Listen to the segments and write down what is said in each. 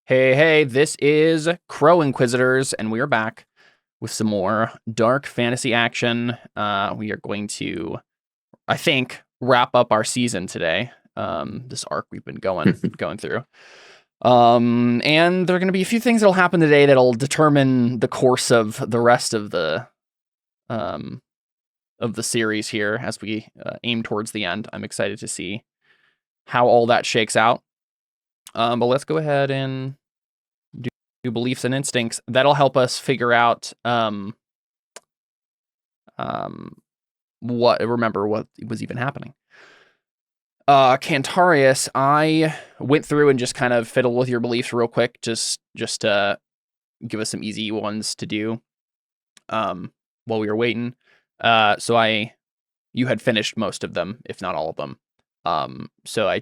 Hey, this is Crow Inquisitors, and we are back with some more dark fantasy action. We are going to, I think, wrap up our season today. This arc we've been going through. And there are going to be a few things that'll happen today that'll determine the course of the rest of the series here as we aim towards the end. I'm excited to see how all that shakes out. But let's go ahead and do beliefs and instincts. That'll help us figure out what was even happening. Cantarius, I went through and just kind of fiddled with your beliefs real quick, just to give us some easy ones to do while we were waiting. So you had finished most of them, if not all of them. So I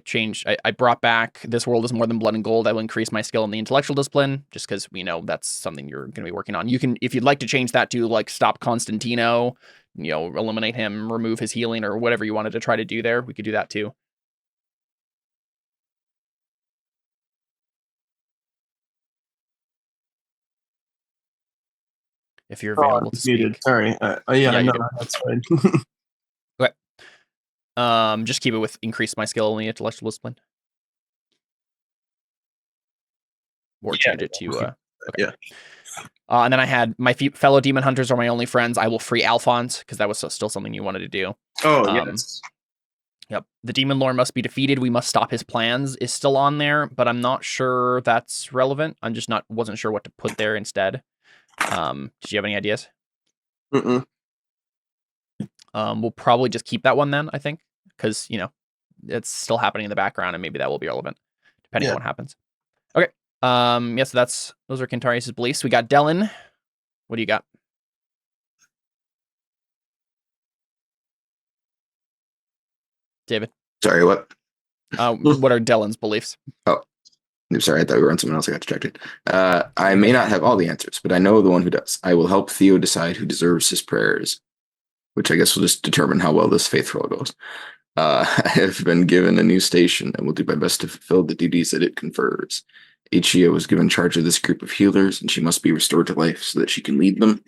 brought back This World is More Than Blood and Gold. I will increase my skill in the intellectual discipline, just because we know that's something you're going to be working on. You can, if you'd like to change that to like stop Constantino, eliminate him, remove his healing, or whatever you wanted to try to do there, we could do that too. If you're available to speak. Muted. Sorry. That's fine. Okay. Just keep it with increase my skill in the intellectual discipline. Or change it to okay. Yeah. And then I had my fellow demon hunters are my only friends. I will free Alphonse, because that was still something you wanted to do. Oh, yes. Yep. The demon lord must be defeated. We must stop his plans is still on there, but I'm not sure that's relevant. I'm just wasn't sure what to put there instead. Did you have any ideas? Mm-mm. We'll probably just keep that one then, I think, because, it's still happening in the background, and maybe that will be relevant, depending on what happens. Okay. So those are Cantarius' beliefs. We got Dylan. What do you got? David? Sorry, what? What are Dylan's beliefs? Oh, I'm sorry. I thought we were on someone else. I got distracted. I may not have all the answers, but I know the one who does. I will help Theo decide who deserves his prayers, which I guess will just determine how well this faith roll goes. I have been given a new station and will do my best to fulfill the duties that it confers. Ichia was given charge of this group of healers, and she must be restored to life so that she can lead them.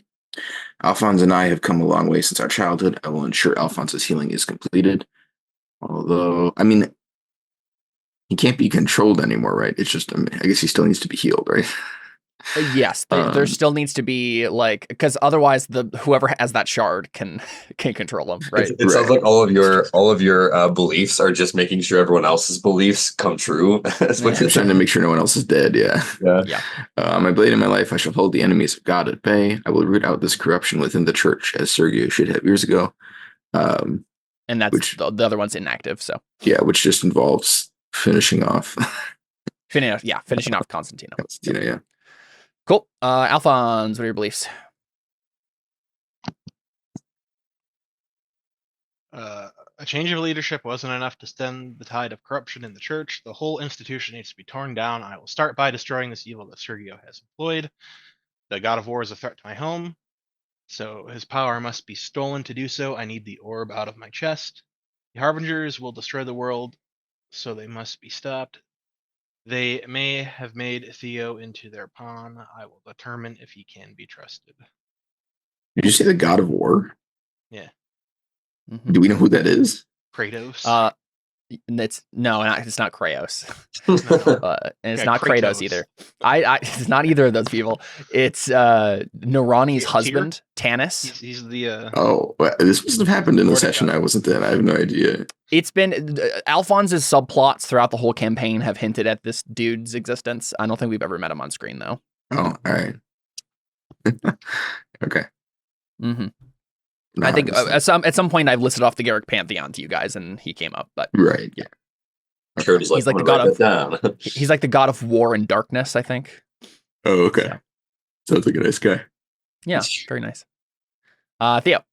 Alphonse and I have come a long way since our childhood. I will ensure Alphonse's healing is completed. Although, he can't be controlled anymore, right? It's just, I guess he still needs to be healed, right? Yes, there still needs to be because otherwise whoever has that shard can control him, right? It sounds like all of your beliefs are just making sure everyone else's beliefs come true. That's what you're trying to make sure no one else is dead. Yeah. My blade in my life, I shall hold the enemies of God at bay. I will root out this corruption within the church, as Sergio should have years ago. And that's the other one's inactive. So which just involves finishing off. Finishing off Constantino. Yeah. Cool. Alphonse, what are your beliefs? A change of leadership wasn't enough to stem the tide of corruption in the church. The whole institution needs to be torn down. I will start by destroying this evil that Sergio has employed. The god of war is a threat to my home, so his power must be stolen to do so. I need the orb out of my chest. The harbingers will destroy the world, so they must be stopped. They may have made Theo into their pawn. I will determine if he can be trusted. Did you say the god of war? Yeah. Mm-hmm. Do we know who that is? Kratos. It's not Kratos. And it's not Kratos either. It's not either of those people. It's Narani's husband, Tanis. He's the. This must have happened in the session. I wasn't there. I have no idea. It's been Alphonse's subplots throughout the whole campaign have hinted at this dude's existence. I don't think we've ever met him on screen though. Oh, all right. Okay. Mm-hmm. I think at some point I've listed off the Garrick Pantheon to you guys, and he came up. But right, yeah. He's like the god of. He's like the god of war and darkness, I think. Oh, okay. Yeah. Sounds like a nice guy. Yeah, very nice. Theo.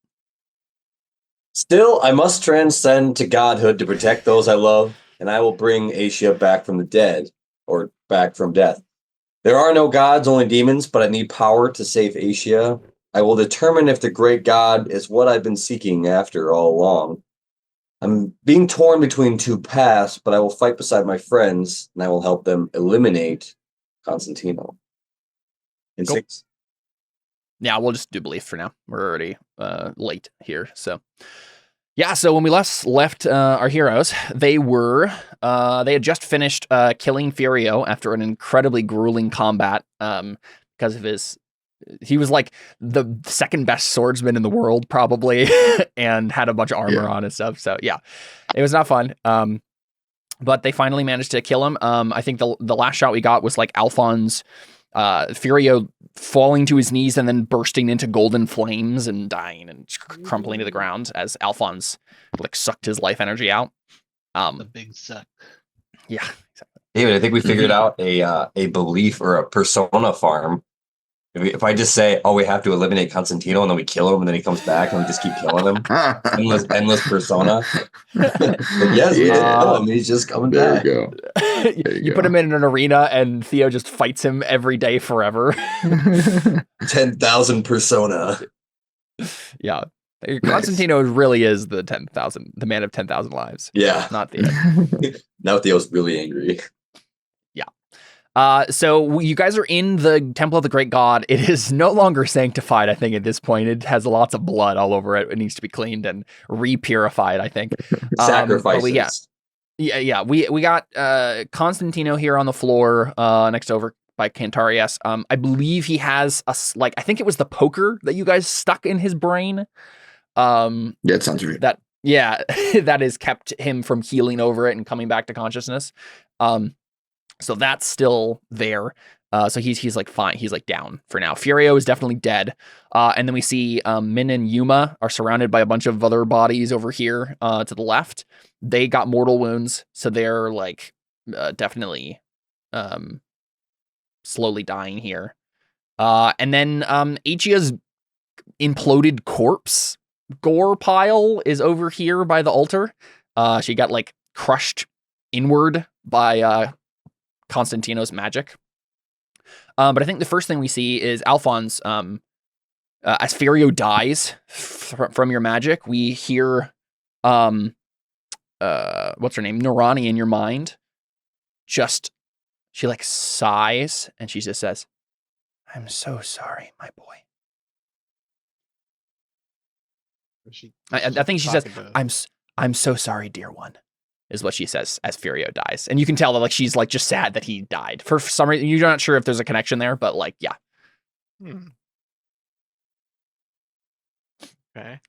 Still, I must transcend to godhood to protect those I love, and I will bring Asia back from the dead, or back from death. There are no gods, only demons, but I need power to save Asia. I will determine if the great god is what I've been seeking after all along. I'm being torn between two paths, but I will fight beside my friends, and I will help them eliminate Constantino. In Cool. 6. Yeah, we'll just do belief for now. We're already late here, so yeah. So when we left our heroes, they had just finished killing Furio after an incredibly grueling combat because of he was like the second best swordsman in the world probably, and had a bunch of armor on and stuff. So yeah, it was not fun. But they finally managed to kill him. I think the last shot we got was like Alphonse. Furio falling to his knees and then bursting into golden flames and dying and crumpling to the ground as Alphonse like sucked his life energy out. The big suck. Yeah, exactly. David, I think we figured out a belief or a persona farm. If I just say, "Oh, we have to eliminate Constantino," and then we kill him, and then he comes back, and we just keep killing him, endless persona. Yes, we did kill him. He's just coming back. There you go. You put him in an arena, and Theo just fights him every day forever. 10,000 persona. Yeah, Constantino really is the man of 10,000 lives. Yeah, Not Theo. Now Theo's really angry. So you guys are in the Temple of the Great God. It is no longer sanctified, I think, at this point. It has lots of blood all over it. It needs to be cleaned and re-purified, I think. Sacrifices. Yeah. We got Constantino here on the floor next over by Cantarius. I believe he has I think it was the poker that you guys stuck in his brain. Yeah, it sounds right. That has kept him from healing over it and coming back to consciousness. So that's still there. So he's like fine. He's like down for now. Furio is definitely dead. And then we see Min and Yuma are surrounded by a bunch of other bodies over here to the left. They got mortal wounds, so they're like definitely slowly dying here. And then Aichia's imploded corpse gore pile is over here by the altar. She got like crushed inward by Constantino's magic. But I think the first thing we see is Alphonse, as Furio dies from your magic, we hear, what's her name? Norani in your mind. She like sighs and she just says, "I'm so sorry, my boy." I think she says, I'm so sorry, dear one, is what she says as Furio dies. And you can tell that like she's like just sad that he died. For some reason, you're not sure if there's a connection there, but like, yeah. Okay.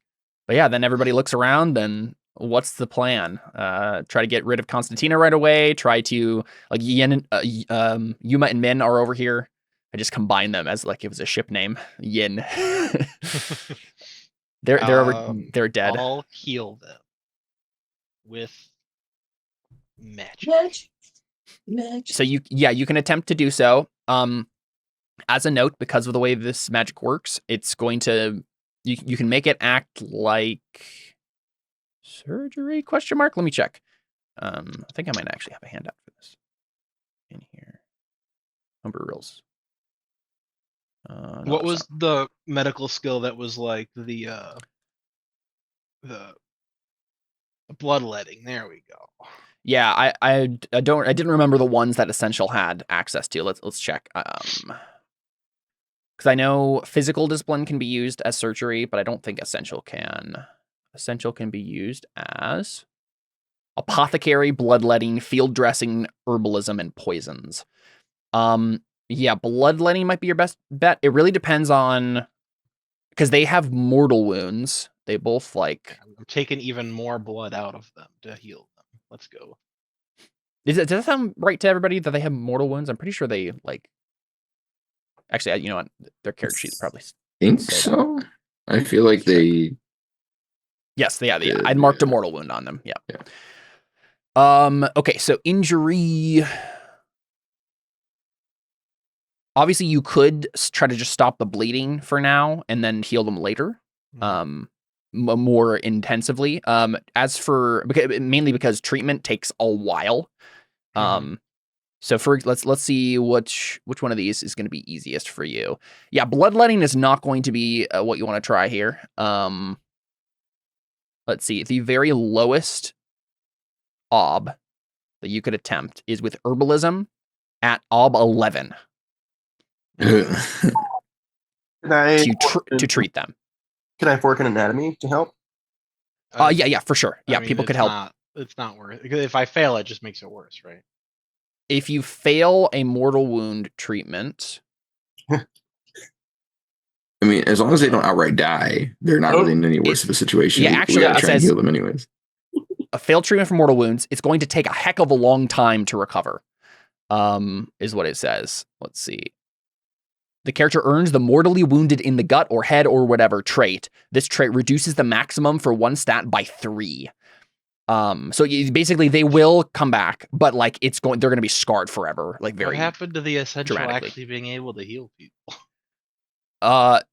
But yeah, then everybody looks around and what's the plan? Try to get rid of Constantino right away. Try to like Yuma and Min are over here. I just combined them as like it was a ship name. Yin. They're dead. I'll heal them with magic. So you can attempt to do so. As a note, because of the way this magic works, it's going to you can make it act like surgery ? Let me check. I think I might actually have a handout for this in here. Number rules. What was the medical skill that was like the bloodletting? There we go. Yeah, I didn't remember the ones that Essential had access to. Let's check. Because I know physical discipline can be used as surgery, but I don't think Essential can. Essential can be used as apothecary, bloodletting, field dressing, herbalism, and poisons. Yeah, bloodletting might be your best bet. It really depends on, because they have mortal wounds. They both like. I'm taking even more blood out of them to heal them. Let's go. Does that sound right to everybody that they have mortal wounds? I'm pretty sure they like. Actually, you know what? Their character sheets probably. Think so. I feel like they. Yes, yeah. I'd marked a mortal wound on them. Yeah. Okay, so injury. Obviously, you could try to just stop the bleeding for now and then heal them later, more intensively. Mainly because treatment takes a while. So let's see which one of these is going to be easiest for you. Yeah, bloodletting is not going to be what you want to try here. Let's see. The very lowest ob that you could attempt is with herbalism at ob 11 Can I to treat them. Can I fork an anatomy to help? Yeah, for sure. Yeah, people could help. It's not worth it. If I fail, it just makes it worse, right? If you fail a mortal wound treatment, I mean, as long as they don't outright die, they're not really in any worse of a situation. Yeah, actually, we gotta it try and says- heal them anyways. a failed treatment for mortal wounds, it's going to take a heck of a long time to recover. Is what it says. Let's see. The character earns the mortally wounded in the gut or head or whatever trait. This trait reduces the maximum for one stat by 3. So basically they will come back, but like they're going to be scarred forever. Like very. What happened to the essential dramatically. actually being able to heal people?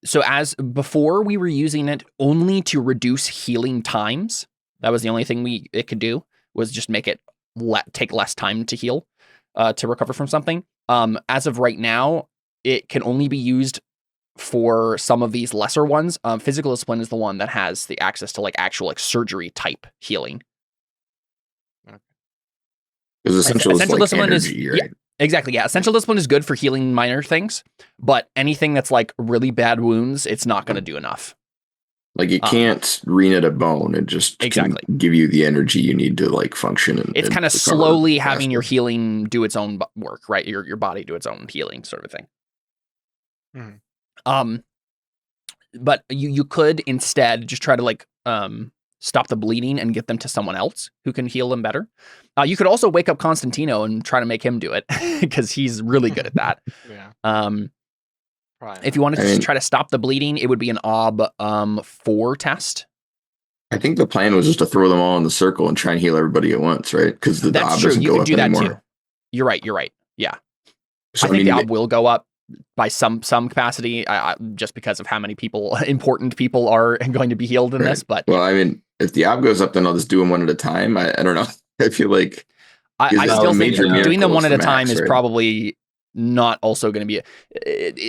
So as before we were using it only to reduce healing times. That was the only thing it could do, was just make it take less time to heal, to recover from something. As of right now, it can only be used for some of these lesser ones. Physical discipline is the one that has the access to like actual like surgery type healing. Because essential discipline is energy, right? Yeah, exactly. Yeah, essential discipline is good for healing minor things, but anything that's like really bad wounds, it's not going to do enough. Like you can't re-knit a bone; it just can give you the energy you need to like function. It's kind of slowly having your healing do its own work, right? Your body do its own healing, sort of thing. Mm-hmm. But you could instead just try to like stop the bleeding and get them to someone else who can heal them better. You could also wake up Constantino and try to make him do it because he's really good at that. Yeah. If you wanted to just try to stop the bleeding, it would be an ob 4 test. I think the plan was just to throw them all in the circle and try and heal everybody at once, right? Because the ob doesn't go up anymore. Too. You're right. Yeah. So I think the ob will go up by some capacity, just because of how many important people are going to be healed in this. But well, I mean, if the ob goes up, then I'll just do them one at a time. I don't know. I feel like I still think doing them one at a time is probably not also going to be.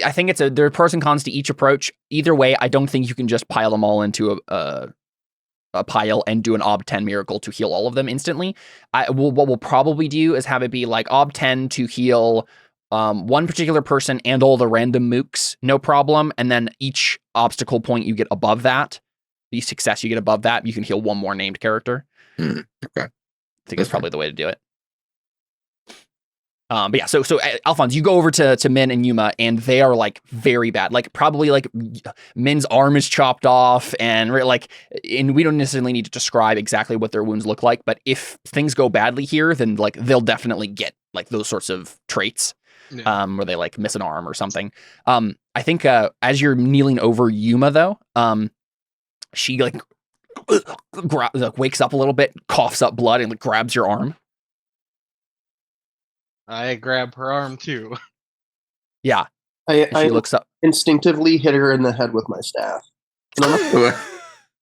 I think there are pros and cons to each approach. Either way, I don't think you can just pile them all into a pile and do an ob 10 miracle to heal all of them instantly. What we'll probably do is have it be like ob 10 to heal one particular person and all the random mooks, no problem. And then each obstacle point you get above that, the success you get above that, you can heal one more named character. Okay. I think that's probably the way to do it. But yeah, so Alphonse, you go over to Min and Yuma, and they are like very bad. Like probably like Min's arm is chopped off, and we don't necessarily need to describe exactly what their wounds look like. But if things go badly here, then like they'll definitely get like those sorts of traits. Yeah. Where they like miss an arm or something. I think as you're kneeling over Yuma though, she like wakes up a little bit, coughs up blood, and like grabs your arm. I grab her arm too. Yeah. I looks up. Instinctively hit her in the head with my staff.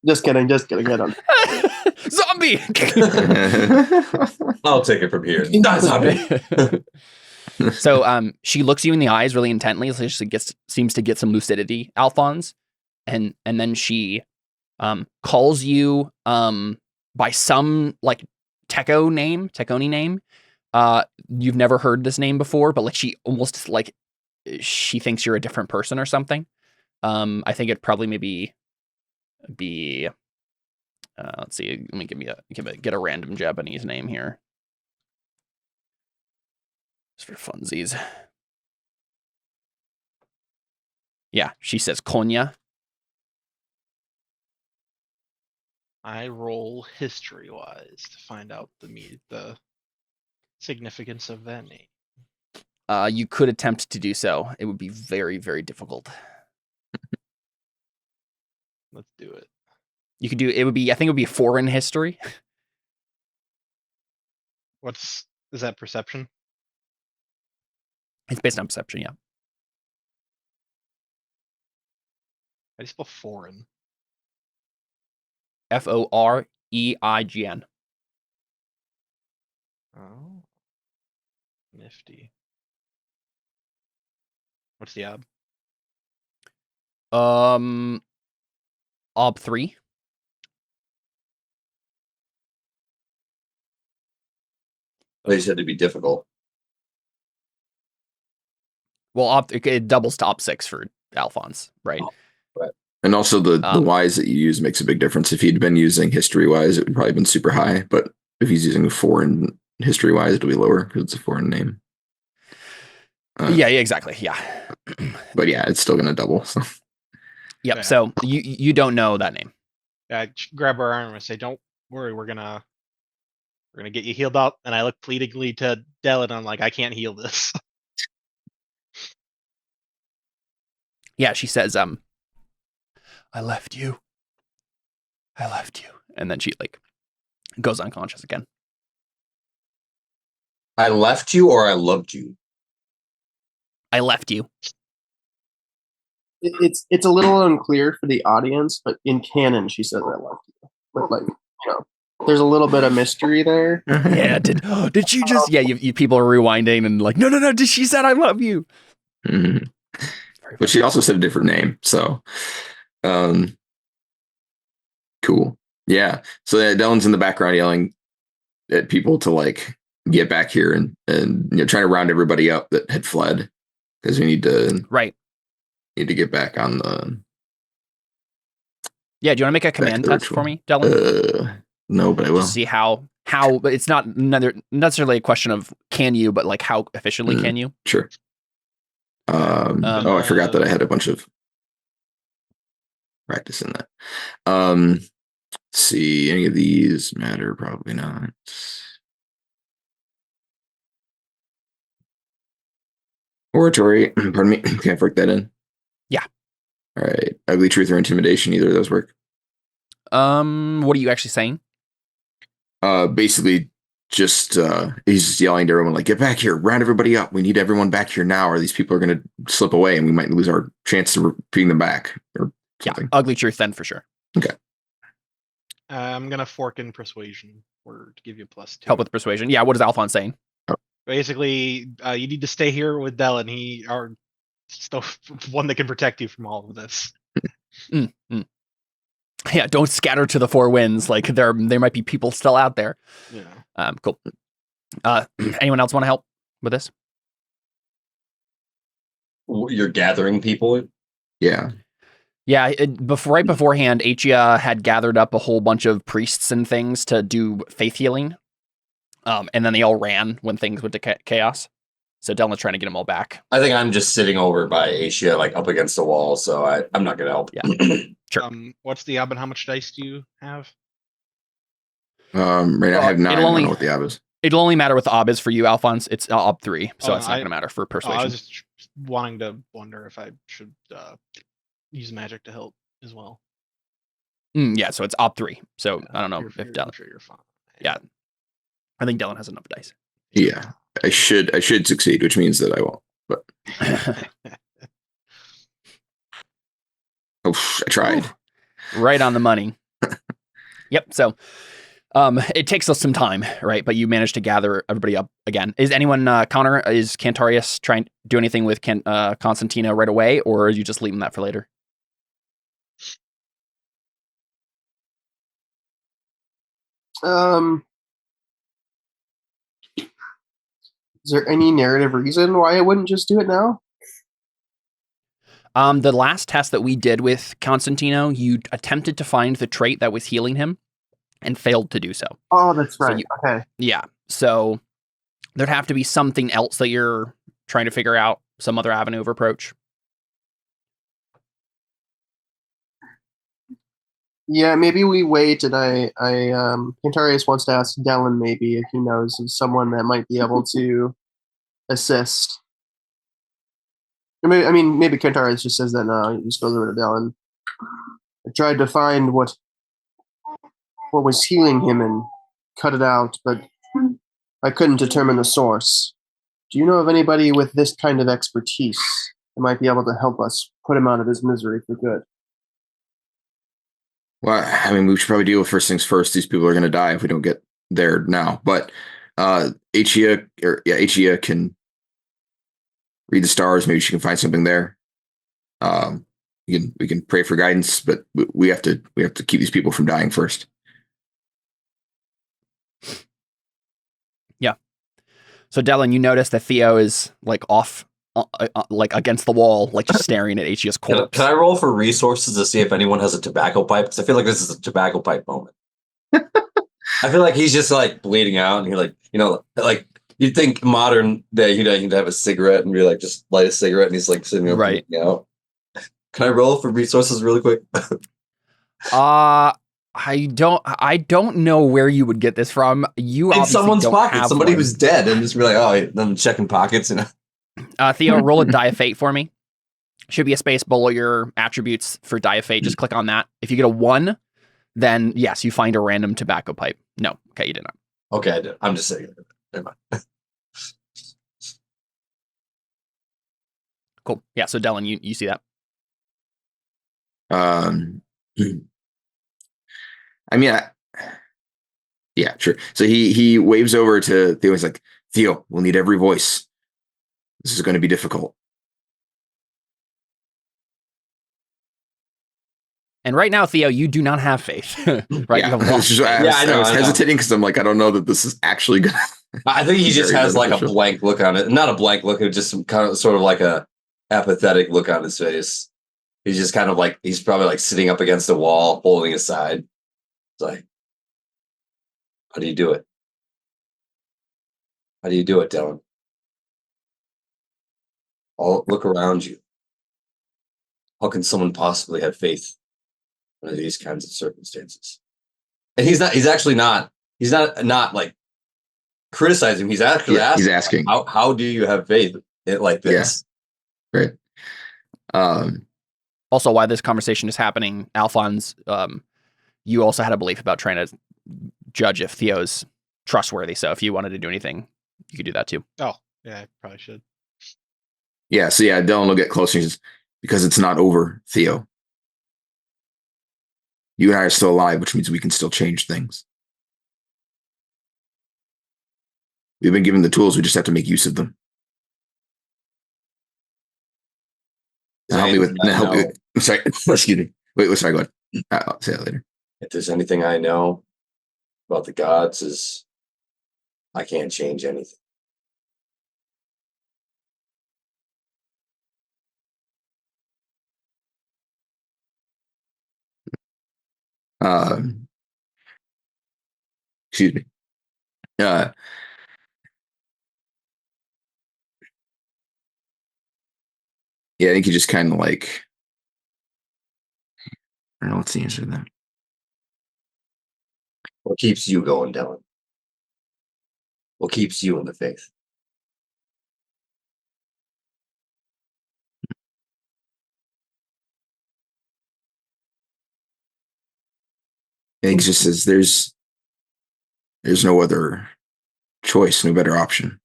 Just kidding. I don't. Zombie! I'll take it from here. Not zombie. So she looks you in the eyes really intently, so she seems to get some lucidity, Alphonse. And then she calls you by some like Teconi name. You've never heard this name before, but like she almost like she thinks you're a different person or something. I think it'd probably maybe be let's see, let me get a random Japanese name here. Just for funsies. Yeah, she says Konya. I roll history-wise to find out the significance of that name. You could attempt to do so. It would be very, very difficult. Let's do it. You could do it. I think it would be foreign history. Is that perception? It's based on perception, yeah. How do you spell foreign? Foreign. Oh. Nifty. What's the ob? Ob 3. They said to be difficult. Well, it doubles to op 6 for Alphonse, right? And also the wise that you use makes a big difference. If he'd been using history wise, it would probably been super high. But if he's using a foreign history wise, it'll be lower because it's a foreign name. Yeah, exactly. Yeah. But yeah, it's still gonna double. So. Yep. Yeah. So you don't know that name. Grab her arm and say, "Don't worry, we're gonna get you healed up." And I look pleadingly to Dell, and I'm like, "I can't heal this." Yeah, she says, I left you. And then she goes unconscious again. I left you or I loved you? I left you. It's a little unclear for the audience, but in canon, she says I love you. But there's a little bit of mystery there. Yeah. Did she just? Yeah. You people are rewinding and no. Did she said I love you? Mm-hmm. But she also said a different name. So, cool. Yeah. So Dylan's in the background yelling at people to get back here and trying to round everybody up that had fled because we need to get back on the. Yeah. Do you want to make a command test for me, Dylan? No, but I will. Just see how. But it's not necessarily a question of can you, but how efficiently can you? Sure. I forgot that I had a bunch of practice in that. Let's see, any of these matter? Probably not. Oratory, pardon me. Can I work that in? Yeah. All right. Ugly truth or intimidation, either of those work. What are you actually saying? Basically just he's just yelling to everyone get back here, round everybody up. We need everyone back here now, or these people are going to slip away, and we might lose our chance to bring them back, or something. Yeah, ugly truth then for sure. Okay. I'm gonna fork in persuasion to give you a +2. Help with persuasion. Yeah. What is Alphonse saying? Basically, you need to stay here with Dell, and he are the one that can protect you from all of this. Yeah, don't scatter to the four winds. There might be people still out there. Yeah. Cool. Anyone else want to help with this? You're gathering people? Yeah. Yeah, right beforehand, Achia had gathered up a whole bunch of priests and things to do faith healing. And then they all ran when things went to chaos. So Dylan's trying to get them all back. I think I'm just sitting over by Asia, up against the wall, so I'm not going to help. Yeah. Sure. What's the ob and how much dice do you have? Right now I have 9. I don't know what the ob is. It'll only matter what the ob is for you, Alphonse. It's ob 3, so it's not going to matter for persuasion. I was just wanting to wonder if I should use magic to help as well. Yeah, so it's ob 3. So I don't know if Dylan. I'm sure you're fine. Yeah, I think Dylan has enough dice. Yeah, I should succeed, which means that I won't. But I tried. Right on the money. Yep. So, it takes us some time, right? But you managed to gather everybody up again. Is anyone counter? Is Cantarius trying to do anything with Constantino right away, or are you just leaving that for later? Is there any narrative reason why I wouldn't just do it now? The last test that we did with Constantino, you attempted to find the trait that was healing him and failed to do so. Oh, that's right. Okay. Yeah. So there'd have to be something else that you're trying to figure out, some other avenue of approach. Yeah, maybe we wait, and Cantarius wants to ask Dellen maybe if he knows of someone that might be able to assist. Maybe Cantarius just says that no, he just goes over to Dellen. I tried to find what was healing him and cut it out, but I couldn't determine the source. Do you know of anybody with this kind of expertise that might be able to help us put him out of his misery for good? Well, we should probably deal with first things first. These people are going to die if we don't get there now. But Achia can read the stars. Maybe she can find something there. We can pray for guidance, but we have to keep these people from dying first. Yeah. So Dellen, you notice that Theo is off like against the wall, like just staring at Aishia's corpse. Can I roll for resources to see if anyone has a tobacco pipe? Because I feel like this is a tobacco pipe moment. I feel like he's just like bleeding out, and he like, like you'd think modern day he'd have a cigarette and be like, just light a cigarette, and he's like sitting there bleeding out. Can I roll for resources really quick? I don't know where you would get this from. You in someone's pocket, somebody one. who's dead, and just be like, oh, I'm checking pockets, Theo, roll a die of fate for me. Should be a space below your attributes for die of fate. Just click on that. If you get a 1, then yes, you find a random tobacco pipe. No, okay, you did not. Okay, I did. I'm just saying. Never mind. Cool. Yeah. So Dylan, you see that? I mean, yeah, sure. So he waves over to Theo. He's like, Theo, we'll need every voice. This is going to be difficult. And right now, Theo, you do not have faith, right? Yeah, I was hesitating because I'm like, I don't know that this is actually going to. I think he just has like a blank look on it. Not a blank look, it's just some kind of sort of like a apathetic look on his face. He's just kind of like, he's probably like sitting up against a wall, holding his side. It's like, how do you do it? How do you do it, Dylan? Look around you. How can someone possibly have faith under these kinds of circumstances? And he's not like criticizing him. He's actually asking. He's asking, how do you have faith like this? Yeah. Right. Also, while this conversation is happening, Alphonse, you also had a belief about trying to judge if Theo's trustworthy. So if you wanted to do anything, you could do that too. Oh, yeah, I probably should. Yeah. So yeah, Dylan will get closer. He says, because it's not over, Theo. You and I are still alive, which means we can still change things. We've been given the tools. We just have to make use of them. Help me with. I'm sorry. Excuse me. Wait. Sorry. Go ahead. I'll say that later. If there's anything I know about the gods, is I can't change anything. Excuse me. Yeah, I think you just kind of like. I don't know what's the answer to that. What keeps you going, Dylan? What keeps you in the faith? I think it just says there's no other choice, no better option.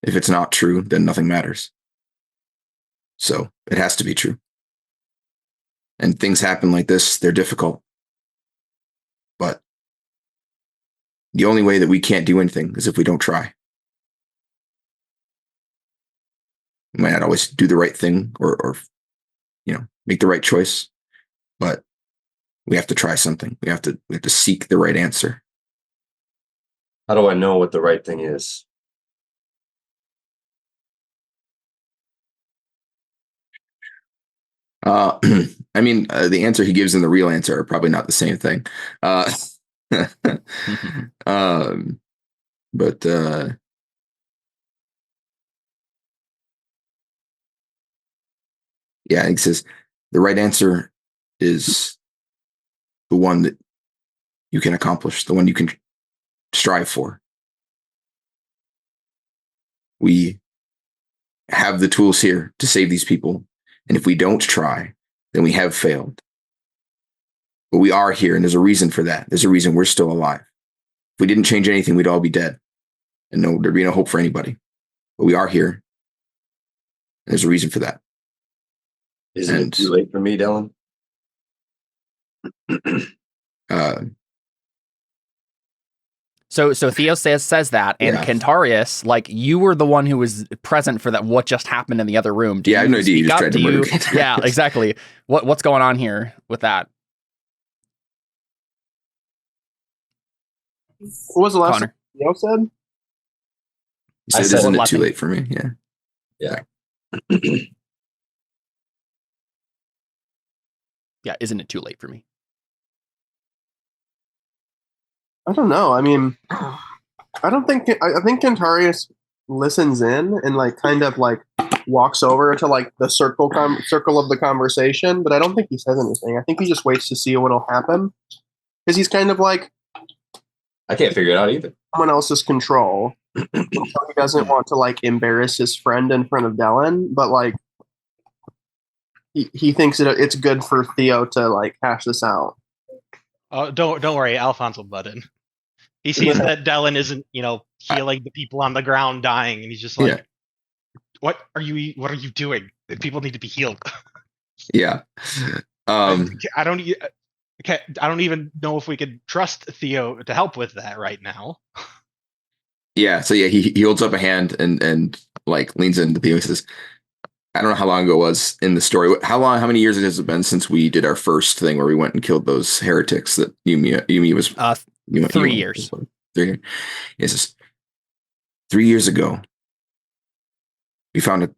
If it's not true, then nothing matters. So it has to be true. And things happen like this, they're difficult. But the only way that we can't do anything is if we don't try. We might not always do the right thing or make the right choice, but we have to try something. We have to seek the right answer. How do I know what the right thing is? I mean, the answer he gives and the real answer are probably not the same thing. But yeah, I think it says the right answer is the one that you can accomplish, the one you can strive for. We have the tools here to save these people. And if we don't try, then we have failed. But we are here, and there's a reason for that. There's a reason we're still alive. If we didn't change anything, we'd all be dead. And there'd be no hope for anybody. But we are here. And there's a reason for that. Isn't it too late for me, Dylan? So Theo says that, and Kentarius, like, you were the one who was present for that. What just happened in the other room? I have no idea. You just tried to murder Kentarius. Yeah, exactly. What's going on here with that? What was the last thing Theo said? So said isn't it too laughing. late for me? Yeah. Yeah, isn't it too late for me? I don't know. I mean, I don't think I think Kentarius listens in and like kind of like walks over to like the circle of the conversation, but I don't think he says anything. I think he just waits to see what'll happen because he's kind of like I can't figure it out either. someone else's control. So he doesn't want to like embarrass his friend in front of Dylan, but like he thinks it's good for Theo to like hash this out. Oh, don't worry, Alphonse will butt in. He sees that Dylan isn't, healing the people on the ground dying, and he's just like, "What are you doing? People need to be healed." Yeah. I don't even know if we could trust Theo to help with that right now. Yeah. So yeah, he holds up a hand and like leans into Theo and says, I don't know how long ago it was in the story. How many years has it been since we did our first thing where we went and killed those heretics that Yumi was? 3 years. 3 years. Yes. 3 years ago, we found a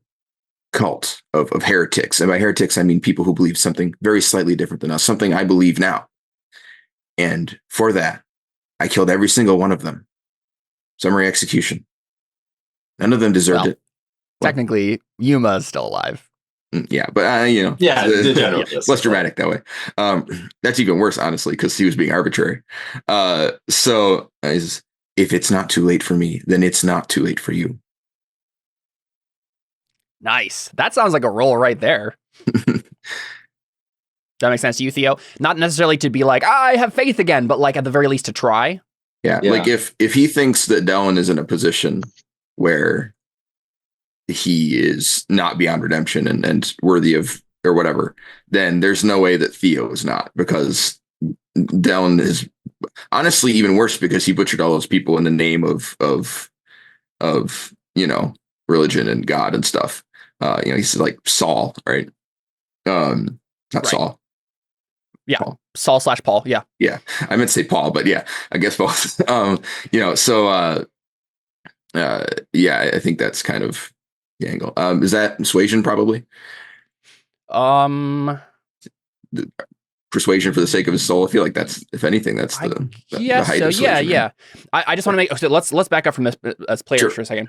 cult of heretics. And by heretics, I mean people who believe something very slightly different than us, something I believe now. And for that, I killed every single one of them. Summary execution. None of them deserved it. Technically, Yuma is still alive. Yeah, but the general less dramatic that way. That's even worse, honestly, because he was being arbitrary. So if it's not too late for me, then it's not too late for you. Nice. That sounds like a roll right there. That makes sense to you, Theo? Not necessarily to be like, I have faith again, but like at the very least to try. Yeah. Like if he thinks that Dylan is in a position where he is not beyond redemption and worthy of or whatever, then there's no way that Theo is not, because Dylan is honestly even worse because he butchered all those people in the name of religion and God and stuff. He's like Saul, right? Not right. Saul. Yeah. Paul. Saul/Paul. Yeah. Yeah. I meant to say Paul, but yeah, I guess both. I think that's kind of the angle. Is that persuasion probably? Persuasion for the sake of his soul. I feel like that's, if anything, that's the height of persuasion. Yeah. I just want to make, so let's back up from this as players for a second.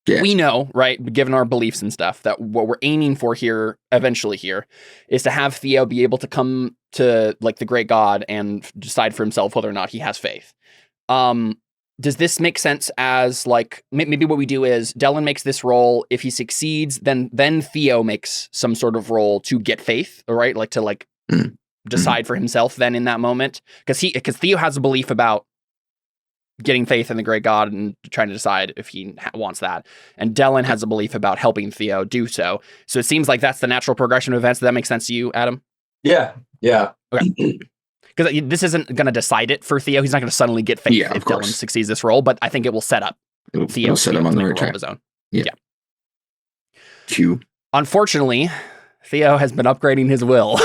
Yeah. We know, right, given our beliefs and stuff, that what we're aiming for here, eventually here, is to have Theo be able to come to like the great God and decide for himself whether or not he has faith. Does this make sense as like, maybe what we do is Dylan makes this roll. If he succeeds, then Theo makes some sort of roll to get faith, right? Like to like decide for himself then in that moment. Because Theo has a belief about getting faith in the great God and trying to decide if he wants that. And Dylan has a belief about helping Theo do so. So it seems like that's the natural progression of events. Does that make sense to you, Adam? Yeah. Okay. Because this isn't going to decide it for Theo. He's not going to suddenly get faith if Dylan succeeds this role, but I think it will set up Theo set him on the right track of his own. Yeah. Q. Unfortunately, Theo has been upgrading his will.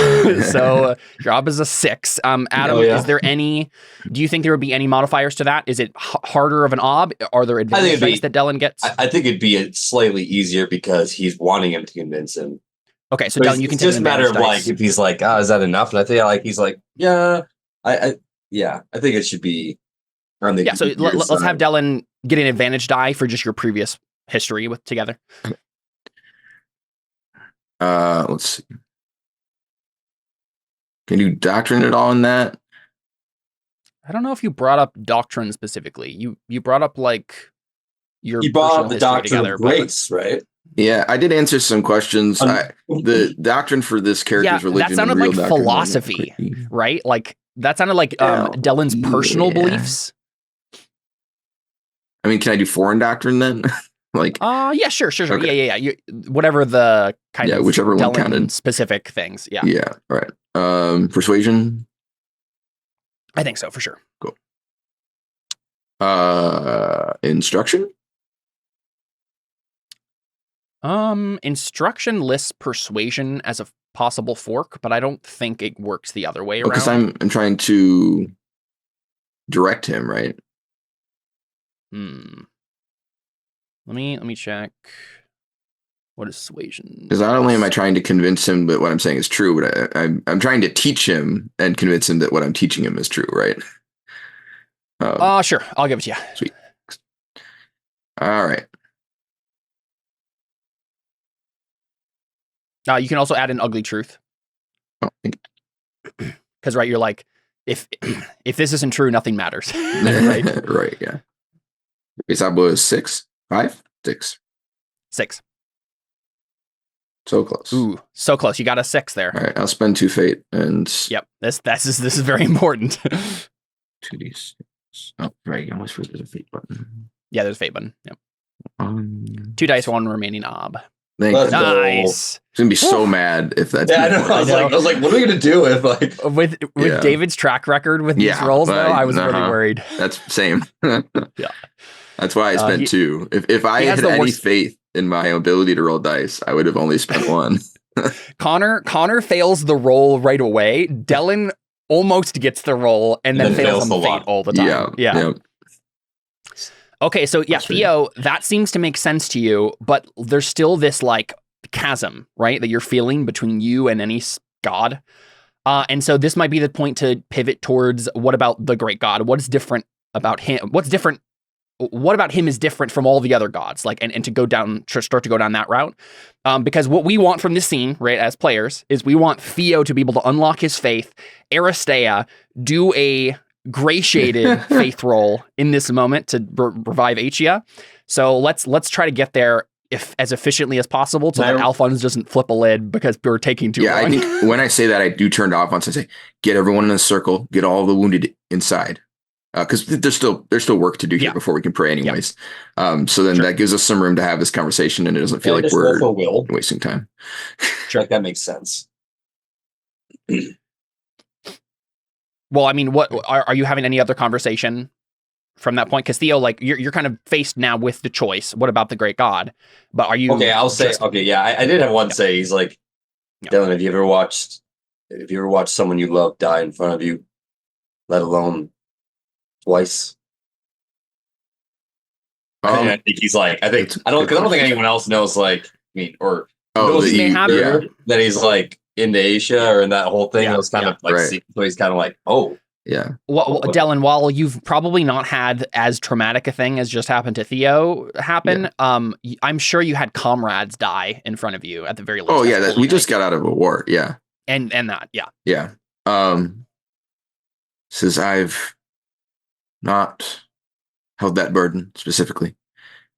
So job is a 6. Adam, is there any, do you think there would be any modifiers to that? Is it harder of an ob? Are there advantages that Dylan gets? I think it'd be slightly easier because he's wanting him to convince him. Okay, so Dylan, you can take just a matter of like, if he's like, is that enough? And I think he's like, yeah, I think it should be on the so let's have Dylan get an advantage die for just your previous history with together. Let's see. Can you doctrine it all in that? I don't know if you brought up doctrine specifically. You brought up like your you brought up the doctrine of grace, right? Yeah, I did answer some questions. The doctrine for this character's religion. That sounded like philosophy, right? Like that sounded like Dylan's personal beliefs. I mean, can I do foreign doctrine then? Like, yeah, sure. Okay. Yeah. Whatever the kind of whichever one counted. Specific things. Yeah. Yeah. All right. Persuasion. I think so for sure. Cool. Instruction. Instruction lists persuasion as a possible fork, but I don't think it works the other way around. Because I'm trying to direct him, right? Let me check. What is suasion? Because not only am I trying to convince him that what I'm saying is true, but I'm trying to teach him and convince him that what I'm teaching him is true, right? Sure. I'll give it to you. Sweet. All right. You can also add an ugly truth. Oh, thank you. Because right, you're like, if this isn't true, nothing matters. Right? Right, yeah. That was 6, 5, 6. 6. So close. Ooh, so close. You got a 6 there. All right, I'll spend 2 fate and Yep. This is very important. 2d6. Oh, right. I almost forgot there's a fate button. Yeah, there's a fate button. Yep. 2 dice, 1 remaining ob. Let's go. Nice. I'm gonna be so mad if that's. Yeah, I know. I was like, what are we gonna do if like with Yeah. David's track record with these rolls? Though, I was really worried. That's same. Yeah. That's why I spent 2. If I had any faith in my ability to roll dice, I would have only spent 1. Connor fails the roll right away. Dylan almost gets the roll and then fails on fate all the time. Yeah. Okay, so yeah, Theo, that seems to make sense to you, but there's still this like chasm, right, that you're feeling between you and any god. And so this might be the point to pivot towards what about the great god? What is different about him? What's different? What about him is different from all the other gods? Like, and to start to go down that route. Because what we want from this scene, right, as players, is we want Theo to be able to unlock his faith, Aristea, do a gratiated faith roll in this moment to revive Achia. So let's try to get there as efficiently as possible so that Alphonse doesn't flip a lid because we're taking too long. I think when I say that, I do turn to Alphonse and say, get everyone in a circle, get all the wounded inside. Because there's still work to do here before we can pray anyways. So then that gives us some room to have this conversation and it doesn't feel like we're wasting time. Sure, that makes sense. Well, I mean, what are you having any other conversation from that point? Because Theo, like you're kind of faced now with the choice. What about the great god? But are you okay? I'll say okay. Yeah, I did have one say. He's like, Dylan, have you ever watched someone you love die in front of you, let alone twice? I think he's like, I don't think anyone else knows. Like, I mean, or knows that he's like into Asia or in that whole thing. It was kind of like, so he's kind of like, oh. Yeah. Well, Dylan, while you've probably not had as traumatic a thing as just happened to Theo happen, I'm sure you had comrades die in front of you at the very least. Oh yeah, we just got out of a war. Yeah. And that, yeah. Says I've not held that burden specifically,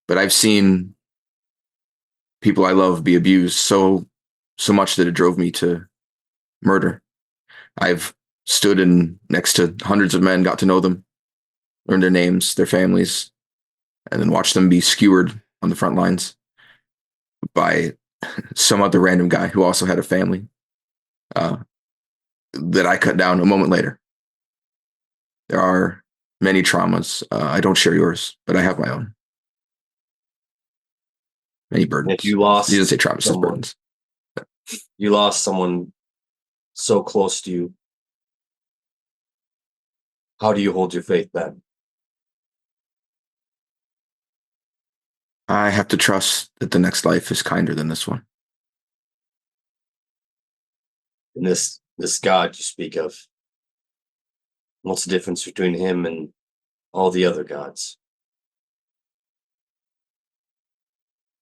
but I've seen people I love be abused so much that it drove me to murder. I've stood next to hundreds of men, got to know them, learned their names, their families, and then watched them be skewered on the front lines by some other random guy who also had a family that I cut down a moment later. There are many traumas. I don't share yours, but I have my own. Many burdens. If you lost, you didn't say traumas, just burdens. You lost someone so close to you. How do you hold your faith then? I have to trust that the next life is kinder than this one. And this God you speak of, what's the difference between him and all the other gods?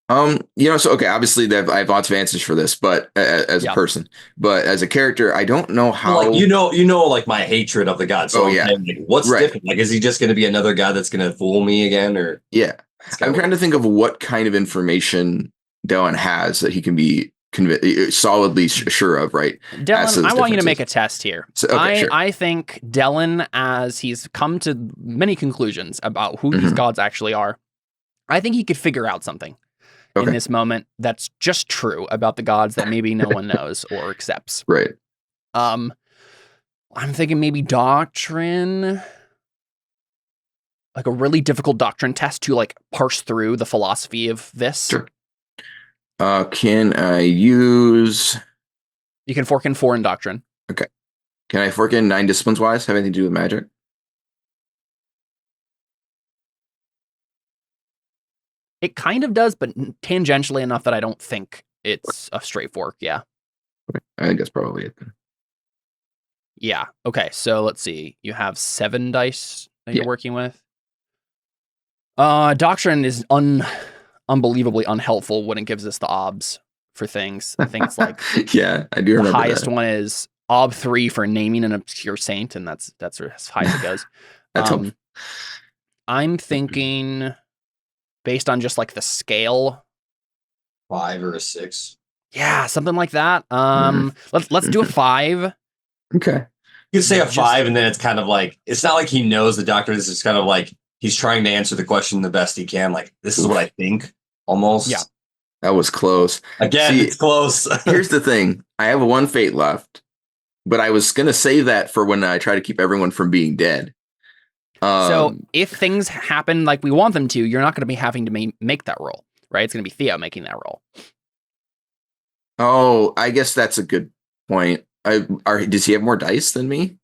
So okay, obviously I have lots of answers for this, but as a person, but as a character, I don't know how. Like like my hatred of the god. So like, what's different? Like, is he just going to be another god that's going to fool me again, or? Yeah, I'm trying to think of what kind of information Dylan has that he can be solidly sure of, right? Dylan, I want you to make a test here. So, sure. I think Dylan, as he's come to many conclusions about who these gods actually are, I think he could figure out something in this moment that's just true about the gods that maybe no one knows or accepts. Right. I'm thinking maybe doctrine, like a really difficult doctrine test to like parse through the philosophy of this. Sure. Can I use? You can fork in 4 in doctrine. Okay. Can I fork in 9 disciplines wise? Have anything to do with magic? It kind of does, but tangentially enough that I don't think it's a straight fork. Yeah. I think that's probably it. Then. Yeah. Okay. So let's see. You have 7 dice that you're working with. Doctrine is unbelievably unhelpful when it gives us the obs for things. I think it's like yeah, I do the remember highest that. one is ob 3 for naming an obscure saint, and that's as high as it goes. That's helpful. I'm thinking based on just like the scale, 5 or a 6. yeah, something like that. Let's do a 5. Okay. You could say a Just- 5, and then it's kind of like, it's not like he knows the doctor. This is kind of like he's trying to answer the question the best he can. Like, this is what I think, almost. Yeah. That was close. Again, See, it's close. Here's the thing. I have 1 fate left, but I was going to save that for when I try to keep everyone from being dead. So if things happen like we want them to, you're not going to be having to make that roll, right? It's going to be Theo making that roll. Oh, I guess that's a good point. Does he have more dice than me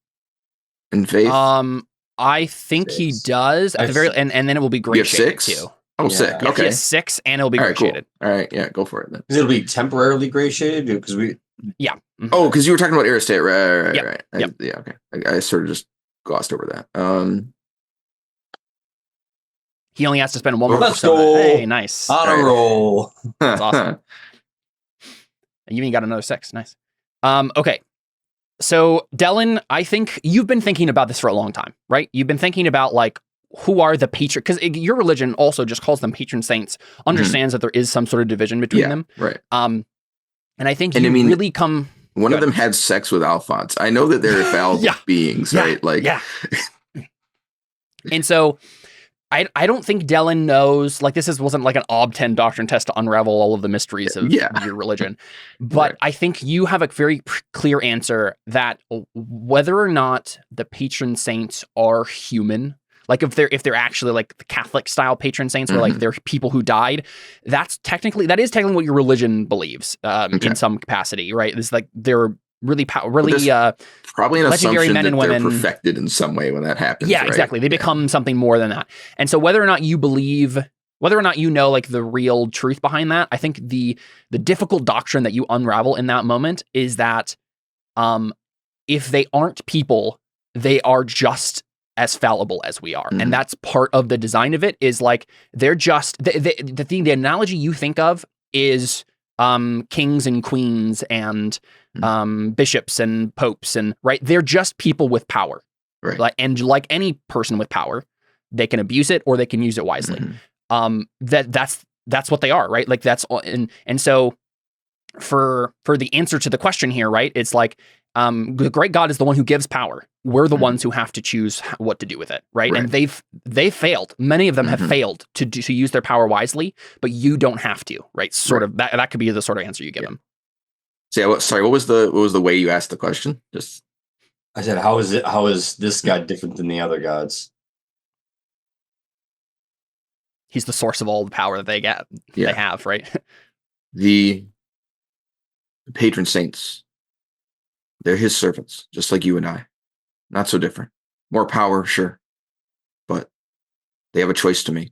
in faith? I think he 6. does at the very and then it will be You great have shaded 6? too. Oh, Yeah. sick. Yes, he Okay. has 6 and it'll be All great right, cool. shaded. All right, yeah, go for it then. It'll be temporarily gray shaded because we. Yeah. Mhm. Oh, because you were talking about Aristate, right? Yep, Right. yep. Yeah, okay. I sort of just glossed over that. He only has to spend 1 more Let's persona. go. Hey, nice. On a Right. roll. That's awesome. You even got another 6. Nice. Okay. So, Dellen, I think you've been thinking about this for a long time, right? You've been thinking about like who are the patron, because your religion also just calls them patron saints, understands that there is some sort of division between Yeah, them. right. And I think And you I mean, really come. One Go of them had sex with Alphonse. I know that they're fallible Yeah. beings, Yeah, right? Like, yeah. And so I don't think Dellen knows, like this wasn't like an ob 10 doctrine test to unravel all of the mysteries of your religion. But Right. I think you have a very clear answer that whether or not the patron saints are human, like if they're actually like the Catholic style patron saints, where like they're people who died, that is technically what your religion believes in some capacity, right? It's like they're really probably an legendary assumption men that and they're women perfected in some way when that happens. Yeah, right? exactly. They become something more than that. And so whether or not you know like the real truth behind that, I think the difficult doctrine that you unravel in that moment is that if they aren't people, they are just as fallible as we are. Mhm. And that's part of the design of it, is like they're just the analogy you think of is kings and queens and bishops and popes, and right, they're just people with power. Right. Like any person with power, they can abuse it or they can use it wisely. Mhm. That's what they are, right? Like that's and so for the answer to the question here, right? It's like the great God is the one who gives power. We're the ones who have to choose what to do with it, right? And they've failed. Many of them have failed to use their power wisely, but you don't have to, right? Sort of that could be the sort of answer you give them. So, sorry, what was the way you asked the question? Just I said, how is this god different than the other gods? He's the source of all the power that they have, right? the patron saints, they're his servants, just like you and I. Not so different. More power, sure, but they have a choice to make.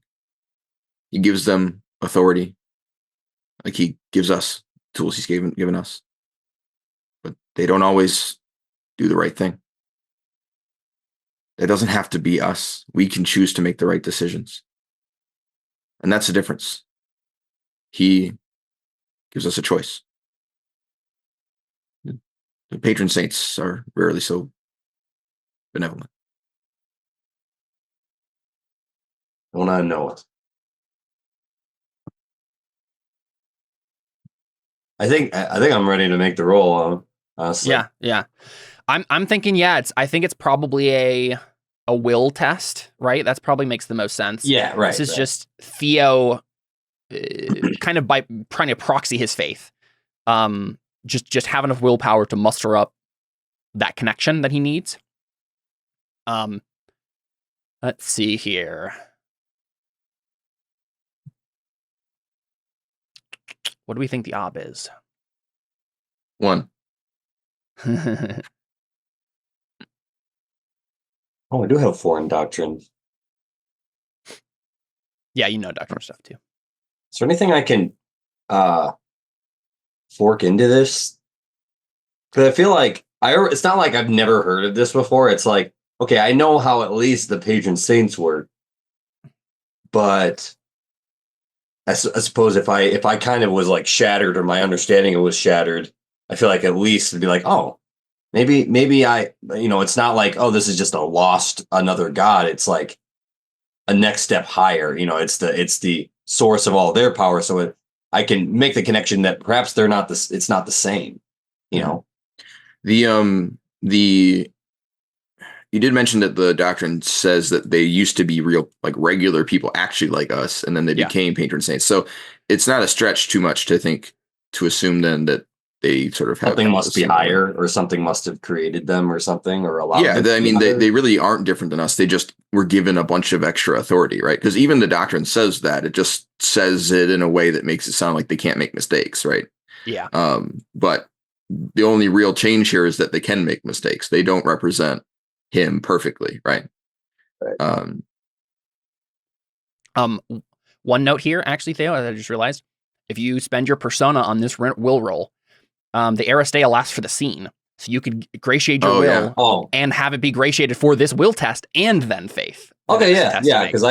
He gives them authority, like he gives us tools he's given us, but they don't always do the right thing. It doesn't have to be us. We can choose to make the right decisions. And that's the difference. He gives us a choice. The patron saints are rarely so benevolent. Don't I know it? I think I'm ready to make the roll. Honestly. Yeah. I'm thinking, I think it's probably a will test, right? That's probably makes the most sense. Yeah, right. This is just Theo kind of by trying to proxy his faith. Just have enough willpower to muster up that connection that he needs. Let's see here. What do we think the ob is? 1. Oh, I do have foreign doctrine. Yeah, you know doctrine stuff too. Is there anything I can fork into this? Because I feel like it's not like I've never heard of this before. It's like, okay, I know how at least the patron saints work, but I suppose if I kind of was like shattered or my understanding was shattered, I feel like at least it'd be like, oh, maybe I, it's not like, oh, this is just a lost another god. It's like a next step higher. It's the source of all their power. So I can make the connection that perhaps they're not this. It's not the same. You did mention that the doctrine says that they used to be real, like regular people, actually like us, and then they became patron saints. So it's not a stretch too much to assume then that they sort of have something must be higher, or something must have created them, or something, or allowed. Yeah, they really aren't different than us. They just were given a bunch of extra authority, right? Because even the doctrine says that. It just says it in a way that makes it sound like they can't make mistakes, right? Yeah. But the only real change here is that they can make mistakes. They don't represent him perfectly, right? One note here, actually, Theo, I just realized, if you spend your persona on this will roll, the Aristea lasts for the scene. So you could gratiate your will and have it be gratiated for this will test and then faith. Okay, yeah, because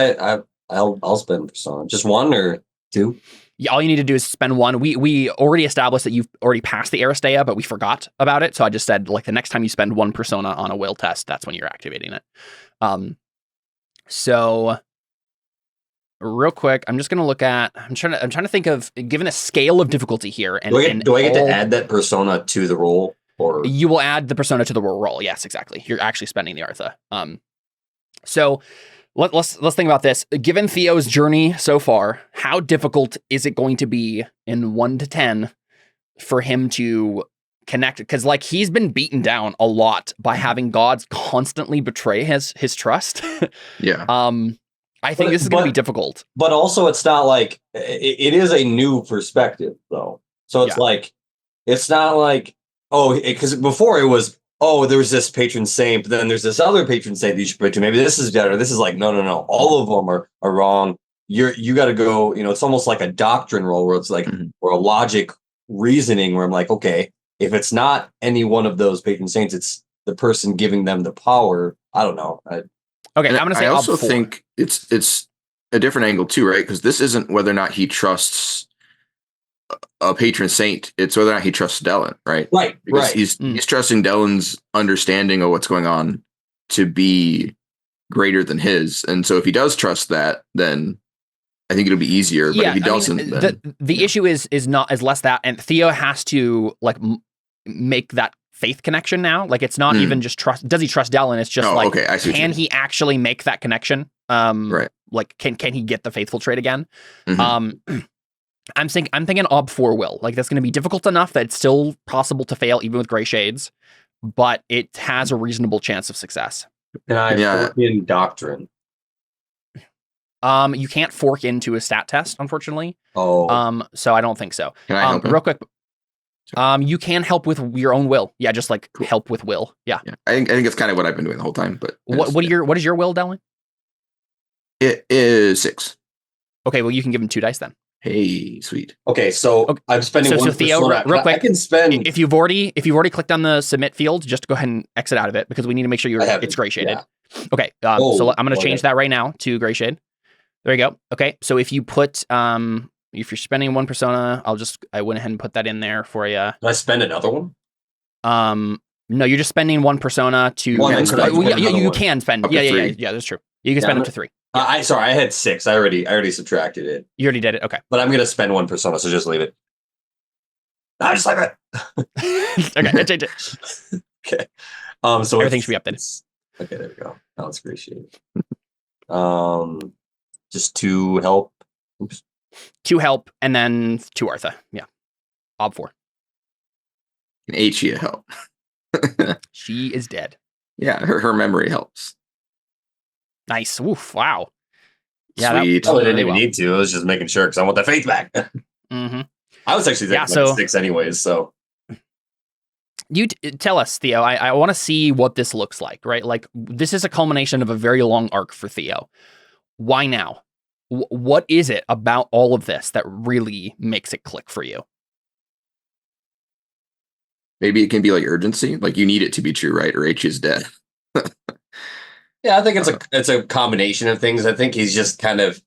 I'll spend persona. Just one or two? Yeah, all you need to do is spend one. We already established that you've already passed the Aristea, but we forgot about it. So I just said, like, the next time you spend one persona on a will test, that's when you're activating it. So real quick, I'm just gonna look at. I'm trying to think of, given a scale of difficulty here. And do I get to add that persona to the roll, or you will add the persona to the roll? Yes, exactly. You're actually spending the Artha. So let's think about this. Given Theo's journey so far, how difficult is it going to be in 1 to 10 for him to connect? Because like he's been beaten down a lot by having gods constantly betray his trust. Yeah. I think this is going to be difficult. But also, it's not like it is a new perspective, though. So it's like, it's not like, because before it was, there's this patron saint, but then there's this other patron saint that you should pray to. Maybe this is better. This is like, no. All of them are wrong. You got to go, it's almost like a doctrine roll where it's like, or a logic reasoning where I'm like, okay, if it's not any one of those patron saints, it's the person giving them the power. I don't know. Okay, I'm going to say I also think it's a different angle too, right? Because this isn't whether or not he trusts a patron saint. It's whether or not he trusts Dellen, right? Right, because he's trusting Dellen's understanding of what's going on to be greater than his. And so if he does trust that, then I think it'll be easier. But if he doesn't, then the issue is less that, and Theo has to like make that faith connection now. Like it's not even just trust. Does he trust Dellen? It's just can he actually make that connection? Right. Like can he get the faithful trait again? I'm thinking Ob 4 will. Like that's going to be difficult enough that it's still possible to fail even with gray shades, but it has a reasonable chance of success. And I fork in doctrine. You can't fork into a stat test, unfortunately. So I don't think so. Can I help him? Real quick. You can help with your own will. Yeah, just like help with will. Yeah. I think it's kind of what I've been doing the whole time. But what is your will, Dellen? It is 6. Okay, well you can give him 2 dice then. Hey, sweet. Okay, so I'm spending one. So Theo, real quick, I can spend. If you've already clicked on the submit field, just go ahead and exit out of it because we need to make sure it's gray shaded. Yeah. Okay, so I'm going to change that right now to gray shade. There you go. Okay, so if you put if you're spending one persona, I went ahead and put that in there for you. Can I spend another one? No, you're just spending one persona to. You can spend. Yeah, that's true. You can spend up to 3. I had 6. I already subtracted it. You already did it. Okay. But I'm gonna spend one persona, so just leave it. I just like it. Okay, change it. Okay. So everything should be updated. Okay, there we go. Now it's appreciated. Just 2 help. Oops. 2 help and then 2 Artha. Yeah. Ob 4. An Achia help. She is dead. Yeah, her memory helps. Nice. Oof, wow. Yeah, Sweet. I didn't even need to. I was just making sure because I want the faith back. I was actually thinking 6 anyways. So you tell us, Theo. I want to see what this looks like, right? Like this is a culmination of a very long arc for Theo. Why now? what is it about all of this that really makes it click for you? Maybe it can be like urgency, like you need it to be true, right? Or H is dead. Yeah, I think it's a combination of things. I think he's just kind of,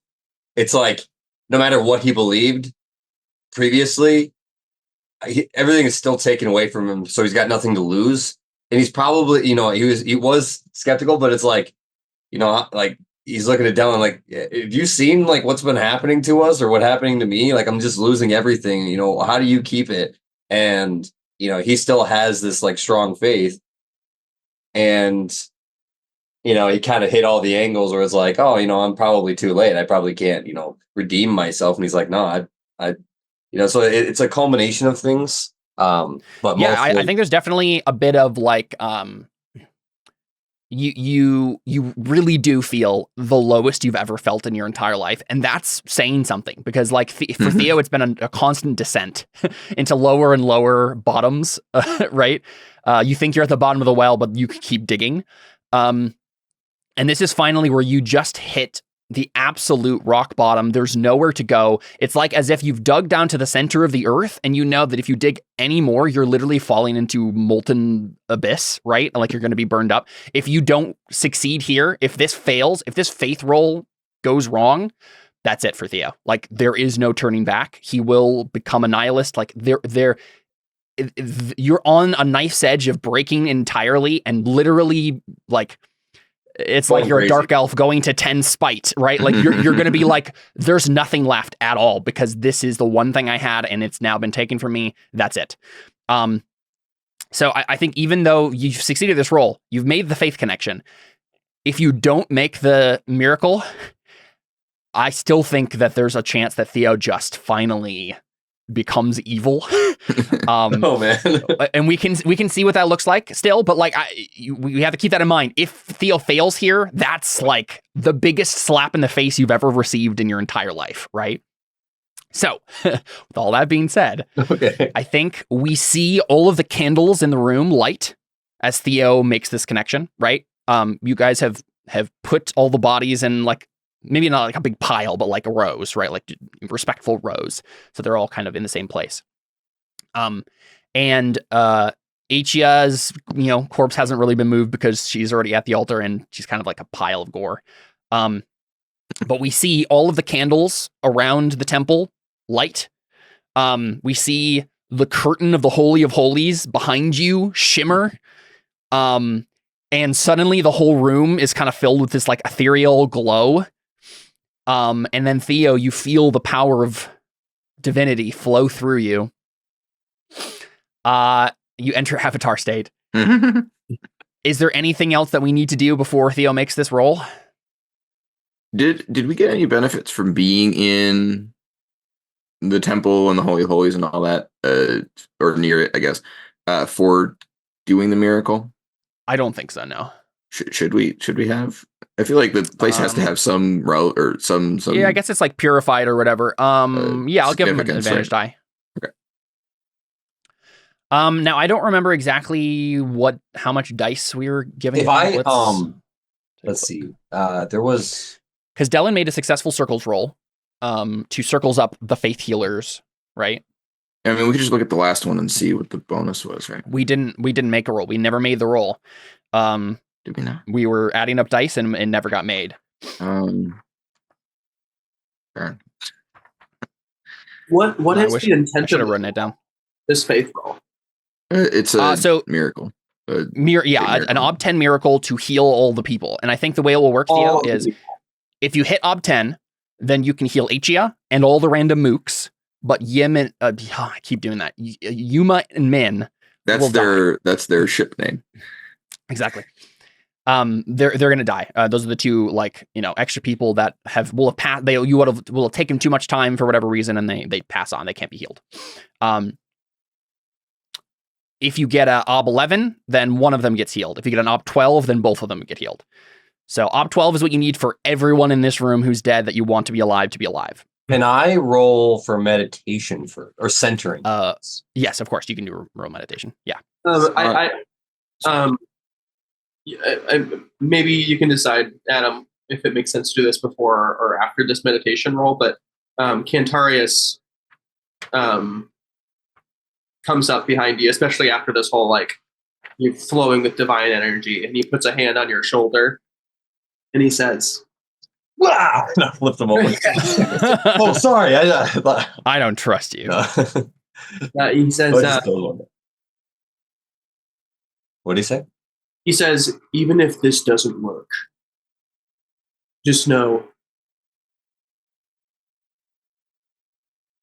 it's like no matter what he believed previously, everything is still taken away from him, so he's got nothing to lose. And he's probably, he was skeptical, but it's like, like he's looking at Dylan like, have you seen like what's been happening to us or what happening to me? Like I'm just losing everything. How do you keep it? And he still has this like strong faith, and he kind of hit all the angles where it's like, oh, I'm probably too late. I probably can't, redeem myself. And he's like, no, so it's a culmination of things. But yeah, I think there's definitely a bit of like, you really do feel the lowest you've ever felt in your entire life. And that's saying something, because like for Theo, it's been a constant descent into lower and lower bottoms, right? You think you're at the bottom of the well, but you keep digging. And this is finally where you just hit the absolute rock bottom. There's nowhere to go. It's like as if you've dug down to the center of the earth, and you know that if you dig any more, you're literally falling into molten abyss, right? Like you're going to be burned up. If you don't succeed here, if this fails, if this faith roll goes wrong, that's it for Theo. Like there is no turning back. He will become a nihilist. Like you're on a knife's edge of breaking entirely, and literally like, it's like you're crazy. A dark elf going to 10 spite, right? Like you're going to be like, there's nothing left at all, because this is the one thing I had and it's now been taken from me. That's it. So I think even though you've succeeded this roll, you've made the faith connection. If you don't make the miracle, I still think that there's a chance that Theo just finally becomes evil. Oh man. And we can see what that looks like still, but like we have to keep that in mind. If Theo fails here, that's like the biggest slap in the face you've ever received in your entire life, right? So, with all that being said, okay. I think we see all of the candles in the room light as Theo makes this connection, right? You guys have put all the bodies in like, maybe not like a big pile, but like a rows, right? Like respectful rows. So they're all kind of in the same place. And Achia's, corpse hasn't really been moved because she's already at the altar and she's kind of like a pile of gore. But we see all of the candles around the temple light. We see the curtain of the Holy of Holies behind you shimmer. And suddenly the whole room is kind of filled with this like ethereal glow. And then Theo, you feel the power of divinity flow through you. You enter avatar state. Is there anything else that we need to do before Theo makes this roll? Did we get any benefits from being in the temple and the Holy of Holies and all that, or near it, I guess, for doing the miracle? I don't think so. No. Should we have? I feel like the place has to have some route or some. Yeah, I guess it's like purified or whatever. Yeah, I'll give him an advantage die. Okay. Now I don't remember exactly how much dice we were giving. If let's see. There was, because Dylan made a successful circles roll. 2 circles up the faith healers, right? I mean, we could just look at the last one and see what the bonus was, right? We didn't make a roll. We never made the roll. Did we not? We were adding up dice and it never got made. Darn. What is the I intention should have of written it down. this faith roll? It's a miracle. An Ob 10 miracle to heal all the people. And I think the way it will work, Theo, is if you hit Ob 10, then you can heal Achia and all the random mooks. But Yim and I keep doing that. Yuma and Min. That's their ship name. Exactly. They're gonna die. Those are the 2 extra people that will have passed. Will have taken too much time for whatever reason, and they pass on. They can't be healed. If you get a Ob 11, then one of them gets healed. If you get an Ob 12, then both of them get healed. So Ob 12 is what you need for everyone in this room who's dead that you want to be alive to be alive. Can I roll for meditation or centering? Yes, of course you can do roll meditation. Yeah. Maybe you can decide, Adam, if it makes sense to do this before or after this meditation roll, but Cantarius comes up behind you, especially after this whole like you're flowing with divine energy, and he puts a hand on your shoulder and he says, Wow! No, lift him over. Oh, sorry. I don't trust you. he says, what did he say? he says, even if this doesn't work, just know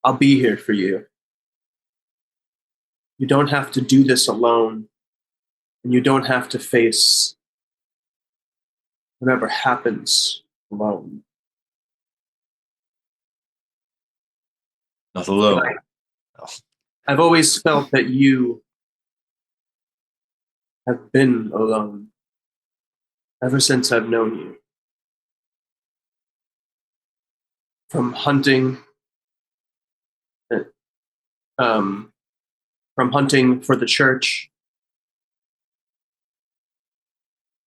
I'll be here for you. You don't have to do this alone, and you don't have to face whatever happens alone. Not alone. I've always felt that you have been alone ever since I've known you. From hunting, for the church,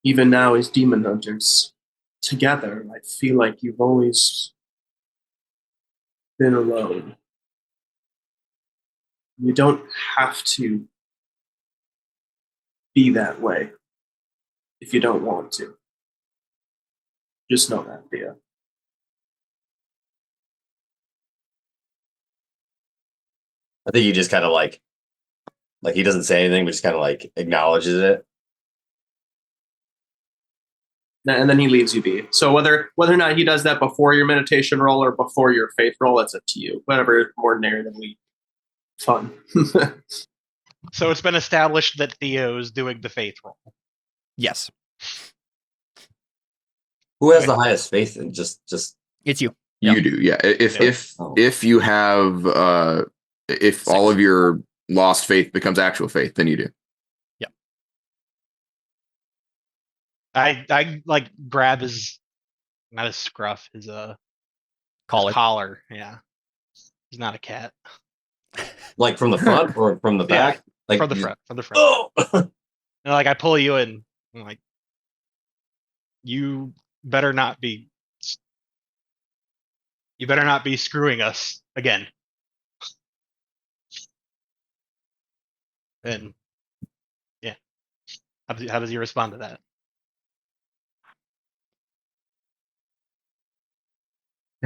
even now as demon hunters, together, I feel like you've always been alone. You don't have to be that way if you don't want to. Just know that, Theo. I think he just kind of like he doesn't say anything, but just kind of like acknowledges it. And then he leaves you be. So whether or not he does that before your meditation roll or before your faith roll, it's up to you. Whatever is more narratively fun. So it's been established that Theo's doing the faith roll. Yes. Who has the highest faith? And just It's you. You do, yeah. If you have if all of your lost faith becomes actual faith, then you do. Yeah. I like grab his, not his scruff, his collar. Yeah. He's not a cat. like from the front or from the back? Like From the front. From the front. Oh! And like I pull you in. I'm like, you better not be screwing us again. And yeah, how does he respond to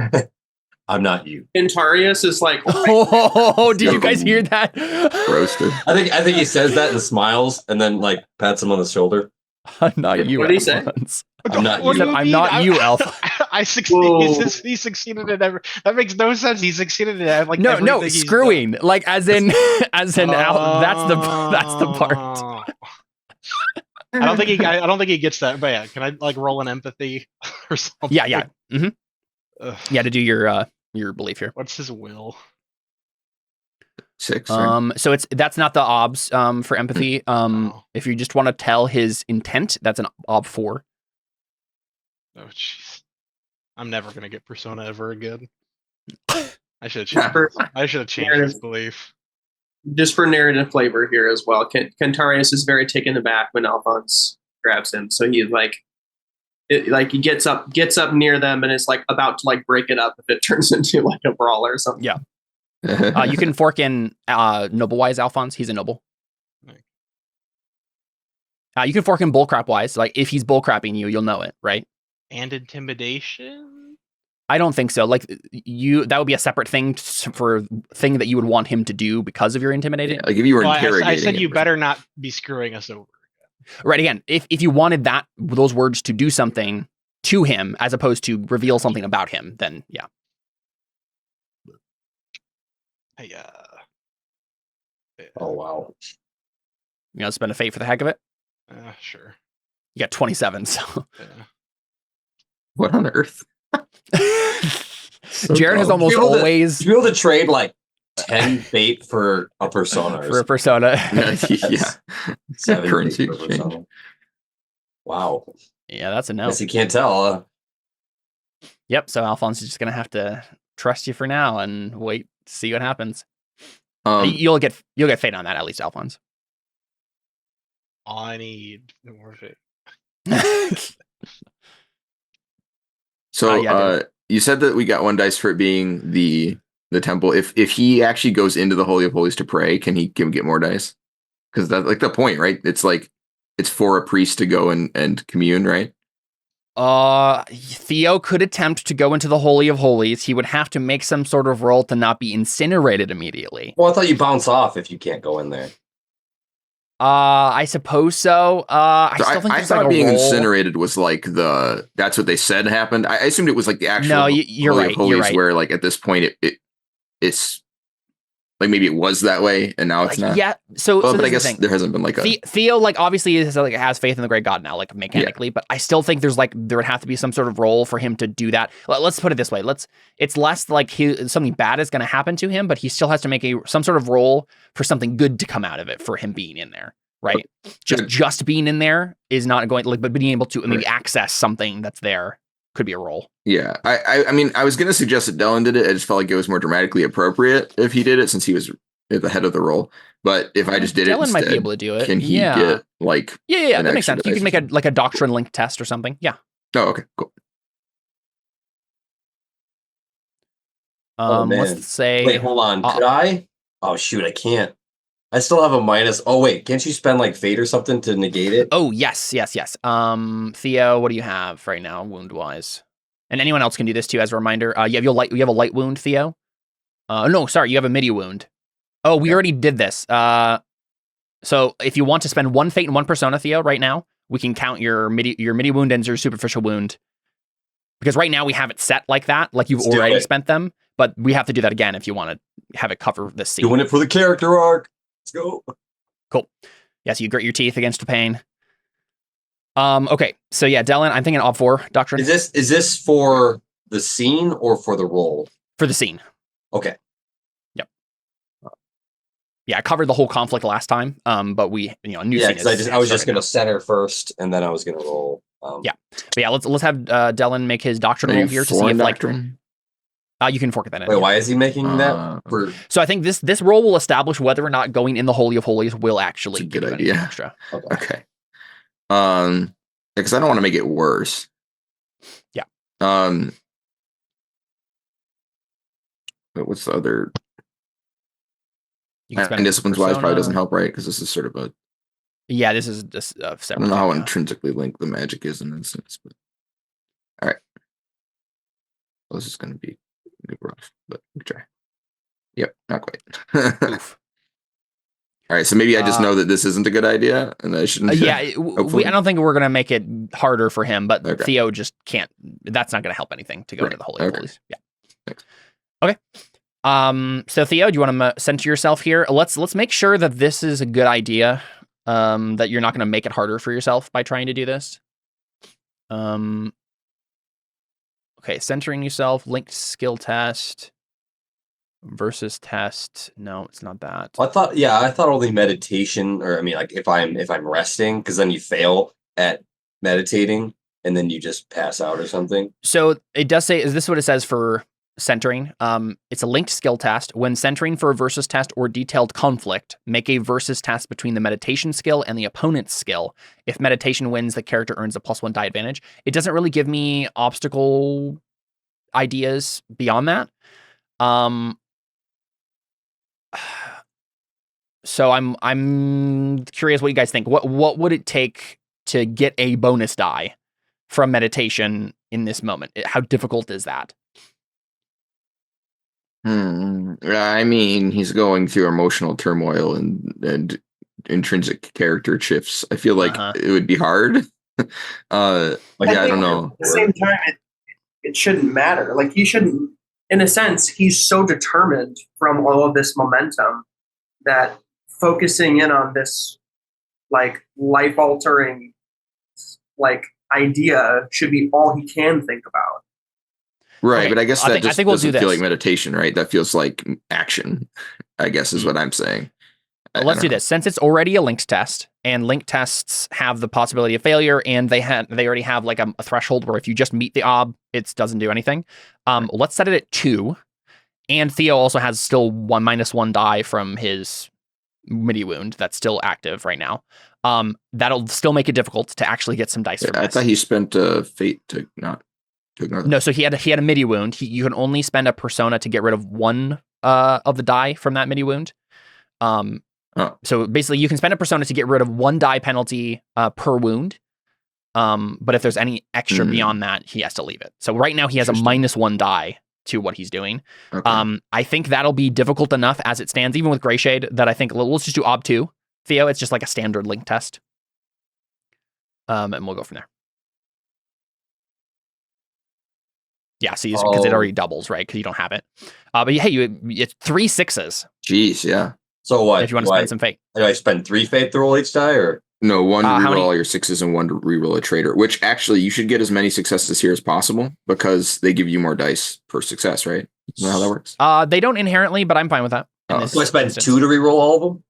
that? I'm not you. Cantarius is like, Oh, did you guys hear that? Roasted. I think he says that and smiles and then like pats him on the shoulder. I'm not you. What did he say? Alphonse. I'm not What you. do I'm not you, Alpha. I succeeded. He succeeded in every. That makes no sense. He succeeded in like No, everything he's screwing. done. Like as in that's the part. Oh. I don't think he gets that. But yeah, can I like roll an empathy or something? Yeah. Mm-hmm. Ugh. Yeah, to do your belief here. What's his will? 6. Right? So that's not the obs for empathy. If you just want to tell his intent, that's an ob 4. Oh jeez, I'm never gonna get Persona ever again. I should have changed his belief. just for narrative flavor here as well. Cantarius is very taken aback when Alphonse grabs him, so he's like, he gets up near them and is like about to like break it up if it turns into like a brawl or something. Yeah. You can fork in noble-wise Alphonse. He's a noble. You can fork in bullcrap-wise. Like, if he's bullcrapping you, you'll know it, right? And intimidation? I don't think so. Like, that would be a separate thing for thing that you would want him to do because of your intimidating. Yeah, like if you were interrogating I said you him. better not be screwing us over. Right, again, if you wanted those words to do something to him as opposed to reveal something about him, then yeah. Hey, Oh wow. You know, spend a fate for the heck of it. Sure. You got 27, so. Yeah. What on earth? So Jared has dumb. almost always To be able to trade like 10 fate for a persona. for a persona. Yeah. 7 Currency fate per exchange. persona. Wow. Yeah, that's a no. Guess you can't tell. Yep. So Alphonse is just gonna have to trust you for now and wait to see what happens. You'll get fate on that at least, Alphonse. I need more fate. So yeah, you said that we got 1 dice for it being the temple. If he actually goes into the Holy of Holies to pray, can he get more dice? Because that's like the point, right? It's like it's for a priest to go and commune, right? Theo could attempt to go into the Holy of Holies. He would have to make some sort of roll to not be incinerated immediately. Well, I thought you bounce off if you can't go in there. I suppose so. I still think I there's thought like a being roll. incinerated was like that's what they said happened. I assumed it was like the actual No, you're Holy right. of Holies, You're right. where like at this point it's like maybe it was that way and now it's not. Yeah. So, Well, so but I this is the guess thing. there hasn't been like a Theo, like obviously has faith in the great god now, like mechanically, but I still think there would have to be some sort of role for him to do that. Let's put it this way. It's less like something bad is going to happen to him, but he still has to make some sort of role for something good to come out of it for him being in there, right? Just being in there is not going but being able to maybe access something that's there could be a role. Yeah. I mean, I was going to suggest that Dylan did it. I just felt like it was more dramatically appropriate if he did it since he was at the head of the role. But if I just did it Dylan instead, might be able to do it. can he get like Yeah, an that makes extra sense. You dice can or make a doctrine link test or something. Yeah. Oh, okay, cool. Oh, man. Let's say Wait, hold on. Could I? Oh, shoot, I can't. I still have a minus. Oh, wait, can't you spend like fate or something to negate it? Oh, yes. Theo, what do you have right now, wound wise? And anyone else can do this too as a reminder. You have a light wound, Theo. No, sorry, you have a midi wound. Oh, we already did this. So if you want to spend 1 fate and 1 persona, Theo, right now, we can count your midi wound and your superficial wound. Because right now we have it set like that, like you've already spent them, but we have to do that again if you want to have it cover this scene. Doing it for the character arc. Let's go. Cool. Yes, you grit your teeth against the pain. Okay, so yeah, Dylan, I'm thinking Ob 4 Doctrine. Is this for the scene or for the role? For the scene. Okay. Yep. Yeah, I covered the whole conflict last time, but we, new scene. I was just gonna center first, and then I was gonna roll. Yeah, but yeah, let's have Dylan make his doctrine roll here to see if doctrine? you can fork that in. Wait, why is he making that? So I think this roll will establish whether or not going in the Holy of Holies will actually That's a give good you idea. anything extra. Okay. Because I don't want to make it worse. Yeah. But what's the other? You can spend And disciplines wise probably persona. doesn't help, right? Because this is sort of a. Yeah, this is just a separate. I don't know how thing, intrinsically linked the magic is in this sense, but all right. Well, this is going to be rough, but we try. Yep, not quite. Oof. All right, so maybe I just know that this isn't a good idea, and I shouldn't. Yeah, I don't think we're gonna make it harder for him, but Okay. Theo just can't. That's not gonna help anything to go into the Holy of Holies. Yeah. Thanks. Okay. So Theo, do you want to center yourself here? Let's make sure that this is a good idea. That you're not gonna make it harder for yourself by trying to do this. Okay, centering yourself, linked skill test. Versus test. No, it's not that. I thought only meditation, or I mean, like if I'm resting, because then you fail at meditating, and then you just pass out or something. So it does say, is this what it says for centering? It's a linked skill test. When centering for a versus test or detailed conflict, make a versus test between the meditation skill and the opponent's skill. If meditation wins, the character earns a +1 die advantage. It doesn't really give me obstacle ideas beyond that. So I'm curious what you guys think. What would it take to get a bonus die from meditation in this moment? How difficult is that? I mean, he's going through emotional turmoil and intrinsic character shifts. I feel like it would be hard. I don't know. At the same time, it shouldn't matter. Like he shouldn't. In a sense, he's so determined from all of this momentum that focusing in on this like life-altering like idea should be all he can think about. Right, Okay, but I guess that just we'll doesn't do feel this. like meditation, right? That feels like action, I guess is what I'm saying. Let's do this. Since it's already a linked test, and linked tests have the possibility of failure, and they already have like a threshold where if you just meet the ob, it doesn't do anything. Let's set it at 2. And Theo also has still -1 die from his midi wound that's still active right now. That'll still make it difficult to actually get some dice from I this. thought he spent fate to not to ignore them. No, so he had a midi wound. You can only spend a persona to get rid of one of the die from that midi wound. So basically, you can spend a persona to get rid of one die penalty per wound. But if there's any extra beyond that, he has to leave it. So right now he has a -1 die to what he's doing. Okay. I think that'll be difficult enough as it stands, even with Grey Shade, that I think let's just do Ob 2. Theo, it's just like a standard link test. And we'll go from there. Yeah, see, because it already doubles, right? Because you don't have it. But hey, it's 3 6s. Jeez, yeah. So what? If you want to spend some fate. Do I spend 3 fate to roll each die, or No, 1 to how reroll many- all your 6s and 1 to reroll a traitor, which actually you should get as many successes here as possible because they give you more dice per success, right? Isn't that how that works? They don't inherently, but I'm fine with that. Oh, do I spend 2 to reroll all of them?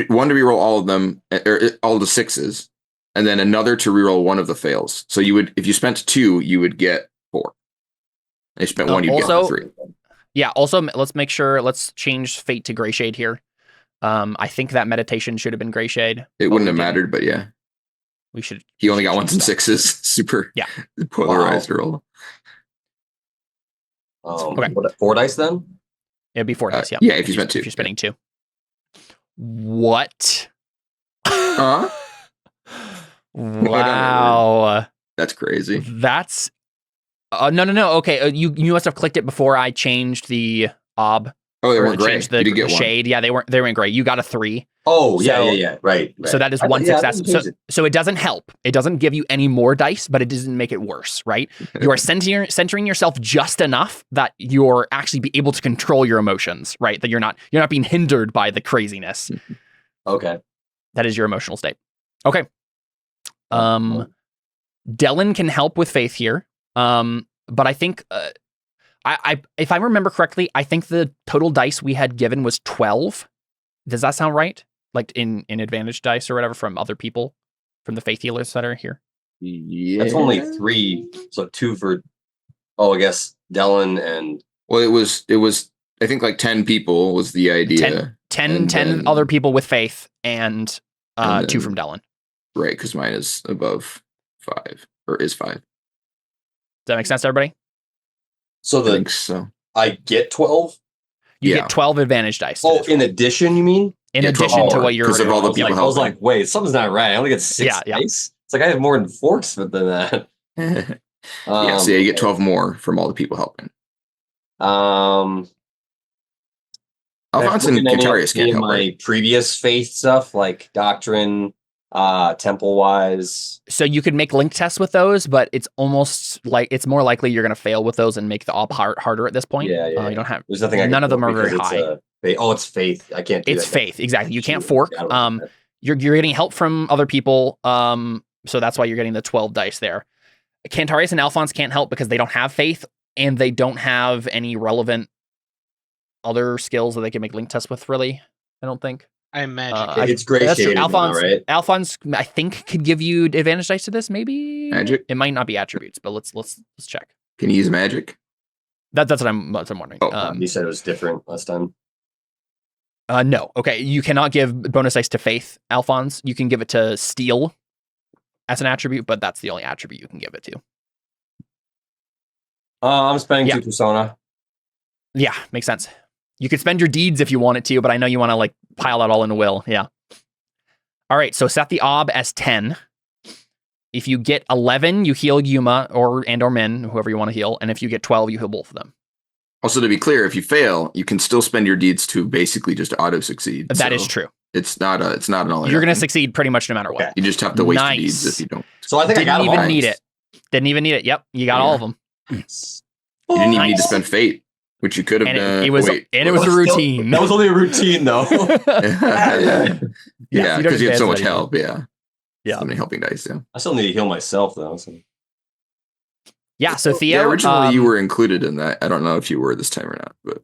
1 to reroll all of them, or all the 6s, and then another to reroll 1 of the fails. So you would, if you spent 2, you would get 4. If you spent 1, you'd also- get 3. Yeah, also, let's change fate to Grey Shade here. I think that meditation should have been Grey Shade. It wouldn't have mattered, but yeah. We should. He only got 1s and 6s. Super polarized roll. Okay. 4 dice then? It'd be 4 dice, yeah. Yeah, if you spent 2. If you're spending 2. What? Huh? Wow. That's crazy. That's no. Okay, you must have clicked it before I changed the ob. Oh, they or weren't gray. changed You the did get 1. shade. Yeah, they weren't gray. You got a 3. Oh, So- yeah. Right. So that is I 1 thought- yeah, I success. didn't change it. So it doesn't help. It doesn't give you any more dice, but it doesn't make it worse, right? You are centering yourself just enough that you're actually be able to control your emotions, right? That you're not being hindered by the craziness. Okay. That is your emotional state. Okay. Dellen can help with faith here. But I think I if I remember correctly, I think the total dice we had given was 12. Does that sound right? Like in advantage dice or whatever from other people, from the faith healers that are here. Yeah. That's only 3. So 2 for, I guess, Dellen and... Well, it was I think like 10 people was the idea. 10 And 10 then- other people with faith and 2 then- from Dellen. Right, because mine is above 5 or is 5. Does that make sense to everybody? So I think so. I get 12? You Yeah. get 12 advantage dice. to Oh, this in roll. addition, you mean? in yeah, addition 12 to more, what you're 'cause of all the I was people like, helping. wait, something's not right. I only get 6 Yeah. dice? It's like I have more than forks than that. Yeah, so yeah, you get 12 more from all the people helping. Um, Alphonse and Cantarius can't help, my right? previous faith stuff, like doctrine, temple wise. So you could make link tests with those, but it's almost like it's more likely you're going to fail with those and make the op harder at this point. Yeah. You don't have There's nothing. None of them are very high. It's faith. I can't. Do it's that. faith, exactly. You can't Shoot, fork. I don't know that. You're getting help from other people. So that's why you're getting the 12 dice there. Cantarius and Alphonse can't help because they don't have faith and they don't have any relevant other skills that they can make link tests with. Really, I don't think. I imagine. It's great That's true. shading, Alphonse, right? Alphonse, I think could give you advantage dice to this. Maybe Magic? It might not be attributes, but let's check. Can you use magic? That's what I'm wondering. Oh, You said it was different last time. No. Okay. You cannot give bonus dice to faith, Alphonse. You can give it to steel as an attribute, but that's the only attribute you can give it to. I'm spending Yeah. 2 persona. Yeah, makes sense. You could spend your deeds if you wanted to, but I know you want to like pile that all into will. Yeah. All right. So set the ob as 10. If you get 11, you heal Yuma or Min, whoever you want to heal. And if you get 12, you heal both of them. Also, to be clear, if you fail, you can still spend your deeds to basically just auto succeed. That is true. It's not an all. You're going to succeed pretty much no matter what. Okay. You just have to waste Nice. your deeds if you don't. So I think Didn't I got them even all. need it. Didn't even need it. Yep. You got Yeah. all of them. You didn't even need to Nice. spend fate, which you could have And done. it was Wait. a routine. That was only a routine, though. yeah, you don't because you have so advance much that help. Yeah. Yeah. So many helping dice. Yeah. I still need to heal myself, though. So. Yeah. So Theo, Yeah, originally you were included in that. I don't know if you were this time or not, but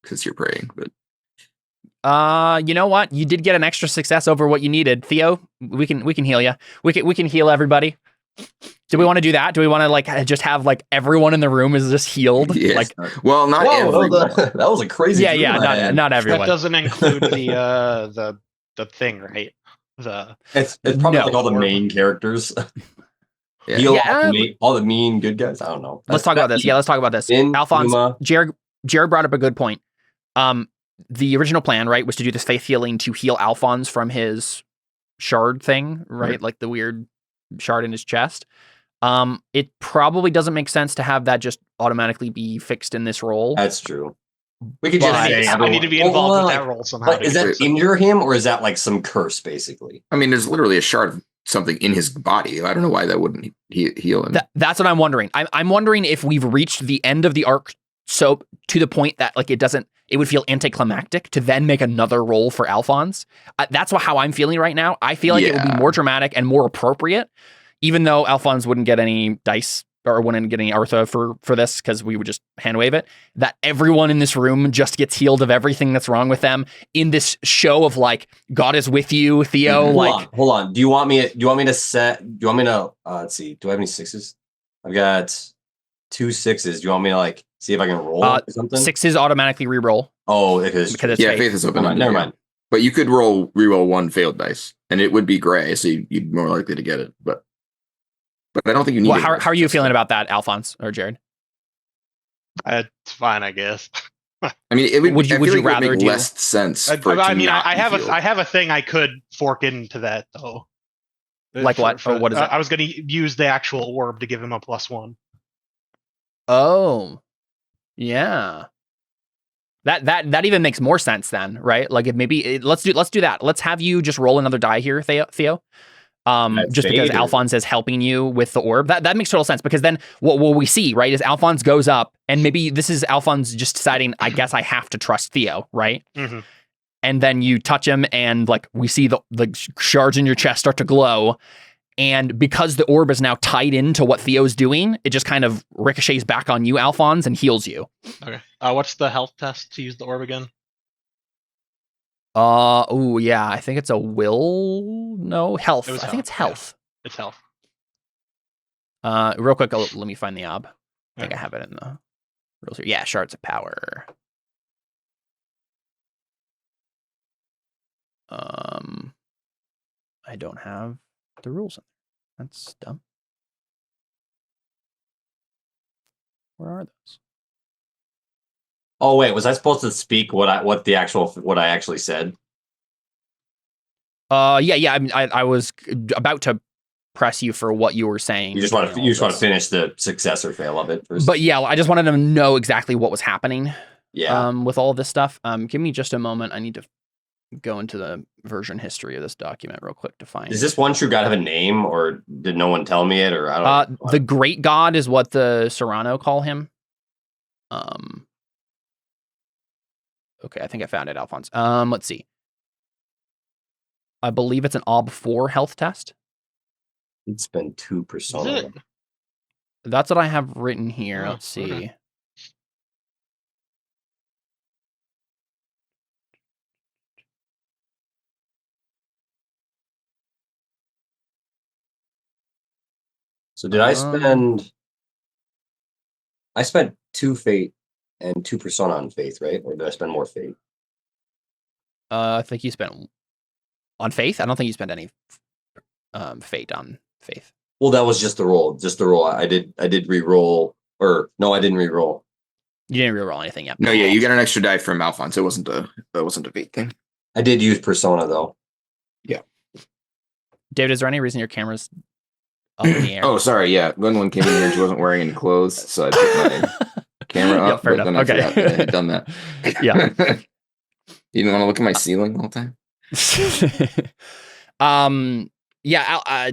because you're praying. But you know what? You did get an extra success over what you needed. Theo, we can heal you. We can heal everybody. Do we want to do that? Do we want to like just have like everyone in the room is just healed? Yes. Like well, not Whoa, everyone. that was a crazy. yeah, dream I had. not That everyone. doesn't include the thing, right? It's probably No. like all the main characters. Yeah. Heal Yeah, all the mean good guys. I don't know. let's talk about this. Yeah, let's talk about this. In Alphonse, Yuma. Jared brought up a good point. The original plan, right, was to do this faith healing to heal Alphonse from his shard thing, right? Like the weird shard in his chest. It probably doesn't make sense to have that just automatically be fixed in this role. That's true. We could But- just say I need to be involved with that role somehow. But is that injure him or is that like some curse basically? I mean, there's literally a shard of something in his body. I don't know why that wouldn't heal him. That's what I'm wondering. I'm wondering if we've reached the end of the arc, so to the point that like it would feel anticlimactic to then make another role for Alphonse. That's how I'm feeling right now. I feel like it would be more dramatic and more appropriate, even though Alphonse wouldn't get any dice or wouldn't get any Artha for this because we would just hand wave it. That everyone in this room just gets healed of everything that's wrong with them in this show of like God is with you, Theo. Hold on. Do you want me to let's see. Do I have any sixes? I've got 2 sixes. Do you want me to like see if I can roll or something? 6s automatically reroll. Oh, because it's faith is open. Never mind. But you could reroll 1 failed dice, and it would be gray, so you'd be more likely to get it. But I don't think you need. Well, how are you feeling about that, Alphonse or Jared? It's fine, I guess. I mean, it would. Would you rather make do less sense? I have healed. I have a thing I could fork into that though. Like what? Or what is it? I was going to use the actual orb to give him a +1. Oh, yeah. That even makes more sense then, right? Like if maybe let's do that. Let's have you just roll another die here, Theo. Just because Alphonse is helping you with the orb. That makes total sense because then what we see, right, is Alphonse goes up and maybe this is Alphonse just deciding, I guess I have to trust Theo, right? Mm-hmm. And then you touch him and like we see the shards in your chest start to glow. And because the orb is now tied into what Theo's doing, it just kind of ricochets back on you, Alphonse, and heals you. Okay. What's the health test to use the orb again? Oh yeah, I think it's a will. No, health. I think it's health. Yeah. It's health. Real quick, let me find the ob. I think I have it in the rules here. Yeah, shards of power. I don't have the rules in there. That's dumb. Where are those? Oh wait, was I supposed to speak what I actually said? Yeah. I was about to press you for what you were saying. You just want to finish the success or fail of it first. But yeah, I just wanted to know exactly what was happening. Yeah. With all of this stuff. Give me just a moment. I need to go into the version history of this document real quick to find. Does this one true god have a name, or did no one tell me it, or I don't know? The Great God is what the Serrano call him. Okay, I think I found it, Alphonse. Let's see. I believe it's an OB4 health test. It's been 2 persona. That's what I have written here. Oh, Let's see. okay. So did I spend? I spent 2 fate and 2 persona on faith, right? Or did I spend more fate? I think you spent on faith. I don't think you spent any fate on faith. Well, that was just the roll. I did re-roll, or no, I didn't re-roll. You didn't reroll anything yet. No, yeah, you got an extra die from Alphonse. That wasn't a fate thing. I did use persona though. David, is there any reason your camera's up in the air? Oh, sorry. Yeah, Gwendolyn came in here and she wasn't wearing any clothes, so I put my camera Yeah, up. fair but enough. then I Okay. forgot that I had done that. Yeah. You didn't want to look at my ceiling all the time.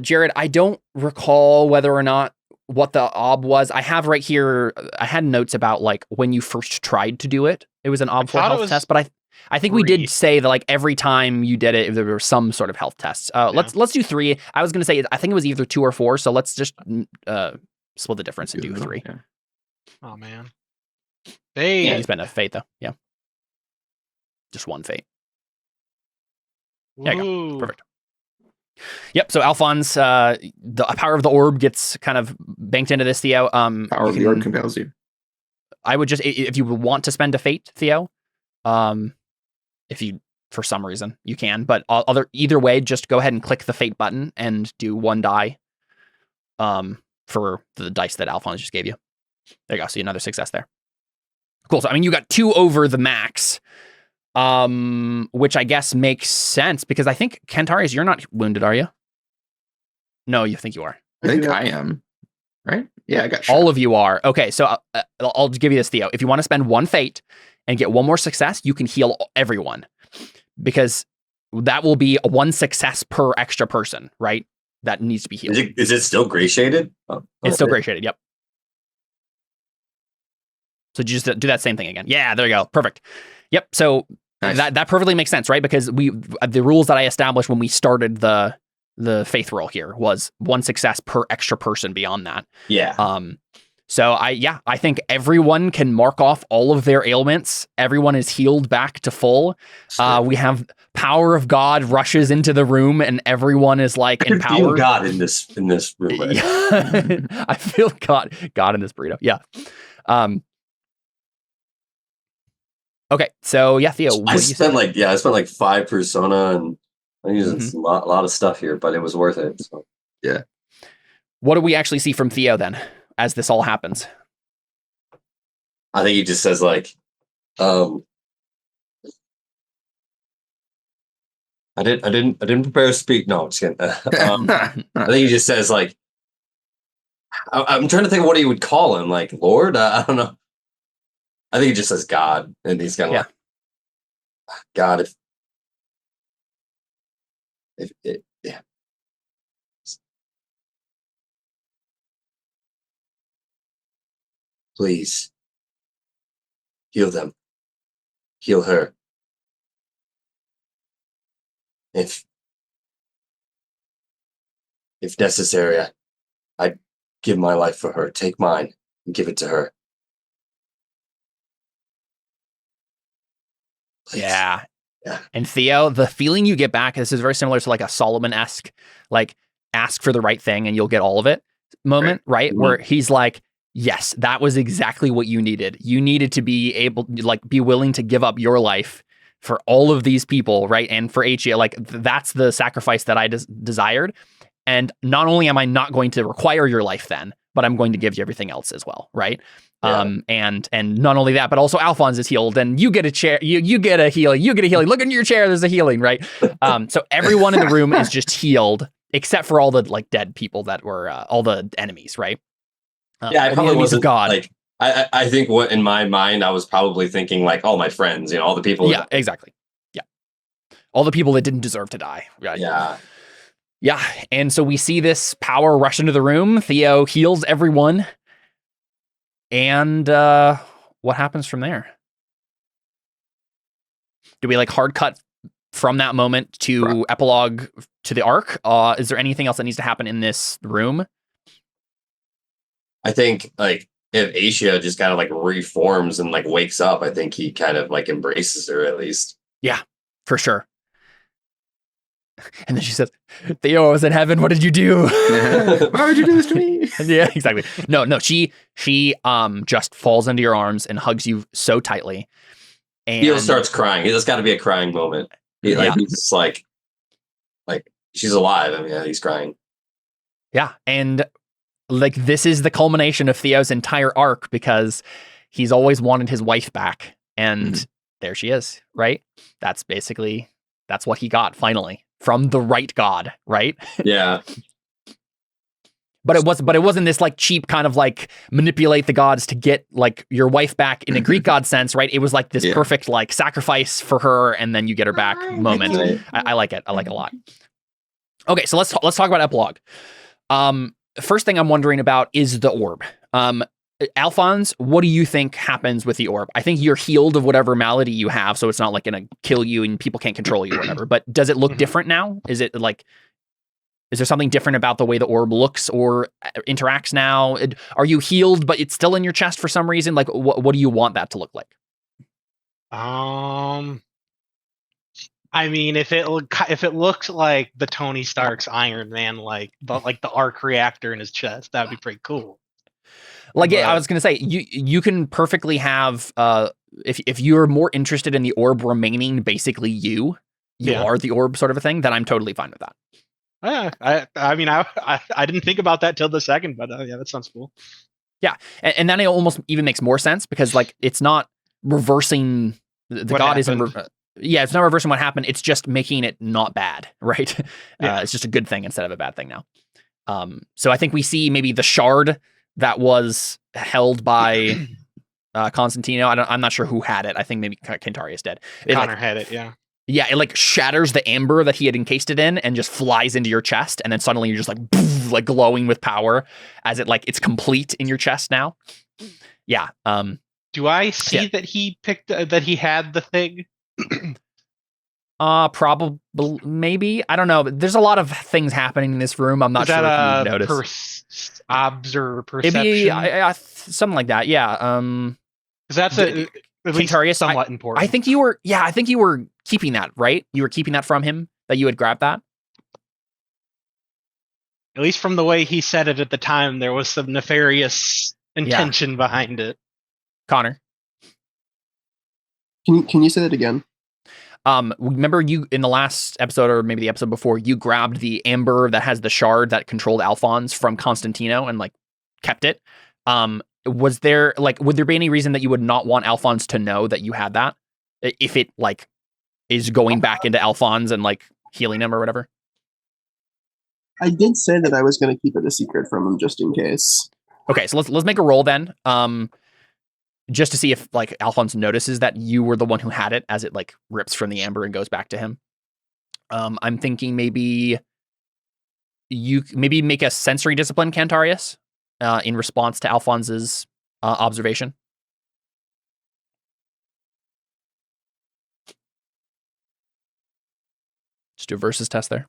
Jared, I don't recall whether or not what the ob was. I have right here. I had notes about like when you first tried to do it. It was an ob 4 health test, but I think we did say that like every time you did it, there were some sort of health tests. Let's do 3. I was gonna say I think it was either 2 or 4. So let's just split the difference and do 3. Yeah. Oh man. Yeah, you spent a fate though. Yeah. Just 1 fate. There you go. Perfect. Yep. So Alphonse, the power of the orb gets kind of banked into this, Theo. Power of the orb compels you. I would just, if you want to spend a fate, Theo, if you, for some reason, you can. But either way, just go ahead and click the fate button and do 1 die. for the dice that Alphonse just gave you. There you go. See another success there. Cool. So I mean, you got 2 over the max, which I guess makes sense because I think Kentarius, you're not wounded, are you? No, you think you are. I think I am. Right? Yeah, I got shot. All of you are. Okay, so I'll give you this, Theo. If you want to spend 1 fate and get 1 more success, you can heal everyone because that will be 1 success per extra person, right? That needs to be healed. Is it still gray shaded? It's still gray shaded. Yep. So just do that same thing again. Yeah, there you go. Perfect. Yep. So Nice. that perfectly makes sense, right? Because the rules that I established when we started the faith roll here was 1 success per extra person beyond that. Yeah. So I think everyone can mark off all of their ailments. Everyone is healed back to full. We have power of God rushes into the room and everyone is like I can feel empowered. God in this room. Right? Yeah. I feel God in this burrito. Yeah. Okay. So yeah, Theo, what I do you spent think? like 5 persona and I used a lot of stuff here, but it was worth it. So What do we actually see from Theo then as this all happens? I think he just says like, I didn't prepare to speak. No, I'm just kidding. I think he just says like, I'm trying to think of what he would call him, like Lord. I don't know. I think he just says God, and he's kind of like, God, yeah. Please heal them, heal her. If necessary, I'd give my life for her. Take mine and give it to her. Please. Yeah. Yeah. And Theo, the feeling you get back, this is very similar to like a Solomon-esque, like ask for the right thing and you'll get all of it moment, right? Mhm. Where he's like, yes, that was exactly what you needed. You needed to be able, like, be willing to give up your life for all of these people, right? And for HE, like, that's the sacrifice that I desired. And not only am I not going to require your life then, but I'm going to give you everything else as well, right? Yeah. And not only that, but also Alphonse is healed, and you get a chair, you get a healing, Look in your chair, there's a healing, right? So everyone in the room is just healed, except for all the like dead people that were all the enemies, right? Yeah, I all the probably enemies of wasn't God. like I think what in my mind I was probably thinking like all my friends, all the people. Yeah, exactly. Yeah, all the people that didn't deserve to die. Right? Yeah. Yeah, and so we see this power rush into the room. Theo heals everyone. And what happens from there? Do we like hard cut from that moment to epilogue to the arc? Is there anything else that needs to happen in this room? I think like if Asia just kind of like reforms and like wakes up, I think he kind of like embraces her at least. Yeah, for sure. And then she says, Theo, I was in heaven. What did you do? Why would you do this to me? Yeah, exactly. No, she just falls into your arms and hugs you so tightly. And Theo starts crying. There's got to be a crying moment. He's just like she's alive. I mean, he's crying. Yeah, and like this is the culmination of Theo's entire arc because he's always wanted his wife back, and there she is. Right? That's what he got finally. From the right God, right? Yeah. But it wasn't this like cheap kind of like manipulate the gods to get like your wife back in a Greek god sense, right? It was like this perfect like sacrifice for her and then you get her back moment. I like it. I like it a lot. Okay, so let's talk about epilogue. First thing I'm wondering about is the orb. Alphonse, what do you think happens with the orb? I think you're healed of whatever malady you have, so it's not like going to kill you and people can't control you or whatever. But does it look different now? Is there something different about the way the orb looks or interacts now? Are you healed, but it's still in your chest for some reason? Like, what do you want that to look like? I mean, if it looked like the Tony Stark's Iron Man, like the arc reactor in his chest, that'd be pretty cool. Like, I was gonna say, you can perfectly have if you're more interested in the orb remaining basically you are the orb sort of a thing, then I'm totally fine with that. I mean, I didn't think about that till the second, but yeah, that sounds cool. Yeah, and then it almost even makes more sense because like it's not reversing the What god isn't. happened. Yeah, it's not reversing what happened. It's just making it not bad, right? Yeah. It's just a good thing instead of a bad thing now. So I think we see maybe the shard that was held by Constantino. I'm not sure who had it. I think maybe Kentarius did. Connor had it, yeah. Yeah, it like shatters the amber that he had encased it in and just flies into your chest, and then suddenly you're just like poof, like glowing with power as it like it's complete in your chest now. Yeah. Do I see that he picked that he had the thing? Probably, maybe. I don't know. There's a lot of things happening in this room. I'm not sure if you noticed. Perception? Maybe something like that. Yeah. Because that's at least Kentarius, somewhat important. I think you were. Yeah, I think you were keeping that, right? You were keeping that from him. That you had grabbed that. At least from the way he said it at the time, there was some nefarious intention behind it. Connor, Can you say that again? Remember you in the last episode or maybe the episode before, you grabbed the amber that has the shard that controlled Alphonse from Constantino and like kept it. Was there like, would there be any reason that you would not want Alphonse to know that you had that? If it like is going back into Alphonse and like healing him or whatever? I did say that I was going to keep it a secret from him just in case. Okay, so let's make a roll then. Just to see if like Alphonse notices that you were the one who had it as it like rips from the amber and goes back to him. I'm thinking maybe you make a sensory discipline, Kentarius, in response to Alphonse's observation. Just do a versus test there.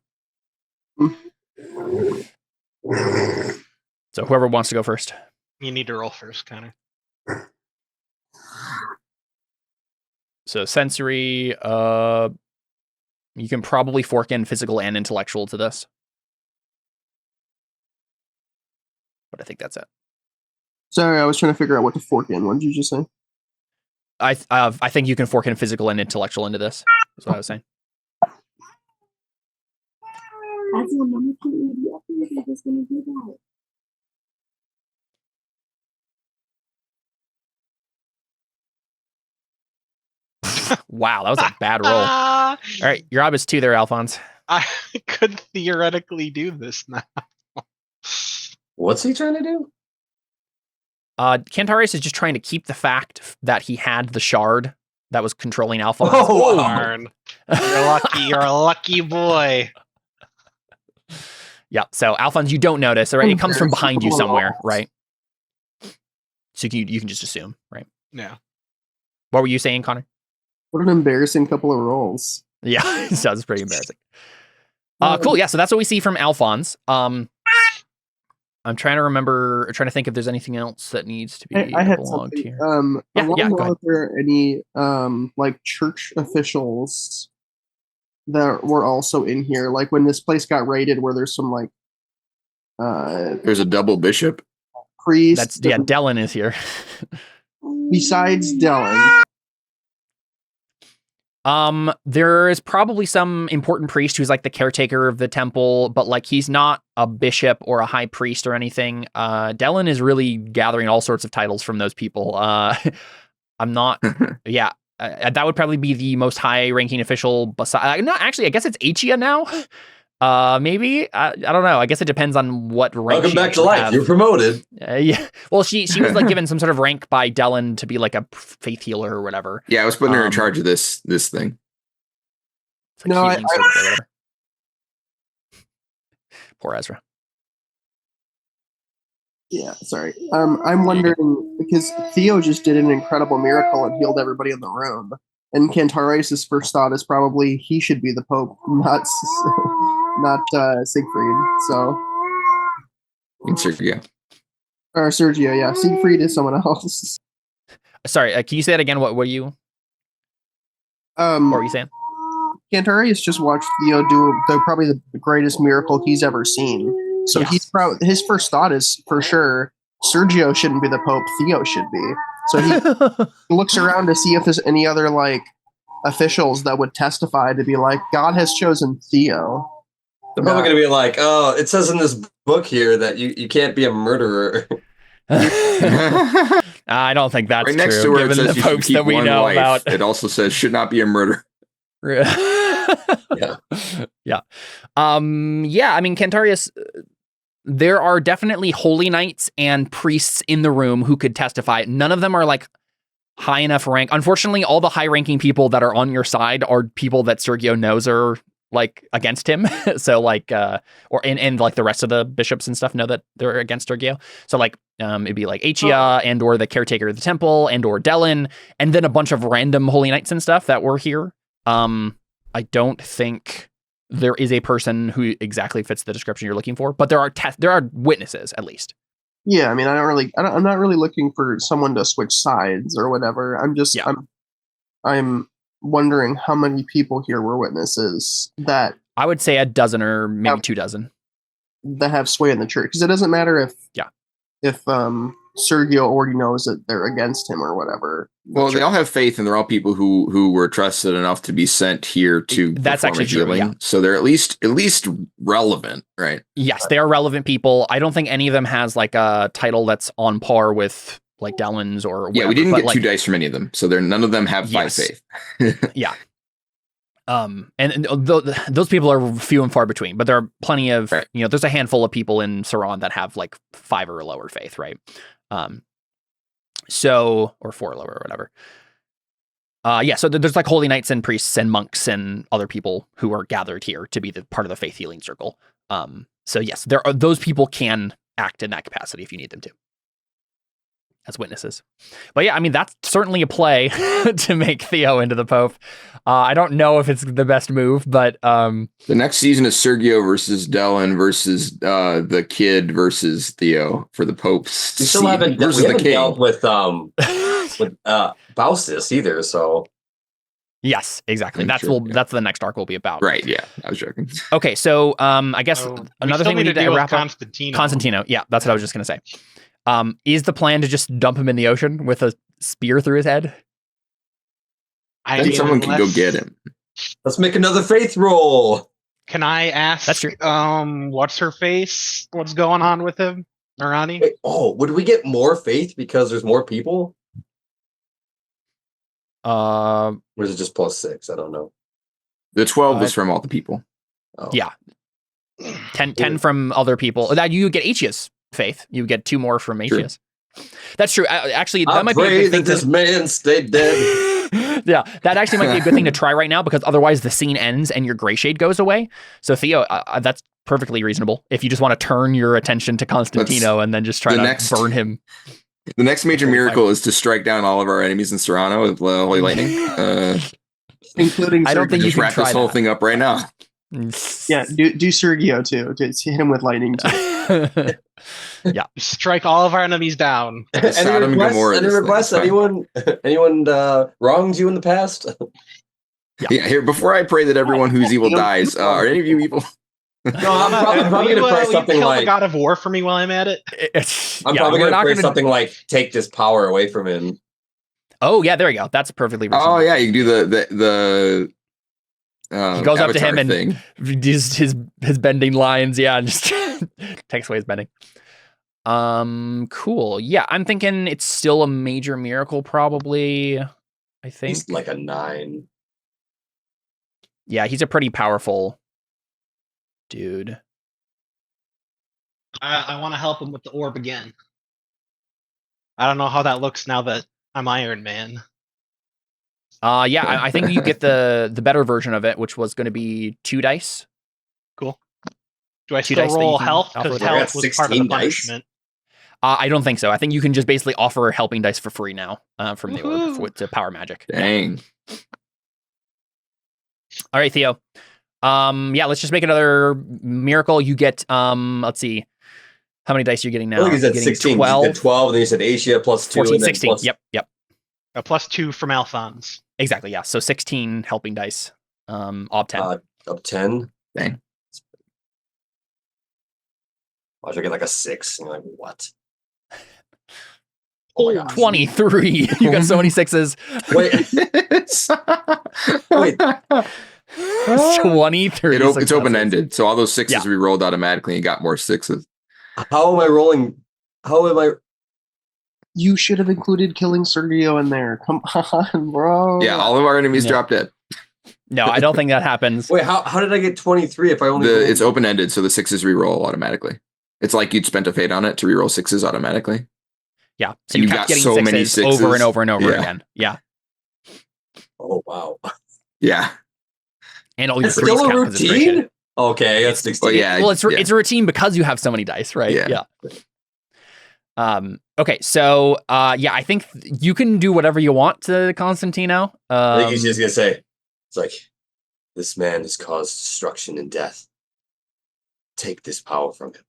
So whoever wants to go first. You need to roll first, Connor. So sensory, you can probably fork in physical and intellectual to this. But I think that's it. Sorry, I was trying to figure out what to fork in. What did you just say? I think you can fork in physical and intellectual into this. That's what I was saying. That's what Mama can't be up here. They're just gonna do that. Wow, that was a bad roll. All right, your job is 2 there, Alphonse. I could theoretically do this now. What's he trying to do? Kentarius is just trying to keep the fact that he had the shard that was controlling Alphonse. Oh, Darn. You're lucky. You're a lucky boy. Yeah, so Alphonse, you don't notice, right? It comes from behind you somewhere, right? So you can just assume, right? Yeah. What were you saying, Connor? What an embarrassing couple of rolls. Yeah, it sounds pretty embarrassing. Cool. Yeah, so that's what we see from Alphonse. I'm trying to think if there's anything else that needs to be I had logged something. here. I want to go know ahead. if there are any like church officials that were also in here. Like when this place got raided, where there's some like There's a double bishop. priests. Dellen is here. Besides Dellen. There is probably some important priest who's like the caretaker of the temple, but like he's not a bishop or a high priest or anything. Dellen is really gathering all sorts of titles from those people. I'm not. Yeah, that would probably be the most high-ranking official. Besides, no, actually, I guess it's Achia now. Maybe I don't know. I guess it depends on what rank. Welcome back to life. You're promoted. Yeah. Well, she was like given some sort of rank by Dellen to be like a faith healer or whatever. Yeah, I was putting her in charge of this thing. It's like No, healing service or whatever. Poor Ezra. Yeah, sorry. I'm wondering because Theo just did an incredible miracle and healed everybody in the room. And Kentarius' first thought is probably he should be the Pope, not Siegfried. So, In Sergio. or Sergio, yeah. Siegfried is someone else. Sorry, can you say that again? What were you? What were you saying? Kentarius just watched Theo do probably the greatest miracle he's ever seen. So Yes. his first thought is for sure Sergio shouldn't be the Pope, Theo should be. So he looks around to see if there's any other like officials that would testify to be like, God has chosen Theo. They're probably going to be like, oh, it says in this book here that you can't be a murderer. I don't think that's Right next true. to where it Given says the you should popes keep that we one know life, about. it also says should not be a murder. Yeah. Yeah. Yeah, I mean, Cantarius, there are definitely holy knights and priests in the room who could testify. None of them are like high enough rank. Unfortunately, all the high ranking people that are on your side are people that Sergio knows are like against him. So like, and like the rest of the bishops and stuff know that they're against Sergio. So like, it'd be like Achia and or the caretaker of the temple and or Delin, and then a bunch of random holy knights and stuff that were here. I don't think there is a person who exactly fits the description you're looking for, but there are witnesses at least. Yeah, I mean, I'm not really looking for someone to switch sides or whatever. I'm wondering how many people here were witnesses that I would say a dozen or maybe 2 dozen that have sway in the church, because it doesn't matter if Sergio already knows that they're against him or whatever. Well, they all have faith, and they're all people who were trusted enough to be sent here to That's perform actually a healing. true, yeah. So they're at least relevant, right? Yes, they are relevant people. I don't think any of them has like a title that's on par with like Dellin's or whatever. Yeah, we didn't get like, 2 dice from any of them, so none of them have 5 Yes. faith. Yeah. And those people are few and far between, but there are plenty of, Right. there's a handful of people in Ceran that have like 5 or lower faith, right? Or 4 or lower or whatever. Yeah, so there's like holy knights and priests and monks and other people who are gathered here to be the part of the faith healing circle. So yes, those people can act in that capacity if you need them to, as witnesses. But yeah, I mean, that's certainly a play to make Theo into the Pope. I don't know if it's the best move, but The next season is Sergio versus Delin versus the kid versus Theo for the Pope's We still seat haven't, versus we the haven't king. dealt with Faustus either, so yes, exactly. I'm sure, yeah. That's the next arc will be about. Right, yeah, I was joking. Okay, so I guess another thing we need to deal with wrap up. Constantino, yeah, that's what I was just gonna say. Is the plan to just dump him in the ocean with a spear through his head? I think someone can go get him. let's make another faith roll. Can I ask? That's true. What's her face? What's going on with him, Marani? Wait, would we get more faith because there's more people? Or is it just +6? I don't know. The 12 was from all the people. Oh. Yeah, 10 from other people. That you get Achia's faith. You get 2 more from True. Achia's. That's true. Actually, that I might be a pray good thing that this man stay dead. Yeah, that actually might be a good thing to try right now, because otherwise the scene ends and your gray shade goes away. So Theo, that's perfectly reasonable. If you just want to turn your attention to Constantino and then just try to burn him. The next major miracle is to strike down all of our enemies in Serrano with holy lightning. Including I don't Sergio. think you Just can wrap try this whole that. thing up right now. Yeah, do Sergio too. Just hit him with lightning too. Strike all of our enemies down. Sodom and Gomorrah Any this thing, requests? it's fine. Anyone wronged you in the past? Yeah, here, before I pray that everyone who's evil dies, are any of you evil? No, I'm probably Will going to pray you something kill like the God of War for me while I'm at it? I'm probably going to pray something like take this power away from him. Oh yeah, there you go. That's perfectly reasonable. Oh yeah, you can do the He goes up to him Avatar and thing. his bending lines, yeah, and just takes away his bending. Cool. Yeah, I'm thinking it's still a major miracle, probably. I think. He's like a 9. Yeah, he's a pretty powerful dude. I want to help him with the orb again. I don't know how that looks now that I'm Iron Man. Yeah, I think you get the better version of it, which was going to be 2 dice. Cool. Do I 2 still dice that roll you can health? offer Because with health was part of the 16 dice? punishment. I don't think so. I think you can just basically offer helping dice for free now from the orb Woohoo. to power magic. Dang. All right, Theo. Yeah, let's just make another miracle. You get let's see. How many dice are you getting now? I think he's You're at getting 16. 12, You said 12, and then you said Asia +2. 14, and then 16. plus- Yep. A +2 from Alphonse. Exactly, yeah. So 16 helping dice. Ob 10. Up 10. Dang. Watch, I get like a 6. And you're like, what? Oh my gosh. 23. You got so many 6s. Wait, wait. plus 20, 30. It's open ended, so all those sixes Yeah. re-rolled automatically and got more sixes. How am I rolling? How am I? You should have included killing Sergio in there. Come on, bro. Yeah, all of our enemies Yeah. drop dead. No, I don't think that happens. Wait, how did I get 23 if I only? It's open ended, so the sixes re-roll automatically. It's like you'd spent a fate on it to re-roll sixes automatically. Yeah. So And you you kept got getting so sixes, many sixes. over and over and over Yeah. again. Yeah. Oh wow. Yeah. And all your It's threes still a count 'cause it's ratcheted. routine. Okay, that's 16. Well, yeah. Well, it's a routine because you have so many dice, right? Yeah. Okay, so I think you can do whatever you want to Constantino. I think he's just gonna say, it's like, this man has caused destruction and death. Take this power from him,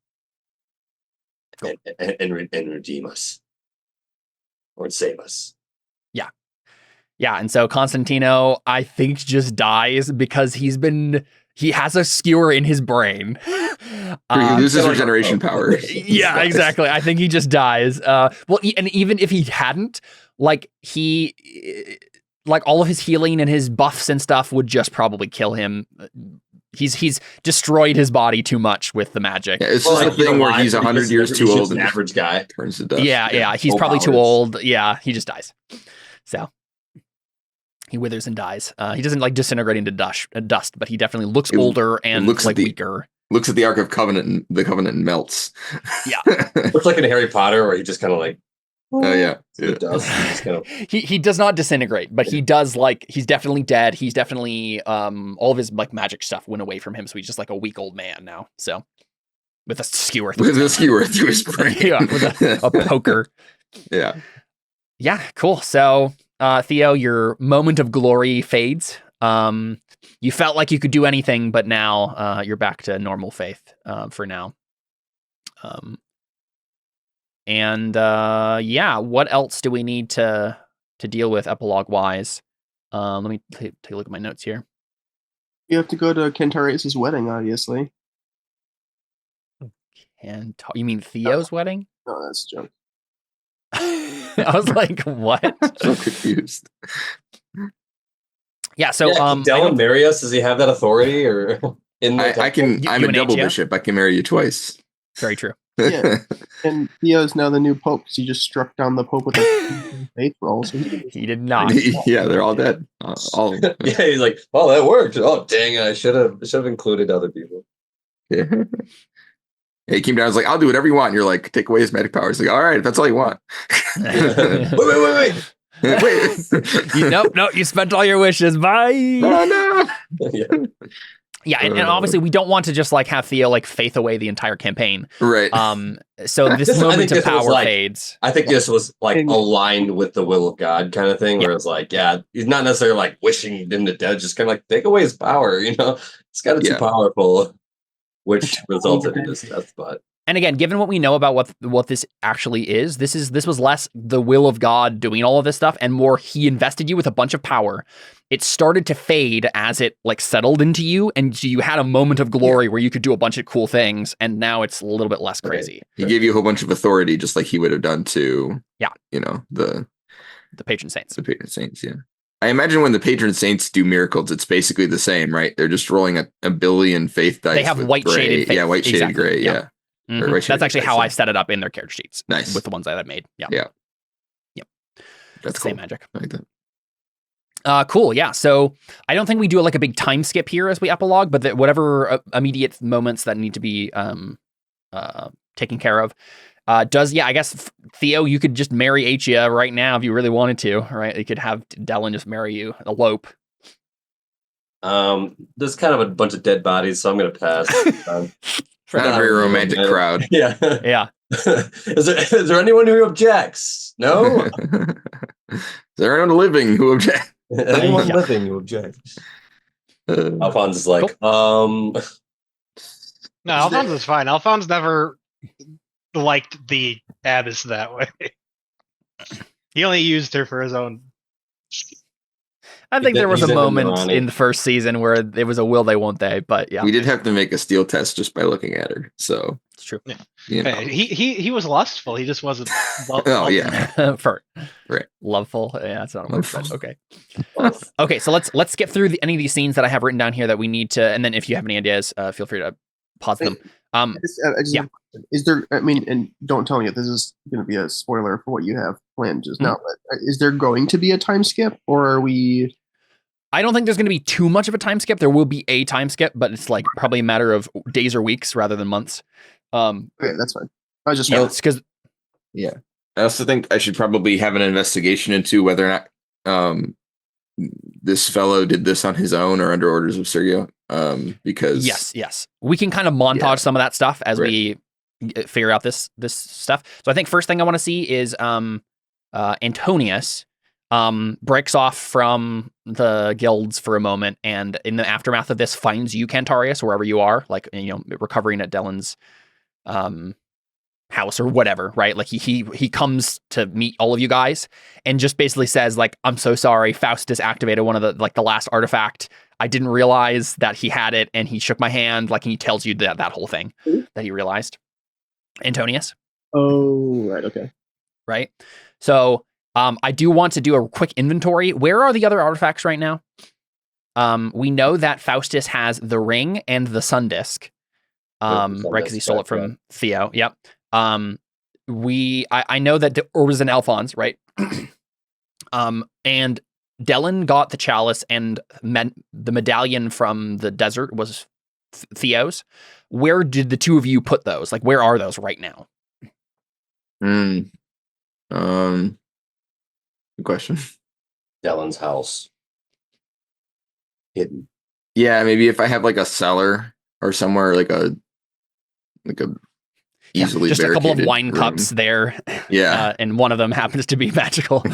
Cool. and redeem us, or save us. Yeah, and so Constantino, I think, just dies because he has a skewer in his brain. He loses so- regeneration power. Yeah, exactly. I think he just dies. And even if he hadn't, like all of his healing and his buffs and stuff would just probably kill him. He's destroyed his body too much with the magic. Yeah, it's just the thing where he's 100 years too old An and average guy. turns to dust. Yeah, he's No probably too powers. old. Yeah, he just dies. So he withers and dies. He doesn't like disintegrate into dust, but he definitely looks It older and looks like at the- weaker. Looks at the Ark of Covenant and the Covenant melts. Yeah. Looks like in Harry Potter, where he just kind of like, Oh yeah. it does. Just kind of, He does not disintegrate, but he does he's definitely dead. He's definitely all of his like magic stuff went away from him, so he's just like a weak old man now. So with a skewer, With a skewer through his brain. yeah, with a poker. Yeah. Yeah, cool. So Theo, your moment of glory fades. You felt like you could do anything, but now you're back to normal faith for now. What else do we need to deal with epilogue wise? Let me take a look at my notes here. You have to go to Kentarius' wedding, obviously. And you mean Theo's wedding? No, that's a joke. I was like, what? So confused. Yeah. So can Dellen marry us? Does he have that authority, or in the I can. You I'm a and double H, yeah? bishop. I can marry you twice. very true. Yeah. And Theo's now the new pope because he just struck down the pope with a faith roll. So He did not. Yeah, they're all dead. All of them. Yeah, he's like, oh, that worked. Oh, dang it! I should have included other people. Yeah. He came down and was like, I'll do whatever you want. And you're like, take away his magic powers. Like, all right, if that's all you want. Wait. Wait. Nope. You spent all your wishes. Bye. Oh, no. Yeah. Yeah, and obviously we don't want to just like have Theo like faith away the entire campaign. Right. So I this think moment of this was, power like- fades. I think this was like aligned with the will of God kind of thing, where it's like, yeah, he's not necessarily like wishing him to death, just kind of like take away his power, It's kind of too Yeah. powerful, which resulted in his death. But And again, given what we know about what this actually is, this was less the will of God doing all of this stuff and more he invested you with a bunch of power. It started to fade as it like settled into you, and you had a moment of glory where you could do a bunch of cool things, and now it's a little bit less crazy. He gave you a whole bunch of authority, just like he would have done to, the patron saints. patron saints. Yeah. I imagine when the patron saints do miracles, it's basically the same, right? They're just rolling a billion faith dice. They have with white gray. shaded faith. Yeah, white shaded Exactly. gray. Yeah. Yeah. Mhm. Or white That's shaded actually dice, how yeah. I set it up in their character sheets. Nice. With the ones that I made. Yeah. Yeah. Yep. That's Same cool. magic. I like that. Cool. Yeah. So I don't think we do like a big time skip here as we epilogue, but whatever immediate moments that need to be taken care of. I guess Theo, you could just marry Achia right now if you really wanted to, right? You could have Dellen just marry you, elope. there's kind of a bunch of dead bodies, so I'm gonna pass. Not a very romantic crowd. Yeah. Yeah. Is there anyone who objects? No. Is there anyone living who objects? Anyone Yeah. living who objects? Alphonse is like, No, Alphonse is fine. Alphonse never liked the abbess that way. He only used her for his own. I think there was He's a in the moment ironic. in the first season where it was a will they, won't they? But yeah, We did have to make a steel test just by looking at her. So, it's true. you know. Hey, he was lustful. He just wasn't. Oh, yeah. For Right. loveful. Yeah, that's not a word, but Loveful. okay. Okay, so let's skip through any of these scenes that I have written down here that we need to, and then if you have any ideas, feel free to pause them. I just Yeah. have a question. Is there? I mean, and don't tell me if this is going to be a spoiler for what you have planned just now. But is there going to be a time skip, or are we? I don't think there's going to be too much of a time skip. There will be a time skip, but it's like probably a matter of days or weeks rather than months. Okay, that's fine. I was just Yeah, it's because Yeah. I also think I should probably have an investigation into whether or not this fellow did this on his own or under orders of Sergio. Because yes, we can kind of montage some of that stuff as Right. we figure out this stuff. So I think first thing I want to see is Antonius breaks off from the guilds for a moment, and in the aftermath of this finds you, Cantarius, wherever you are, like, you know, recovering at Dellen's house or whatever, right? Like he comes to meet all of you guys and just basically says, like, I'm so sorry, Faustus activated one of the last artifact. I didn't realize that he had it, and he shook my hand, like, and he tells you that whole thing that he realized. Antonius, Oh, right. Okay. right? So I do want to do a quick inventory. Where are the other artifacts right now? We know that Faustus has the ring and the sun disk, right? Because he stole it from Theo. Yep. I know that the Orbs and Alphons, right? And Dellen got the chalice, and the medallion from the desert was Theo's. Where did the two of you put those? Like, where are those right now? Good question. Dellen's house. Hidden. Yeah, maybe if I have like a cellar or somewhere like a easily just a couple of barricaded wine room. cups there. Yeah. And one of them happens to be magical.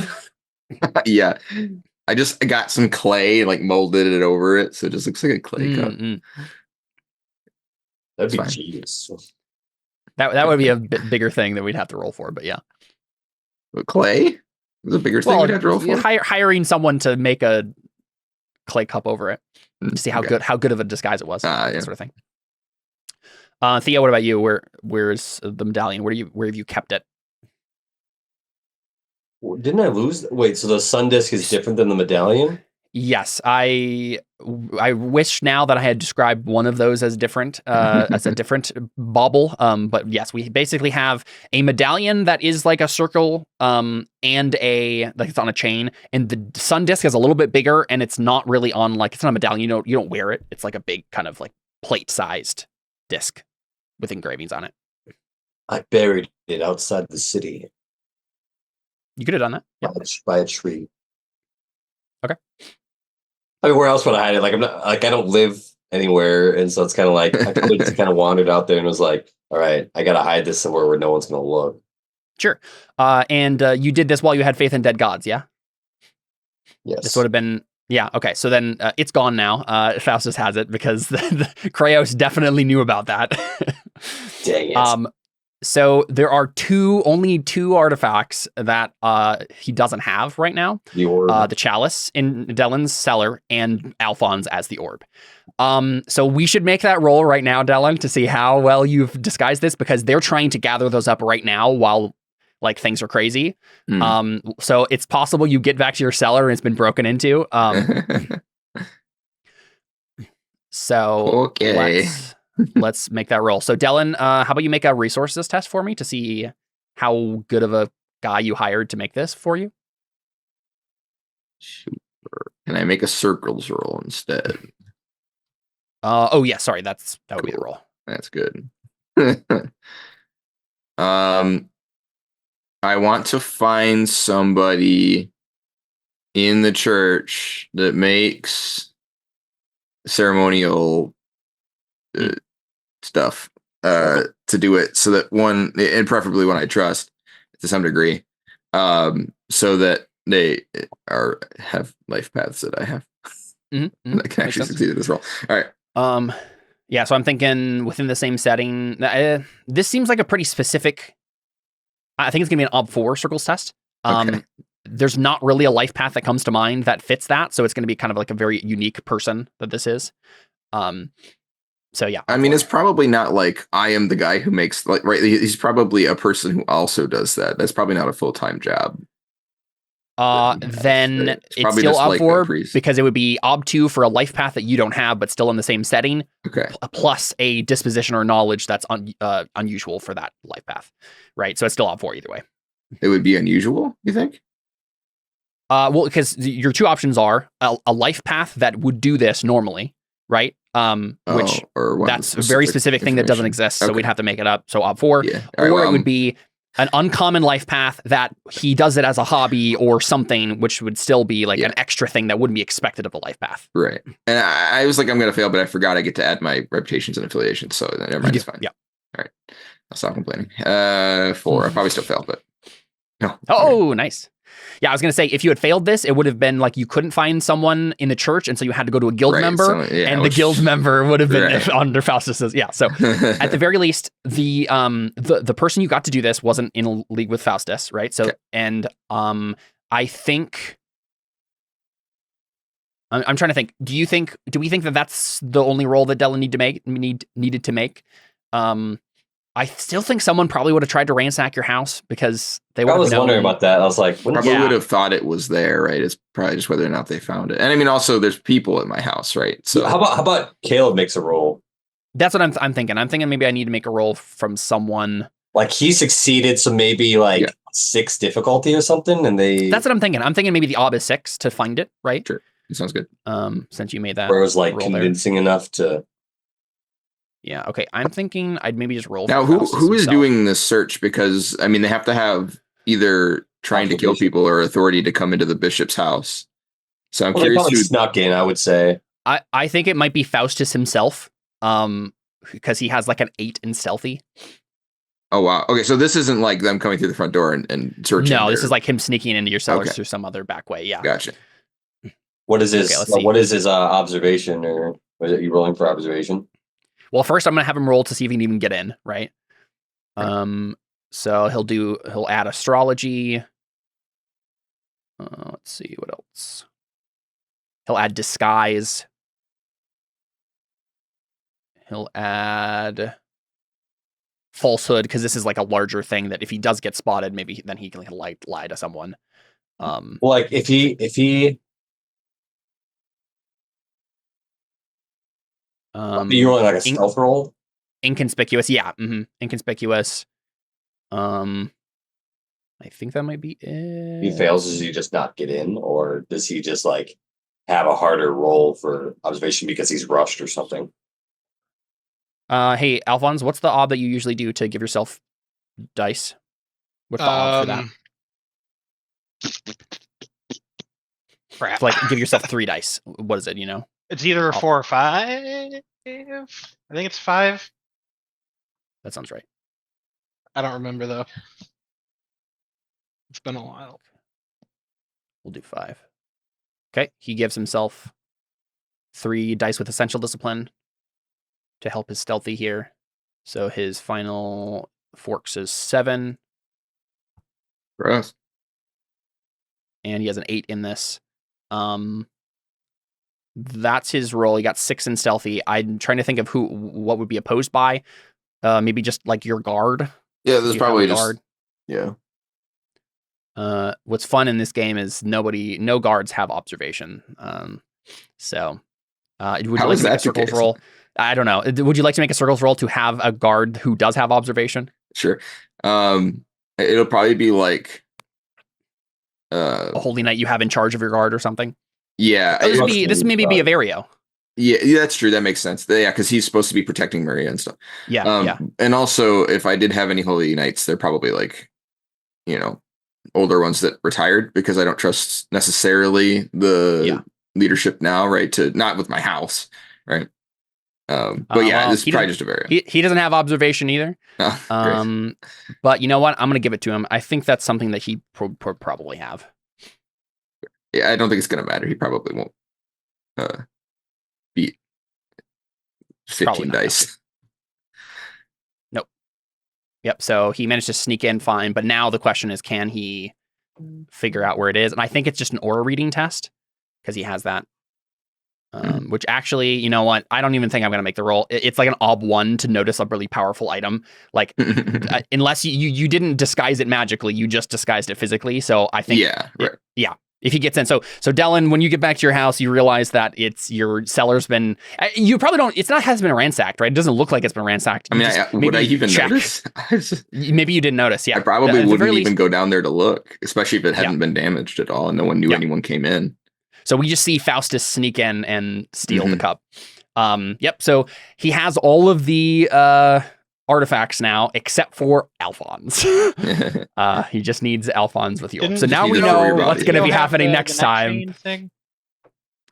Yeah. I got some clay, like molded it over it, so it just looks like a clay cup. That'd be Fine. genius. That would be a bit bigger thing that we'd have to roll for, but yeah. But clay was a bigger thing we'd have to roll for. Hiring someone to make a clay cup over it to see how Okay. good of a disguise it was, Yeah. that sort of thing. Theo, what about you? Where's the medallion? Where have you kept it? Didn't I lose? Wait, so the sun disk is different than the medallion? Yes, I wish now that I had described one of those as different, as a different bauble. But yes, we basically have a medallion that is like a circle, and like it's on a chain, and the sun disk is a little bit bigger, and it's not really on, like, it's not a medallion. You don't wear it. It's like a big kind of like plate-sized disc with engravings on it. I buried it outside the city You could have done that. Yeah. by a tree. Okay. I mean, where else would I hide it? Like, I'm not, like, I don't live anywhere, and so it's kind of like I probably just kind of wandered out there and was like, all right, I gotta hide this somewhere where no one's gonna look. Sure. And you did this while you had faith in dead gods, yeah? Yes. This would have been, yeah, okay. So then it's gone now. Faustus has it because the Kraos definitely knew about that. Dang it. So there are only two artifacts that he doesn't have right now. The orb. The chalice in Dellen's cellar and Alphonse as the orb. So we should make that roll right now, Dellen, to see how well you've disguised this, because they're trying to gather those up right now while, like, things are crazy. So it's possible you get back to your cellar and it's been broken into. So Okay. let's make that roll. So Dellen, how about you make a resources test for me to see how good of a guy you hired to make this for you? Super. Can I make a circles roll instead? Oh yeah, sorry, that would be the Cool. roll. That's good. I want to find somebody in the church that makes ceremonial stuff to do it, so that one, and preferably one I trust to some degree, so that they have life paths that I have. Mm-hmm. I can actually succeed at this role. All right. Yeah, so I'm thinking within the same setting. This seems like a pretty specific. I think it's gonna be an Ob 4 circles test. Okay. there's not really a life path that comes to mind that fits that. So it's going to be kind of like a very unique person that this is. So yeah. I mean, it's probably not like I am the guy who makes like right. He's probably a person who also does that. That's probably not a full-time job. Then It's it's probably still just like a ob4 priest. because it would be ob2 for a life path that you don't have, but still in the same setting, Okay. plus a disposition or knowledge that's unusual for that life path, right? So it's still ob4 either way. It would be unusual, you think? Well, because your two options are a life path that would do this normally, right? Which that's a very specific thing that doesn't exist, so we'd have to make it up. So ob4, Yeah. All right, or well, it would be an uncommon life path that he does it as a hobby or something, which would still be like an extra thing that wouldn't be expected of a life path. right. And I was like, I'm going to fail, but I forgot I get to add my reputations and affiliations. So never mind, it's fine. Yeah. All right. I'll stop complaining. 4. I probably still fail, but no. Oh, nice. Yeah, I was going to say, if you had failed this, it would have been like you couldn't find someone in the church, and so you had to go to a guild member, and the guild member would have been under Faustus's. Yeah, so at the very least, the person you got to do this wasn't in a league with Faustus, right? So, and I think I'm trying to think. Do we think that that's the only role that Della needed to make? I still think someone probably would have tried to ransack your house because they would have known. I was wondering about that. I was like, probably would have thought it was there, right? It's probably just whether or not they found it. And I mean, also there's people at my house, right? So how about Caleb makes a roll? That's what I'm thinking. I'm thinking maybe I need to make a roll from someone. Like he succeeded, so maybe 6 difficulty or something, and they. That's what I'm thinking. I'm thinking maybe the ob is 6 to find it, right? Sure, it sounds good. Since you made that, where it was like convincing enough to. Yeah. Okay. I'm thinking I'd maybe just roll. Now, who is doing this search? Because I mean, they have to have either trying to kill people or authority to come into the bishop's house. So I'm curious who snuck in. I would say. I think it might be Faustus himself. Because he has like an 8 in stealthy. Oh wow. Okay, so this isn't like them coming through the front door and searching. No, this is like him sneaking into your cellars through some other back way. Yeah. Gotcha. What is his? What is his observation, or was it you rolling for observation? Well, first I'm gonna have him roll to see if he can even get in, right? So he'll add astrology. Let's see what else. He'll add disguise. He'll add falsehood because this is like a larger thing that if he does get spotted, maybe then he can like lie to someone. Like if he. You're rolling like a stealth roll? Inconspicuous, yeah. Inconspicuous. I think that might be it. If he fails, does he just not get in? Or does he just like have a harder roll for observation because he's rushed or something? Hey, Alphonse, what's the ob that you usually do to give yourself dice? What's the ob for that? Like give yourself 3 dice. What is it, you know? It's either 4 or 5. I think it's 5. That sounds right. I don't remember though. It's been a while. We'll do 5. Okay, he gives himself 3 dice with essential discipline to help his stealthy here. So his final forks is 7. For us. And he has an 8 in this. That's his roll. He got 6 in stealthy. I'm trying to think of what would be opposed by. Maybe just like your guard. Yeah, there's probably just guard. Yeah. What's fun in this game is no guards have observation. So would you like to make a circles roll? I don't know. Would you like to make a circles roll to have a guard who does have observation? Sure. It'll probably be like a holy knight you have in charge of your guard or something. Yeah. This maybe be a Vario. Yeah, that's true. That makes sense. Yeah, because he's supposed to be protecting Maria and stuff. Yeah. And also, if I did have any holy knights, they're probably like, older ones that retired because I don't trust necessarily the leadership now, right? To not with my house, right? But yeah, this is probably just a Vario. He doesn't have observation either. Oh, but you know what? I'm gonna give it to him. I think that's something that he probably have. Yeah, I don't think it's gonna matter. He probably won't beat 15 dice. Nope. Yep. So he managed to sneak in fine, but now the question is, can he figure out where it is. And I think it's just an aura reading test because he has that. Which actually, you know what? I don't even think I'm going to make the roll. It's like an ob 1 to notice a really powerful item. Like, unless you didn't disguise it magically, you just disguised it physically. So I think, right. If he gets in. So Dylan, when you get back to your house, you realize that it's your cellar's been, you probably don't, hasn't been ransacked, right? It doesn't look like it's been ransacked. I mean, would I even notice? Maybe you didn't notice. Yeah. I probably wouldn't even go down there to look, especially if it hadn't been damaged at all and no one knew anyone came in. So we just see Faustus sneak in and steal the cup. So he has all of the artifacts now, except for Alphonse. He just needs Alphonse with you. So now we know what's going to be happening next time.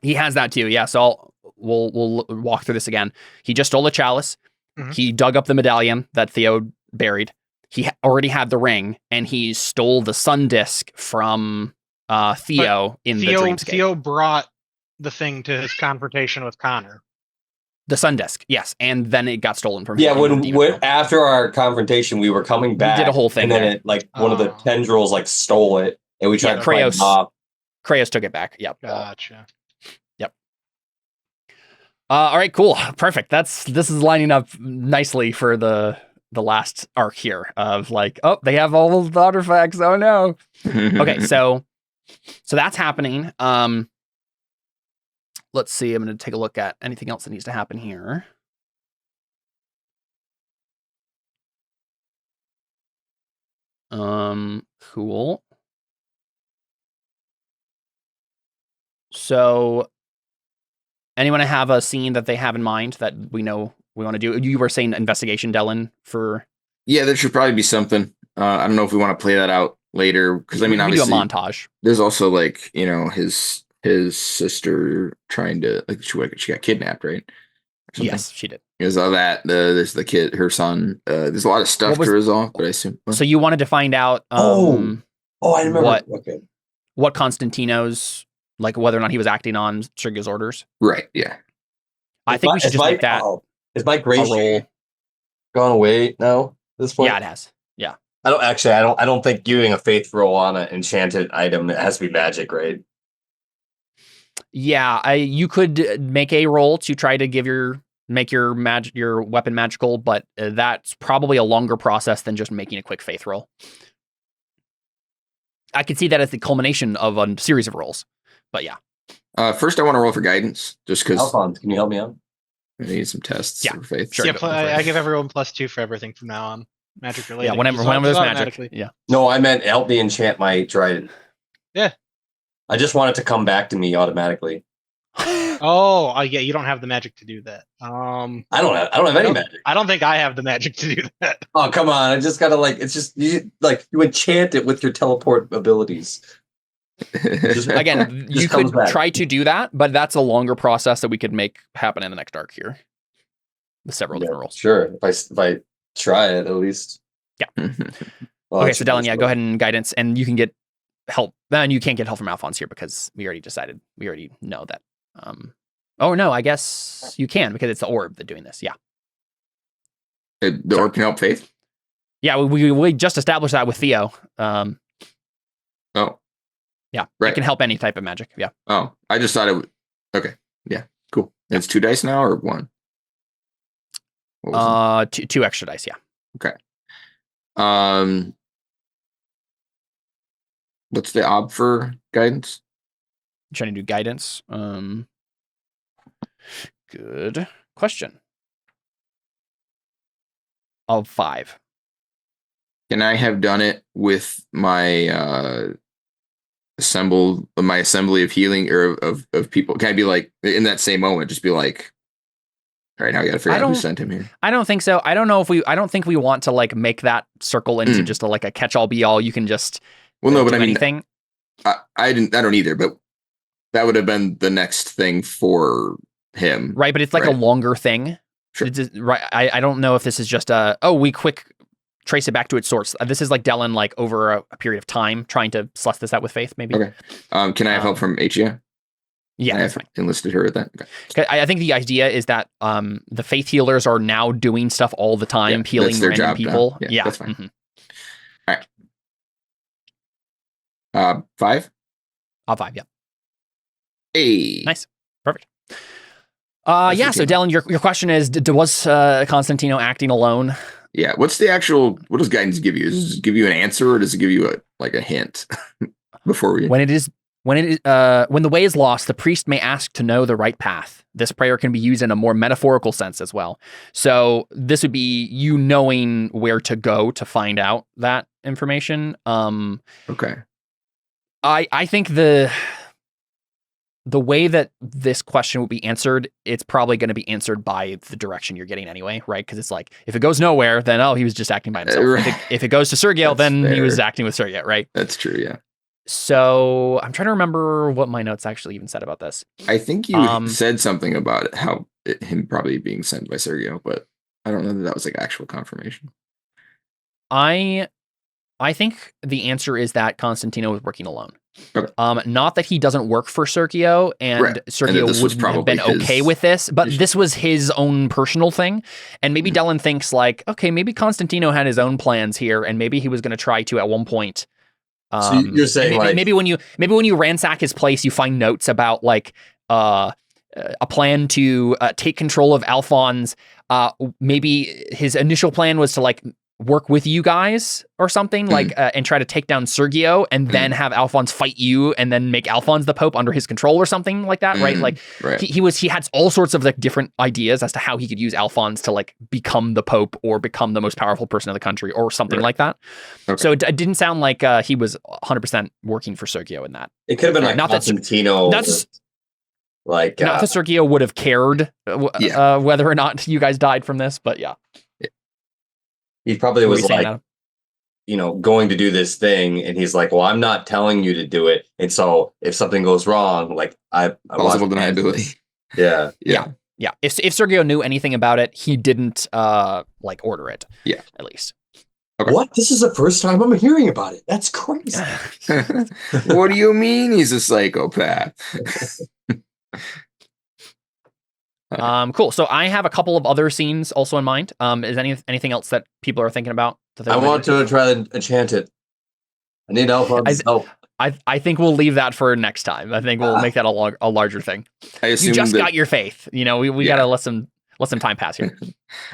He has that too. Yeah. So we'll walk through this again. He just stole a chalice. He dug up the medallion that Theo buried. He already had the ring, and he stole the sun disk from Theo in the dreamscape. Theo brought the thing to his confrontation with Connor. The sun disk, yes, and then it got stolen from him. Yeah, when after our confrontation, we were coming back. We did a whole thing, and then one of the tendrils stole it, and we tried to fight him off. Kratos took it back. Yep. Gotcha. Yep. All right, cool, perfect. This is lining up nicely for the last arc here of they have all the artifacts. Oh no. Okay, so that's happening. Let's see. I'm going to take a look at anything else that needs to happen here. Cool. So, anyone have a scene that they have in mind that we know we want to do? You were saying investigation, Dylan, for... Yeah, there should probably be something. I don't know if we want to play that out later, because I mean, obviously, do a montage. There's also his sister trying to she got kidnapped, right? Yes, she did. There's all that. There's the kid, her son. There's a lot of stuff to resolve, but I assume. So you wanted to find out. I remember. What Constantino's whether or not he was acting on Sergio's orders. Right. Yeah. I think we should just make that. Is my grace roll gone away now? At this point? Yeah, it has. Yeah. I don't think using a faith roll on an enchanted item, it has to be magic, right? Yeah, you could make a roll to try to make your weapon magical, but that's probably a longer process than just making a quick faith roll. I could see that as the culmination of a series of rolls, but yeah. First, I want to roll for guidance, just because. Alphonse, can you help me out? I need some tests for faith. Sure. Yeah, I give everyone +2 for everything from now on. Magic related. Yeah, whenever there's magic. Yeah. No, I meant help me enchant my trident. Yeah. I just want it to come back to me automatically. Oh, yeah, you don't have the magic to do that. I don't have any magic. I don't think I have the magic to do that. Oh, come on. I just gotta it's just you enchant it with your teleport abilities. Again, you could try to do that, but that's a longer process that we could make happen in the next arc here. With several different rolls. Sure. If I try it at least. Yeah. Okay, so Dylan, go ahead and guidance, and you can get help. Then you can't get help from Alphonse here because we already decided. We already know that. Oh no, I guess you can because it's the orb that's doing this. Yeah. The orb can help Faith? Yeah, we just established that with Theo. Oh. Yeah, right. It can help any type of magic. Yeah. Oh, I just thought it would. Okay. Yeah, cool. It's 2 dice now or 1? Two extra dice. Yeah. Okay. What's the ob for guidance? I'm trying to do guidance. Good question. Of 5. Can I have done it with my assembly of healing or of people? Can I be in that same moment, just be like, all right, now we got to figure out who sent him here. I don't think so. I don't think we want to make that circle into just a catch-all be-all. You can just but I mean, anything. I don't either, but that would have been the next thing for him. Right, but it's a longer thing. Sure. Right. I don't know if this is just we quick trace it back to its source. This is Dylan over a period of time trying to suss this out with Faith, maybe. Okay. Can I have help from Hia? Yeah, I've enlisted her at that. Okay. I think the idea is that the faith healers are now doing stuff all the time, healing random people. Yeah, that's fine. Mm-hmm. All 5. 5, yeah. Hey. Nice. Perfect. That's Yeah, so okay. Dylan, your question is, was Constantino acting alone? Yeah. What's the actual? What does guidance give you? Does it give you an answer, or does it give you a hint before we? When the way is lost, the priest may ask to know the right path. This prayer can be used in a more metaphorical sense as well. So this would be you knowing where to go to find out that information. Okay. I think the way that this question would be answered, it's probably going to be answered by the direction you're getting anyway, right? Because it's like, if it goes nowhere, then, he was just acting by himself. Right. If it goes to Sergio, That's then he was fair. acting with Sergio, right? That's true. Yeah. So I'm trying to remember what my notes actually even said about this. I think you said something about it, him probably being sent by Sergio, but I don't know that was like actual confirmation. I think the answer is that Constantino was working alone. Okay. Not that he doesn't work for Sergio, and Right. Sergio this was wouldn't have been probably okay his- with this, but this was his own personal thing. And maybe Dylan thinks like, okay, maybe Constantino had his own plans here, and maybe he was going to try to at one point. So you're saying maybe when you ransack his place, you find notes about like a plan to take control of Alphonse. Maybe his initial plan was to like work with you guys or something, like and try to take down Sergio and then have Alphonse fight you and then make Alphonse the Pope under his control or something like that, right? Like right. he had all sorts of like different ideas as to how he could use Alphonse to like become the Pope or become the most powerful person in the country or something like that. Okay. So it didn't sound like he was 100% working for Sergio in that. It could have been like not Constantino. That's like not that Sergio would have cared whether or not you guys died from this, but yeah. He probably was like, going to do this thing, and he's like, "Well, I'm not telling you to do it." And so, if something goes wrong, like possible deniability. Yeah. If Sergio knew anything about it, he didn't like order it. Yeah, at least. Okay. What? This is the first time I'm hearing about it. That's crazy. What do you mean he's a psychopath? Cool. So I have a couple of other scenes also in mind. Is anything else that people are thinking about? I want to try to enchant it. I need Alphonse's help. I think we'll leave that for next time. I think we'll make that a larger thing. I assume you just got your faith. We gotta let some time pass here.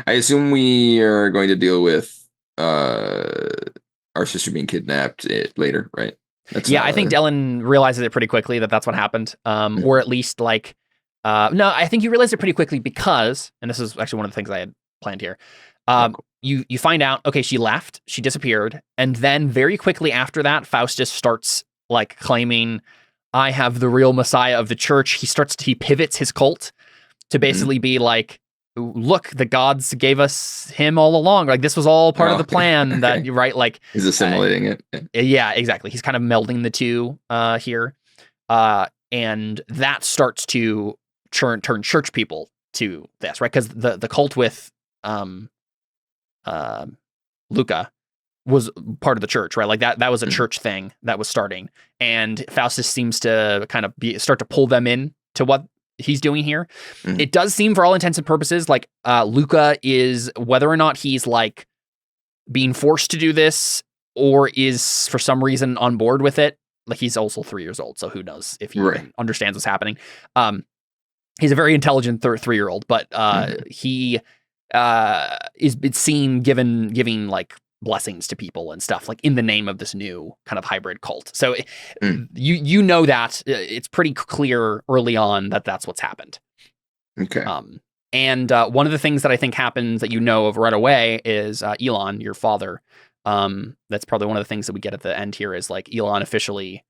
I assume we are going to deal with our sister being kidnapped later, right? I think Dylan realizes it pretty quickly that's what happened. Or at least like. No, I think you realized it pretty quickly because, and this is actually one of the things I had planned here. You find out, okay, she left, she disappeared, and then very quickly after that, Faustus starts like claiming, I have the real Messiah of the church. He pivots his cult to basically be like, look, the gods gave us him all along. Like this was all part of the plan that right? Like he's assimilating it. Yeah, exactly. He's kind of melding the two here. And that starts to turn church people to this, right? Because the cult with Luca was part of the church, right? Like that was a church thing that was starting, and Faustus seems to kind of start to pull them in to what he's doing here. It does seem, for all intents and purposes, like Luca is, whether or not he's like being forced to do this or is for some reason on board with it. Like he's also 3 years old, so who knows if he even understands what's happening. He's a very intelligent 3-year-old, but he is seen giving like blessings to people and stuff, like in the name of this new kind of hybrid cult. So you know that it's pretty clear early on that that's what's happened. Okay. And one of the things that I think happens that you know of right away is Elon, your father. That's probably one of the things that we get at the end here is like Elon officially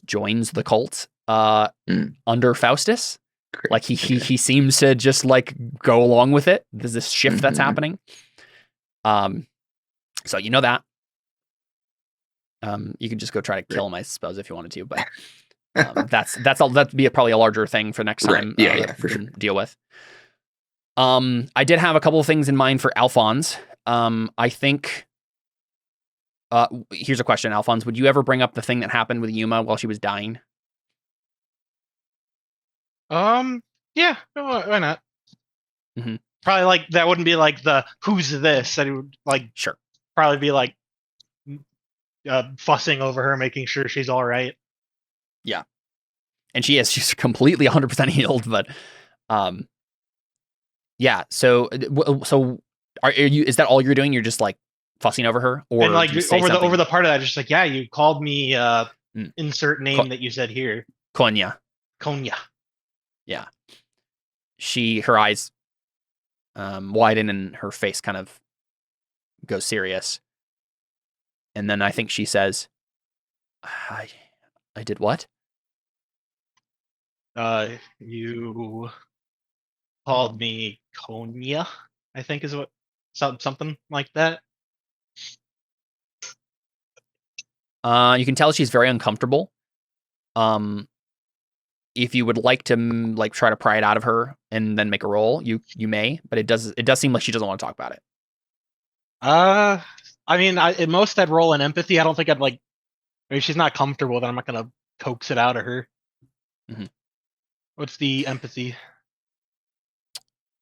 joins the cult under Faustus. Great. Like he seems to just like go along with it. There's this shift that's happening. So you know that. You could just go try to kill him, I suppose, if you wanted to, but that's all. That'd be probably a larger thing for next time. Right. Yeah, for sure. Deal with. I did have a couple of things in mind for Alphonse. I think. Here's a question, Alphonse. Would you ever bring up the thing that happened with Yuma while she was dying? Yeah, why not? Probably like that wouldn't be like the who's this, and it would like sure probably be like fussing over her, making sure she's all right. And she's completely 100% healed, but yeah. So are you? Is that all you're doing? You're just like fussing over her, or And like do you say over something? the part of that, just like, yeah, you called me Mm. insert name that you said here. Konya. Konya. Yeah. Her eyes widen and her face kind of goes serious. And then I think she says, I did what? You called me Konya, I think is what something like that. You can tell she's very uncomfortable. If you would like to like try to pry it out of her and then make a roll, you may, but it does seem like she doesn't want to talk about it. I mean, at most I'd roll an empathy. I don't think I'd like. I mean, if she's not comfortable, then I'm not gonna coax it out of her. Mhm. What's the empathy?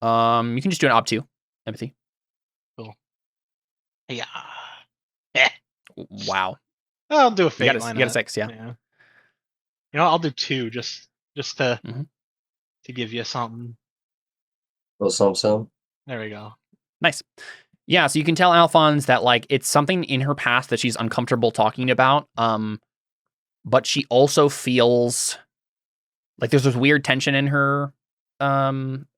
You can just do an op 2 empathy. Yeah. Wow. I'll do a You fate. got a 6, yeah. You know, I'll do 2 just to Mhm. to give you something. Little some. There we go. Nice. Yeah, so you can tell Alphonse that like it's something in her past that she's uncomfortable talking about. But she also feels like there's this weird tension in her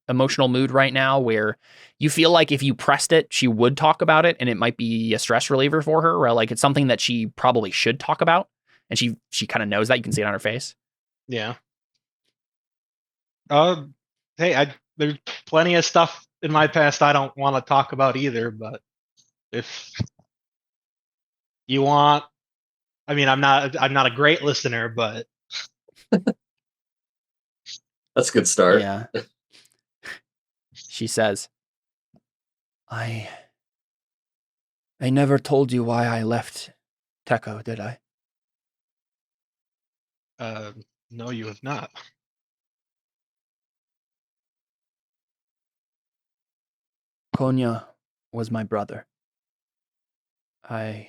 emotional mood right now where you feel like if you pressed it, she would talk about it and it might be a stress reliever for her, or like it's something that she probably should talk about. And she kind of knows that. You can see it on her face. Yeah. Hey, there's plenty of stuff in my past I don't want to talk about either, but if you want, I mean, I'm not a great listener, but That's a good start. Yeah. She says, I never told you why I left Teco, did I? no, you have not. Konya was my brother. I'm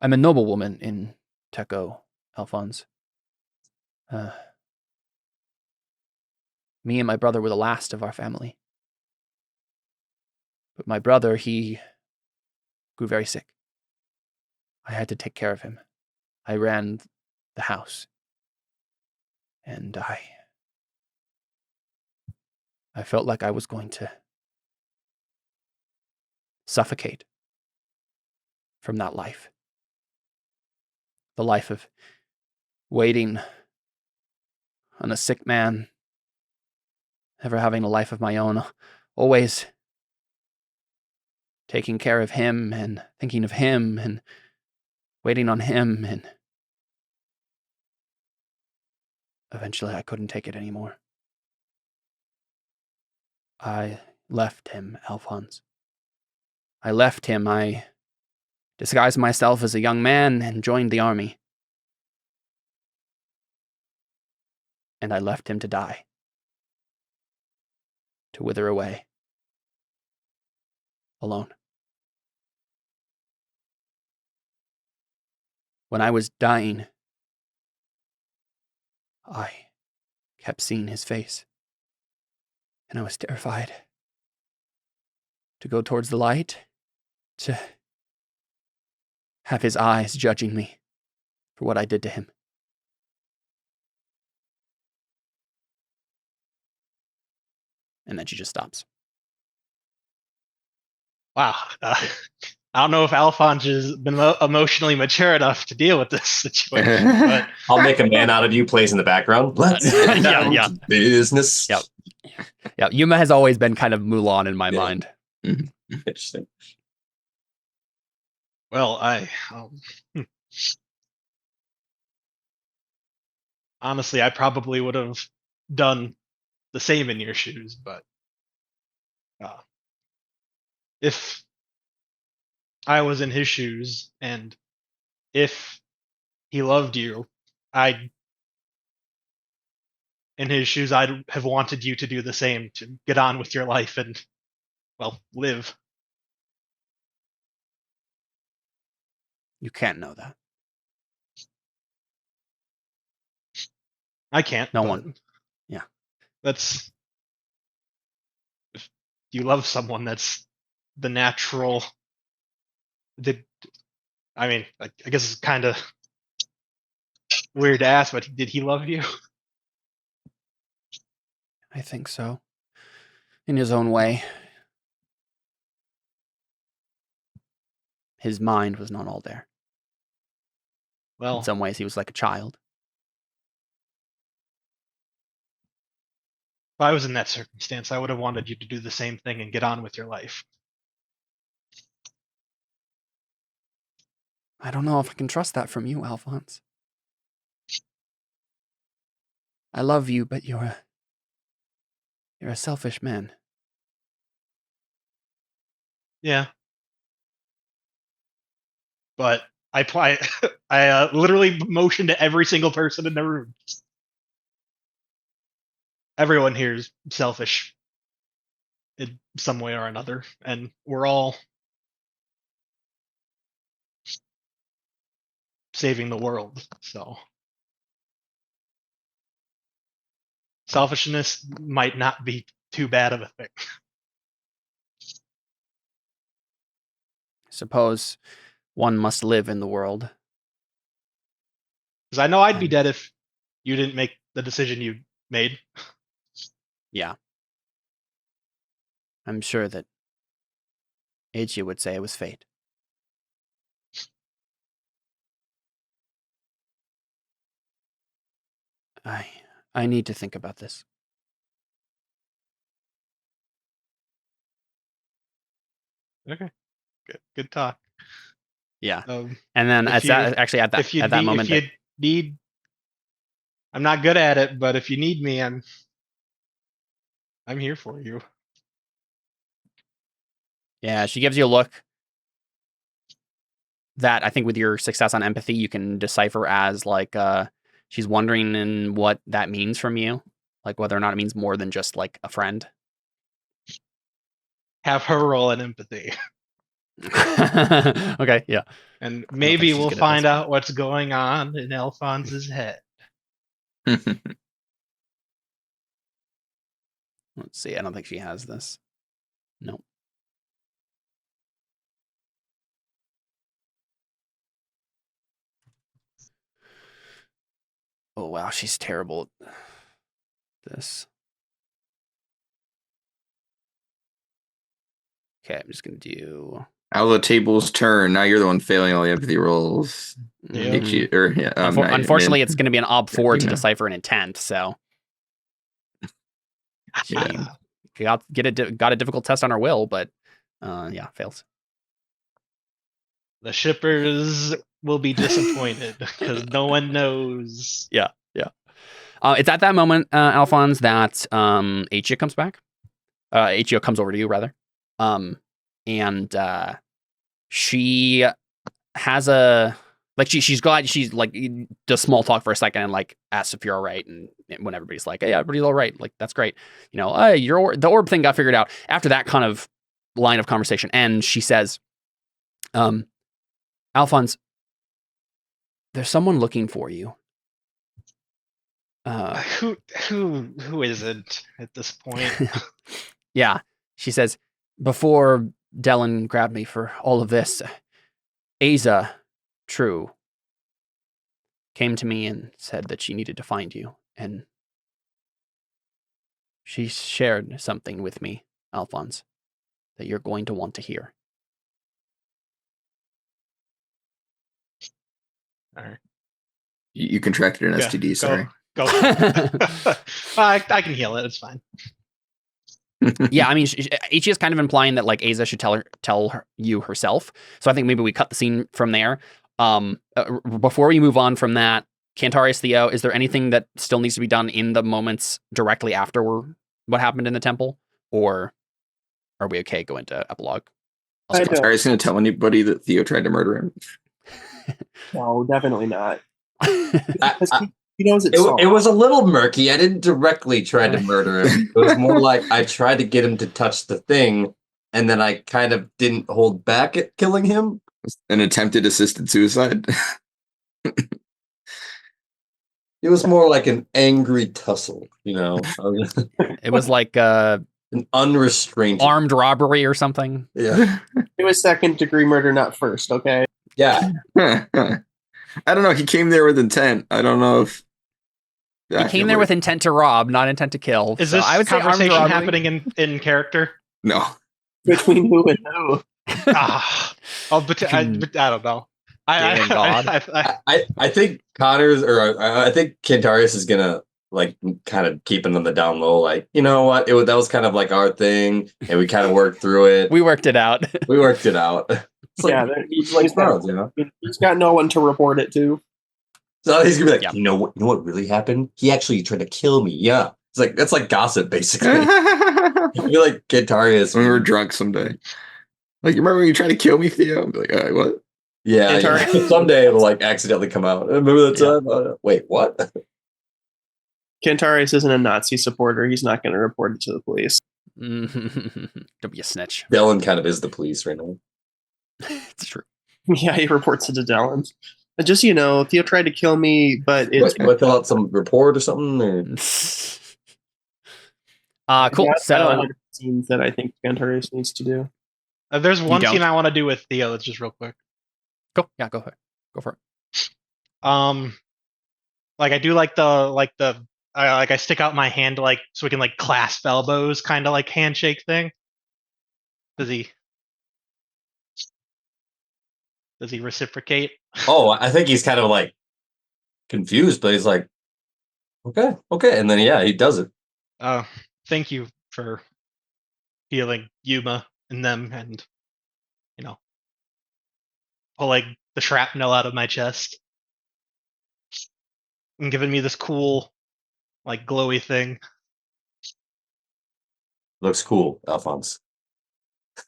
a noblewoman in Teco, Alphonse. Me and my brother were the last of our family. But my brother, he grew very sick. I had to take care of him. I ran the house. And I felt like I was going to suffocate from that life. The life of waiting on a sick man, never having a life of my own, always taking care of him and thinking of him and waiting on him, and eventually I couldn't take it anymore. I left him, Alphonse. I left him. I disguised myself as a young man and joined the army. And I left him to die. To wither away. Alone. When I was dying, I kept seeing his face. And I was terrified. To go towards the light. To have his eyes judging me for what I did to him. And then she just stops. Wow. I don't know if Alphonse has been emotionally mature enough to deal with this situation, but I'll make a man out of you plays in the background. Let's get down Yeah. to business. Yep. Yeah, Yuma has always been kind of Mulan in my mind. Interesting. well, honestly, I probably would have done the same in your shoes, but if I was in his shoes and if he loved you, in his shoes, I'd have wanted you to do the same, to get on with your life and, well, live. You can't know that. I can't. No but one. Yeah. That's if you love someone. That's the natural. I mean, I guess it's kind of weird to ask, but did he love you? I think so. In his own way. His mind was not all there. Well, In some ways, he was like a child. if I was in that circumstance, I would have wanted you to do the same thing and get on with your life. I don't know if I can trust that from you, Alphonse. I love you, but you're a selfish man. Yeah. But I literally motioned to every single person in the room. Everyone here is selfish in some way or another, and we're all saving the world. So selfishness might not be too bad of a thing. Suppose one must live in the world. Because I know I'd be dead if you didn't make the decision you made. Yeah. I'm sure that Aegis would say it was fate. I need to think about this. Okay. Good talk. Yeah. And then at that moment, if you need, I'm not good at it, but if you need me, I'm here for you. yeah, she gives you a look that I think with your success on empathy, you can decipher as like she's wondering in what that means from you, like whether or not it means more than just like a friend. Have her roll in empathy. Okay, yeah. And think maybe she's we'll good at find this. out what's going on in Alphonse's head. Let's see. I don't think she has this. Nope. Oh wow, she's terrible at this. Okay, I'm just gonna do. How the tables turn. Now you're the one failing all the empathy rolls. Yeah. Unfortunately, it's going to be an ob 4 to Yeah. decipher an intent. So she got a difficult test on her will, but yeah, fails. The shippers will be disappointed because no one knows. Yeah. It's at that moment, Alphonse, that Achia comes back. Achia comes over to you, rather. And she has she's glad she's like does small talk for a second and like asks if you're all right, and when everybody's like, hey, everybody's all right, like that's great, the orb thing got figured out. After that kind of line of conversation, and she says, Alphonse, there's someone looking for you. Who isn't at this point? Yeah, she says, before Dellen grabbed me for all of this, Aza, True, came to me and said that she needed to find you, and she shared something with me, Alphonse, that you're going to want to hear. All right. You contracted an STD, sorry. Go. I can heal it. It's fine. Yeah, I mean, Ichi is kind of implying that like Aza should tell you herself. So I think maybe we cut the scene from there. Before we move on from that, Cantarius, Theo, is there anything that still needs to be done in the moments directly after what happened in the temple, or are we okay? Go into epilogue. I don't. Are you going to tell anybody that Theo tried to murder him? No, definitely not. He knows it was a little murky. I didn't directly try to murder him. It was more like I tried to get him to touch the thing, and then I kind of didn't hold back at killing him. An attempted assisted suicide. It was more like an angry tussle, It was like an unrestrained. armed robbery or something. Yeah. It was second-degree murder, not first. Okay. Yeah. I don't know. He came there with intent. I don't know if He came there with intent to rob, not intent to kill. Is So this I would say armed conversation robbery. happening in character? no. Between who and who? But I don't know. Damon God. I think Connor's, or I think Kentarius is gonna like kind of keeping on the down low. Like, you know what? That was kind of like our thing, and we kind of worked through it. We worked it out. We worked it out. It's like, Yeah, he's bros, he's got no one to report it to. So he's gonna be like, Yeah. you know what really happened? He actually tried to kill me. Yeah, it's like that's like gossip, basically. When I feel like Kentarius. we were drunk someday. Like, you remember when you tried to kill me, Theo? I'm like, what? Yeah, someday it'll like accidentally come out. Remember that time? Wait, what? Kentarius isn't a Nazi supporter. He's not going to report it to the police. Don't be a snitch. Dylan kind of is the police right now. It's true. Yeah, he reports it to Dallin. But just so you know, Theo tried to kill me, but it's What, fill out some report or something? Or? Cool. Yeah, So scenes that I think Kentarius needs to do. There's one don't? scene I want to do with Theo. That's just real quick. go. Yeah, go for it. Go for it. Like I do like I stick out my hand like so we can like clasp elbows, kind of like handshake thing. Does he reciprocate? Oh, I think he's kind of like confused, but he's like, okay, and then he does it. Thank you for healing Yuma and them, and pulling the shrapnel out of my chest and giving me this cool, like glowy thing. Looks cool, Alphonse.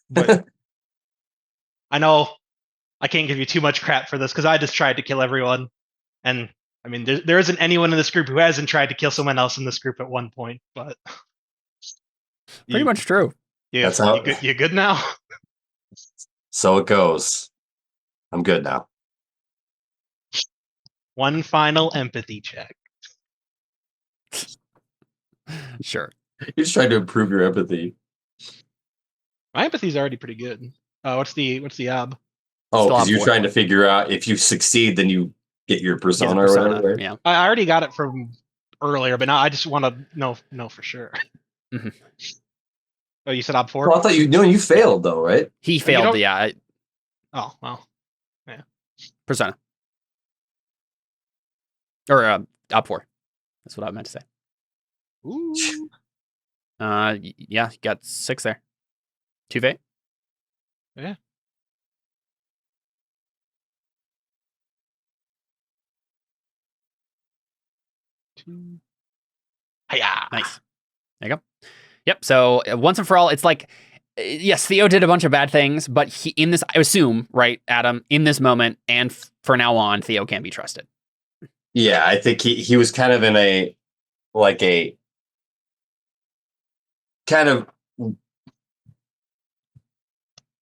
But I know I can't give you too much crap for this because I just tried to kill everyone, and I mean there isn't anyone in this group who hasn't tried to kill someone else in this group at one point. But Pretty much true. Yeah, That's how- you good now? So it goes. I'm good now. One final empathy check. Sure. You're just trying to improve your empathy. My empathy's already pretty good. What's the ab? Oh, Still because have you're one. trying to figure out if you succeed, then you get your Yeah, persona, the or persona, whatever. Right? yeah. I already got it from earlier, but now I just want to know for sure. Mhm. Oh, you said ob 4? Oh, I thought you failed though, right? He you failed. don't- Yeah. Oh, well. Persona. Or op 4. That's what I meant to say. Ooh. Yeah, you got 6 there. 2 fate. Yeah. Hiya. Nice. There you go. Yep. So once and for all, it's like, yes, Theo did a bunch of bad things, but he in this, I assume, right, Adam, in this moment and for now on, Theo can't be trusted. Yeah, I think he was kind of in a kind of,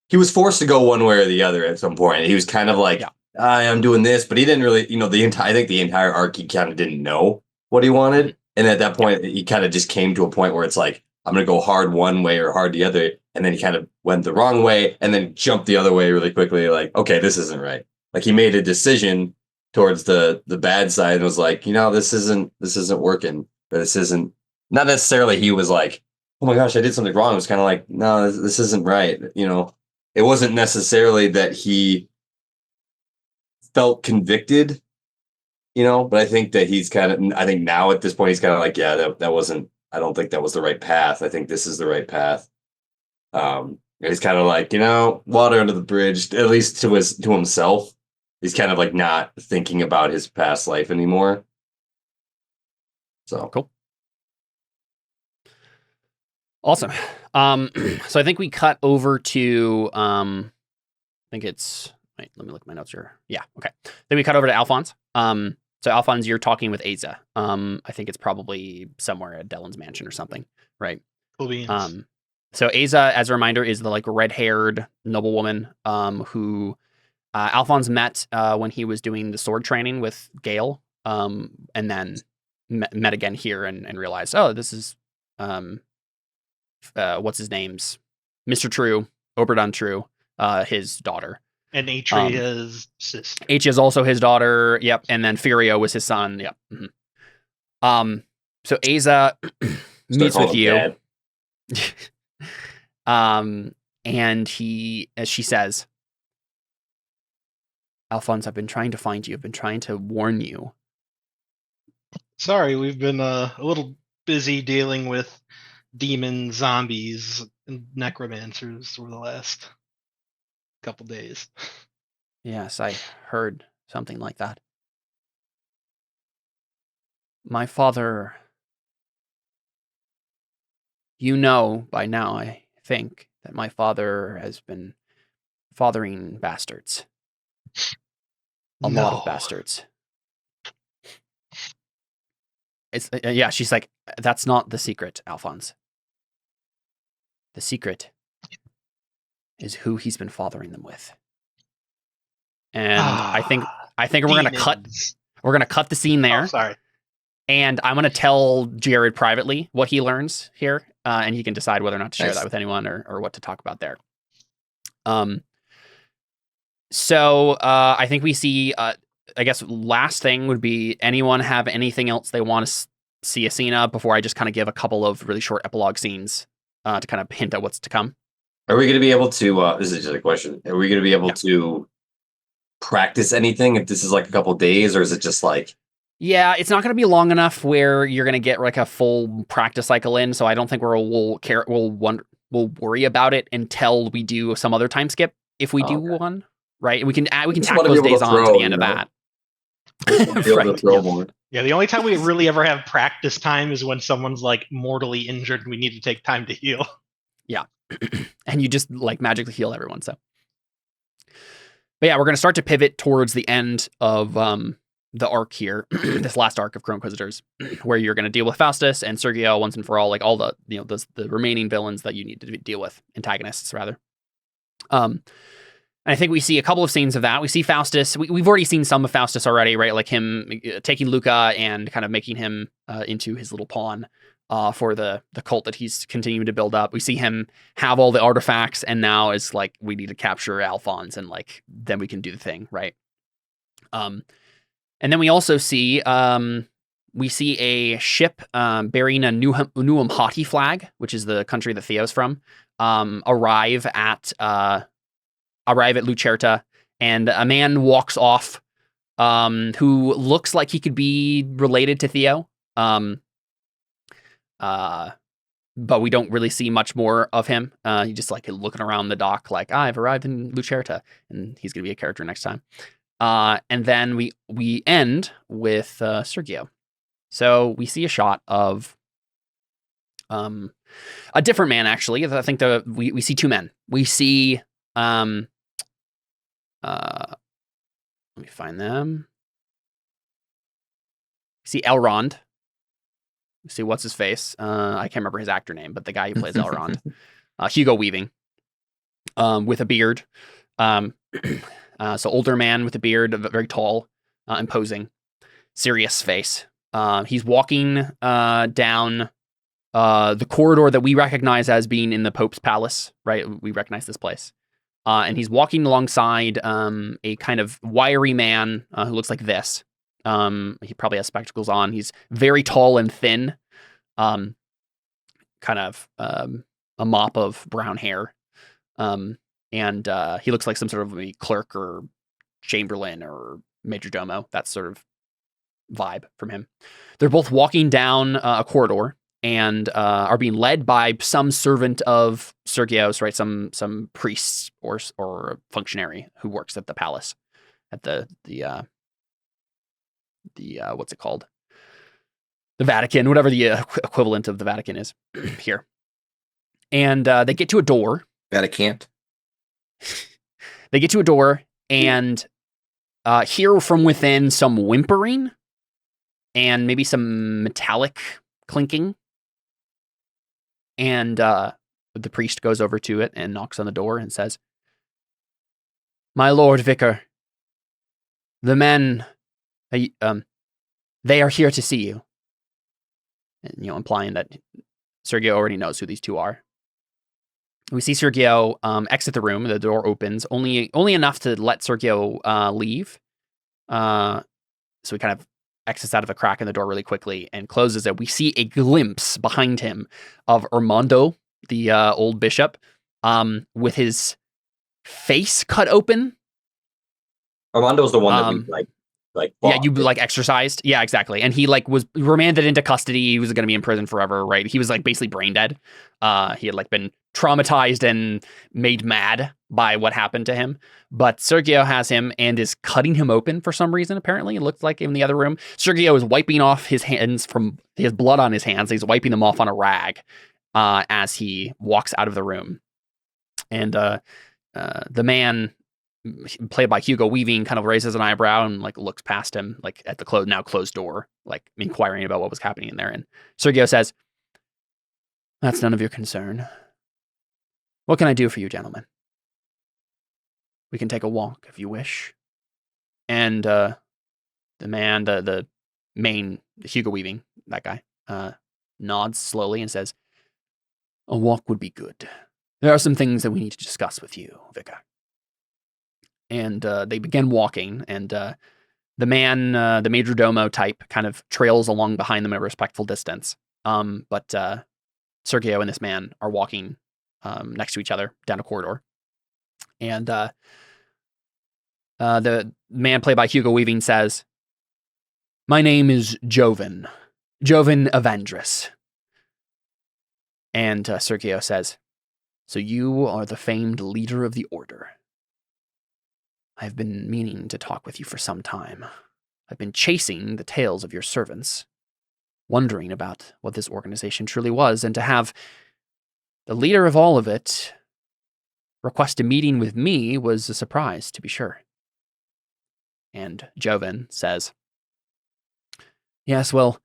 he was forced to go one way or the other at some point. He was kind of like, Yeah. I'm doing this, but he didn't really, I think the entire arc, he kind of didn't know what he wanted. And at that point, he kind of just came to a point where it's like, I'm going to go hard one way or hard the other. And then he kind of went the wrong way and then jumped the other way really quickly. Like, okay, this isn't right. Like he made a decision towards the bad side and was like, this isn't working. But this isn't, not necessarily he was like, oh my gosh, I did something wrong. It was kind of like, no, this isn't right. It wasn't necessarily that he felt convicted, but I think that I think now at this point, he's kind of like, yeah, that wasn't, I don't think that was the right path. I think this is the right path. And he's kind of like, water under the bridge, at least to himself. He's kind of like not thinking about his past life anymore. So Cool. Awesome. So I think we cut over to I think it's wait, let me look at my notes here. Yeah, okay. Then we cut over to Alphonse. So Alphonse, you're talking with Aza. I think it's probably somewhere at Dellen's mansion or something, right? Cool beans. So Aza, as a reminder, is the like red-haired noblewoman who Alphonse met when he was doing the sword training with Gale, and then met again here and realized, oh, this is what's his name's Mr. True, Oberdon True, his daughter. And Atria's sister. H is also his daughter. Yep. And then Furio was his son. Yep. Mm-hmm. So Aza meets with you. And he, as she says, Alphonse, I've been trying to find you. I've been trying to warn you. Sorry, we've been a little busy dealing with demons, zombies, and necromancers over the last couple days. Yes, I heard something like that. My father, you know by now, I think, that my father has been fathering bastards. A lot of bastards. It's yeah, she's like, that's not the secret, Alphonse. The secret is who he's been fathering them with. And I think we're gonna cut the scene there. Oh, sorry. And I'm gonna tell Jared privately what he learns here, and he can decide whether or not to share that with anyone or what to talk about there. So I think we see. I guess last thing would be, anyone have anything else they want to see a scene of before I just kind of give a couple of really short epilogue scenes to kind of hint at what's to come. Are we going to be able to? This is just a question. Are we going to be able to practice anything if this is like a couple days, or is it just like? Yeah, it's not going to be long enough where you're going to get like a full practice cycle in. So I don't think we'll worry about it until we do some other time skip. If we do one, right? We can tack those days on to the end of that. Right. Yeah, the only time we really ever have practice time is when someone's like mortally injured and we need to take time to heal. Yeah. And you just like magically heal everyone. So, but yeah, we're going to start to pivot towards the end of the arc here, this last arc of Chrome Inquisitors, where you're going to deal with Faustus and Sergio once and for all, like all the the remaining villains that you need to deal with, antagonists rather. And I think we see a couple of scenes of that. We see Faustus. We've already seen some of Faustus already, right? Like him taking Luca and kind of making him into his little pawn for the cult that he's continuing to build up. We see him have all the artifacts, and now it's like, we need to capture Alphonse, and like then we can do the thing, right? And then we also see a ship bearing a Nuum Hati flag, which is the country that Theo's from, arrive at Lucerta, and a man walks off who looks like he could be related to Theo. But we don't really see much more of him. He just like looking around the dock like, I've arrived in Lucerta, and he's going to be a character next time. And then we end with Sergio. So we see a shot of a different man, actually. I think we see two men. We see let me find them. We see Elrond. We see what's his face. I can't remember his actor name, but the guy who plays Elrond, Hugo Weaving, with a beard. So older man with a beard, very tall, imposing, serious face. He's walking down the corridor that we recognize as being in the Pope's palace, right? We recognize this place. And he's walking alongside a kind of wiry man who looks like this. He probably has spectacles on. He's very tall and thin, kind of a mop of brown hair. And he looks like some sort of a clerk or chamberlain or major domo, that sort of vibe from him. They're both walking down a corridor and are being led by some servant of Sergio's, right? Some priest or functionary who works at the palace, at the what's it called? The Vatican, whatever the equivalent of the Vatican is here. And they get to a door. Vatican. They get to a door and hear from within some whimpering and maybe some metallic clinking. And the priest goes over to it and knocks on the door and says, "My Lord Vicar, The men, they are here to see you. And, implying that Sergio already knows who these two are. We see Sergio exit the room. The door opens, only enough to let Sergio leave. So he kind of exits out of a crack in the door really quickly and closes it. We see a glimpse behind him of Armando, the old bishop, with his face cut open. Armando's the one that we yeah, you exercised. Yeah, exactly. And he was remanded into custody. He was going to be in prison forever, right? He was basically brain dead. He had been traumatized and made mad by what happened to him. But Sergio has him and is cutting him open for some reason. Apparently, it looked like in the other room. Sergio is wiping off his hands he has blood on his hands. He's wiping them off on a rag as he walks out of the room. And the man, played by Hugo Weaving, kind of raises an eyebrow and looks past him at the now closed door, inquiring about what was happening in there. And Sergio says, "That's none of your concern. What can I do for you, gentlemen? We can take a walk if you wish." And the man, the main Hugo Weaving, that guy, nods slowly and says, "A walk would be good. There are some things that we need to discuss with you, Vicar." And they begin walking, and the man, the major domo type, kind of trails along behind them at a respectful distance. But Sergio and this man are walking next to each other down a corridor. And the man played by Hugo Weaving says, "My name is Joven Evandris." And Sergio says, "So you are the famed leader of the Order. I've been meaning to talk with you for some time. I've been chasing the tales of your servants, wondering about what this organization truly was, and to have the leader of all of it request a meeting with me was a surprise, to be sure." And Joven says, "Yes, well,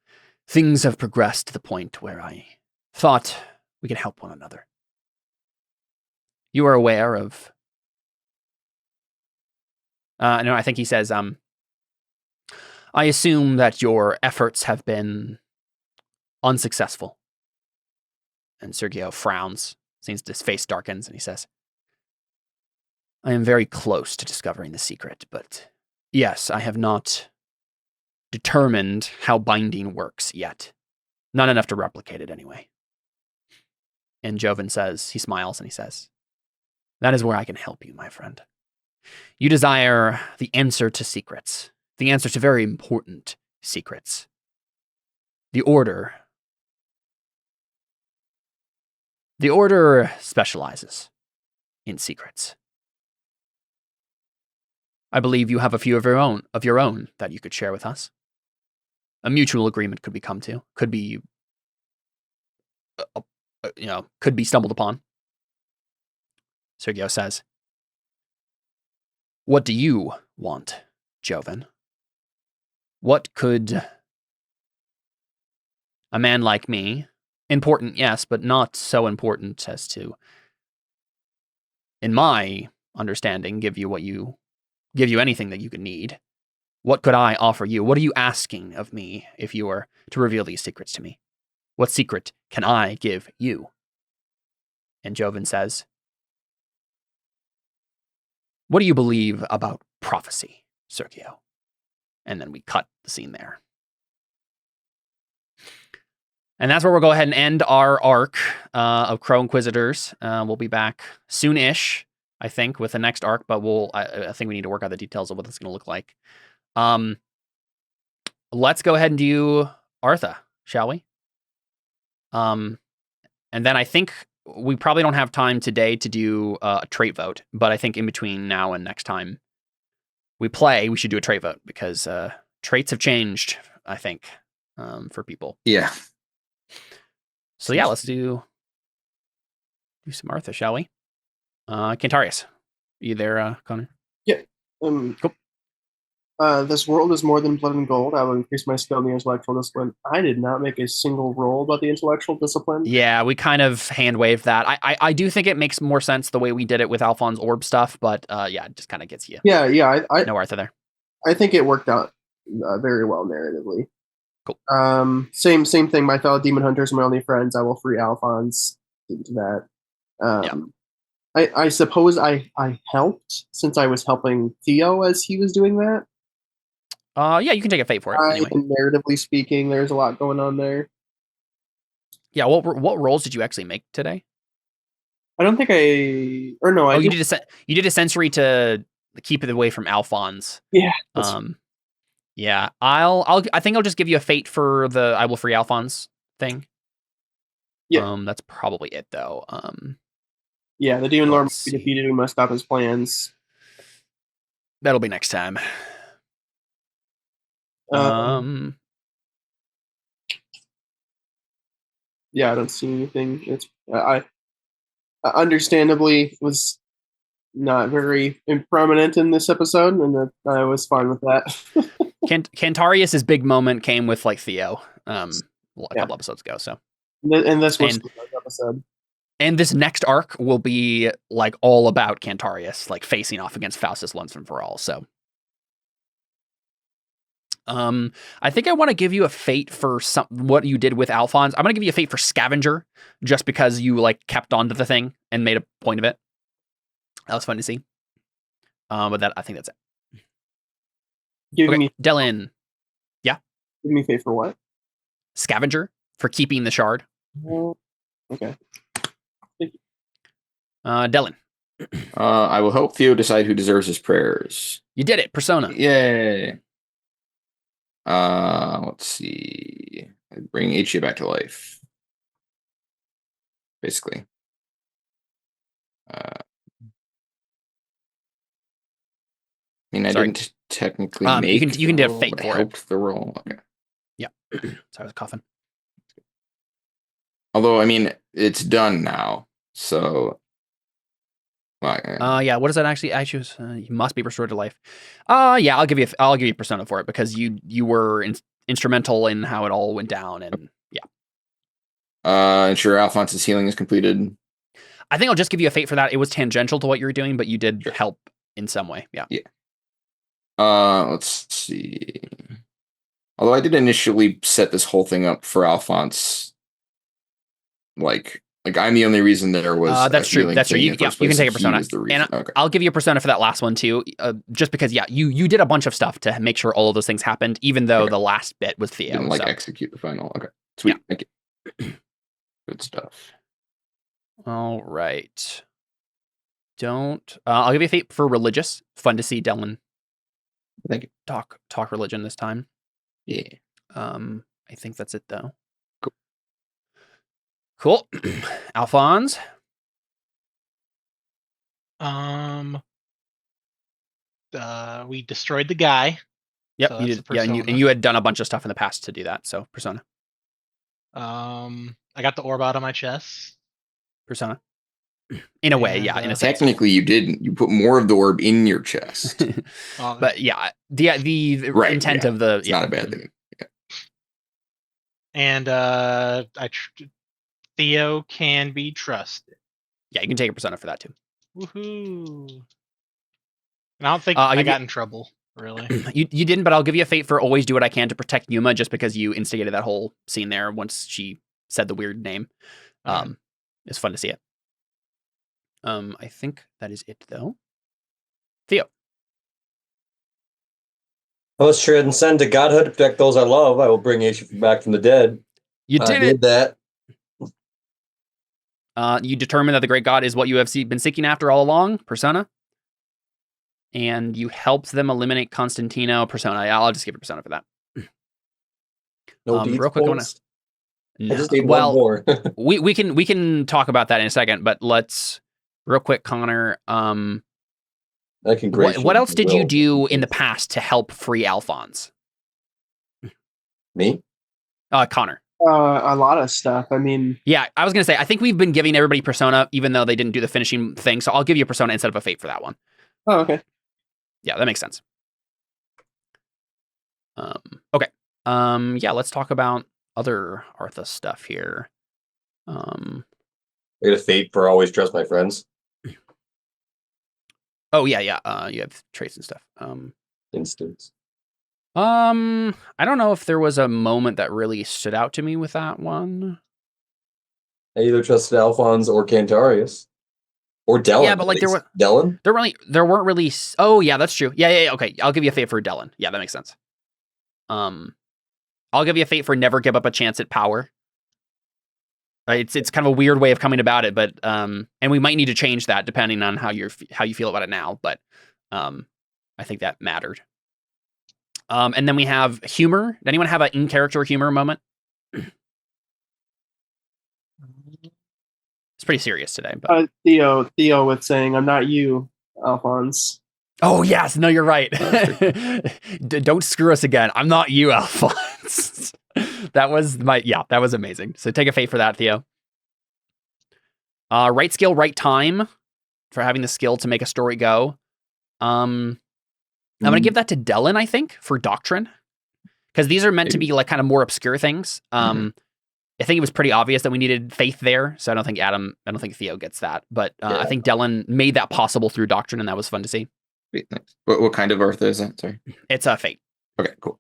things have progressed to the point where I thought we could help one another. You are aware of..." No, I think he says, "I assume that your efforts have been unsuccessful." And Sergio frowns, seems his face darkens, and he says, "I am very close to discovering the secret, but yes, I have not determined how binding works yet. Not enough to replicate it anyway." And Joven says, he smiles and he says, "That is where I can help you, my friend. You desire the answer to secrets, the answer to very important secrets. The Order specializes in secrets. I believe you have a few of your own that you could share with us. A mutual agreement could be come to, could be stumbled upon." Sergio says, "What do you want, Joven? What could a man like me, important, yes, but not so important as to, in my understanding, give you anything that you could need? What could I offer you? What are you asking of me if you were to reveal these secrets to me? What secret can I give you?" And Joven says, "What do you believe about prophecy, Sergio?" And then we cut the scene there. And that's where we'll go ahead and end our arc of Crow Inquisitors. We'll be back soon-ish, I think, with the next arc, but I think we need to work out the details of what it's going to look like. Let's go ahead and do Artha, shall we? And then I think we probably don't have time today to do a trait vote, but I think in between now and next time we play, we should do a trait vote because traits have changed, I think, for people. Yeah. So yeah, let's do some Artha, shall we? Cantarius, you there, Connor? Yeah. Cool. This world is more than blood and gold. I will increase my skill in the intellectual discipline. I did not make a single roll about the intellectual discipline. Yeah, we kind of hand waved that. I do think it makes more sense the way we did it with Alphonse Orb stuff, but yeah, it just kind of gets you. Yeah. No Artha there. I think it worked out very well narratively. Cool. Same thing. My fellow demon hunters are my only friends. I will free Alphonse. Into that. I suppose I helped since I was helping Theo as he was doing that. Yeah, you can take a fate for it anyway. And narratively speaking, there's a lot going on there. Yeah, what rolls did you actually make today? I don't think I you did a sensory to keep it away from Alphonse. Yeah. Yeah. I think I'll just give you a fate for the I will free Alphonse thing. Yeah. That's probably it though. Yeah, the demon lord must be defeated. We must stop his plans. That'll be next time. Yeah, I don't see anything. It's I understandably was not very prominent in this episode, and I was fine with that. Cantarius's big moment came with like Theo, a couple episodes ago. So, and this was the episode. And this next arc will be like all about Cantarius, like facing off against Faustus once and for all. So, I think I want to give you a fate for what you did with Alphonse. I'm gonna give you a fate for Scavenger, just because you like kept onto the thing and made a point of it. That was fun to see. But I think that's it. Give me Delin. Yeah. Give me a fate for what? Scavenger for keeping the shard. Okay. Thank you. Delin. I will help Theo decide who deserves his prayers. You did it, Persona. Yay. Let's see. Bring Ichia back to life. Basically. I mean, I didn't technically make you can do a fate for it. Helped the roll. Okay. Yeah. Sorry, I was coughing. Although, I mean, it's done now, so. Yeah. What does that actually? I choose. You must be restored to life. Yeah. I'll give you Persona for it because you were instrumental in how it all went down, and yeah. Ensure Alphonse's healing is completed. I think I'll just give you a fate for that. It was tangential to what you were doing, but you did help in some way. Yeah. Yeah. Let's see. Although I did initially set this whole thing up for Alphonse, like I'm the only reason there was. That's true. That's true. You can take a Persona, and okay. I'll give you a Persona for that last one too. Just because, you did a bunch of stuff to make sure all of those things happened, even though the last bit was Theo. Didn't execute the final. Okay, sweet. Yeah. Thank you. Good stuff. All right. I'll give you a fate for religious. Fun to see Delin. Thank you. Talk religion this time. Yeah. I think that's it though. Cool. Alphonse. We destroyed the guy. Yep, so you did. Yeah, and you had done a bunch of stuff in the past to do that. So Persona. I got the orb out of my chest. Persona. In a way, yeah. In a sense. Technically, you didn't. You put more of the orb in your chest. But yeah, the intent of the it's not a bad thing. Yeah. And Theo can be trusted. Yeah, you can take a Persona for that too. Woohoo! And I don't think I got in trouble, really. You didn't, but I'll give you a fate for always do what I can to protect Yuma, just because you instigated that whole scene there once she said the weird name. It's fun to see it. I think that is it though. Theo. I was transcend to godhood to protect those I love. I will bring Aisha back from the dead. You did that. You determine that the great god is what you have been seeking after all along, Persona. And you helped them eliminate Constantino, Persona. I'll just give you Persona for that. No real quick, I just need one more. we can talk about that in a second, but let's real quick, Connor. What else did you do in the past to help free Alphonse? Me? Connor. A lot of stuff. I mean, yeah, I was gonna say I think we've been giving everybody Persona, even though they didn't do the finishing thing. So I'll give you Persona instead of a fate for that one. Oh, okay. Yeah, that makes sense. Okay. Yeah, let's talk about other Artha stuff here. I get a fate for always trust my friends. Oh yeah. You have traits and stuff. Instance. I don't know if there was a moment that really stood out to me with that one. I either trusted Alphonse or Cantarius. Or Dellen. Yeah, but like Dellen? There weren't really. Oh yeah, that's true. Yeah. Okay, I'll give you a fate for Dellen. Yeah, that makes sense. I'll give you a fate for never give up a chance at power. It's kind of a weird way of coming about it, but and we might need to change that depending on how you feel about it now. But I think that mattered. And then we have humor. Did anyone have an in-character humor moment? It's pretty serious today. But Theo with saying, "I'm not you, Alphonse." Oh yes, no, you're right. Don't screw us again. I'm not you, Alphonse. That was amazing. So take a fate for that, Theo. Right skill, right time for having the skill to make a story go. I'm gonna give that to Dellen, I think, for doctrine. Because these are meant to be like kind of more obscure things. I think it was pretty obvious that we needed faith there. So I don't think Theo gets that. But I think Dellen made that possible through doctrine, and that was fun to see. Nice. What kind of Artha is that? Sorry. It's a fate. Okay, cool.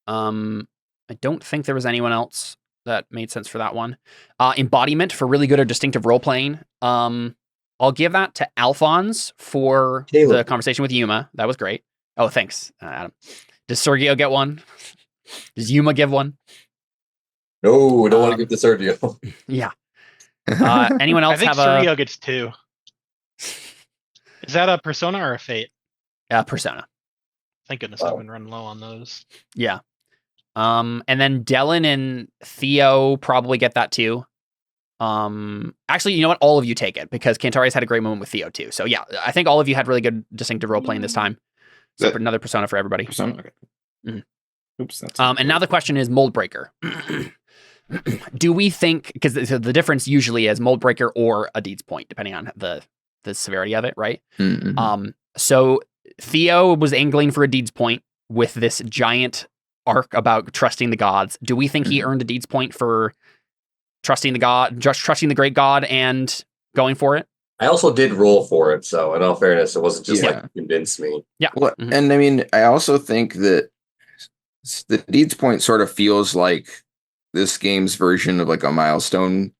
I don't think there was anyone else that made sense for that one. Embodiment for really good or distinctive role playing. I'll give that to Alphonse for the conversation with Yuma. That was great. Oh, thanks, Adam. Does Sergio get one? Does Yuma give one? No, we don't want to give to Sergio. Yeah. Anyone else I think have Sergio gets 2. Is that a persona or a fate? Persona. Thank goodness I've been running low on those. Yeah. And then Dellen and Theo probably get that too. Actually, you know what? All of you take it because Cantarius had a great moment with Theo too. So yeah, I think all of you had really good distinctive role playing this time. So another persona for everybody. Persona. Okay. Mm-hmm. Oops. That's and now the question is Mold Breaker. Do we think, because the difference usually is Mold Breaker or a Deeds Point, depending on the severity of it, right? Mm-hmm. So Theo was angling for a Deeds Point with this giant arc about trusting the gods. Do we think he earned a Deeds Point for trusting the god, just trusting the great god and going for it? I also did roll for it, so in all fairness, it wasn't just like convince me. Yeah. Well, and I mean, I also think that the Deeds Point sort of feels like this game's version of like a milestone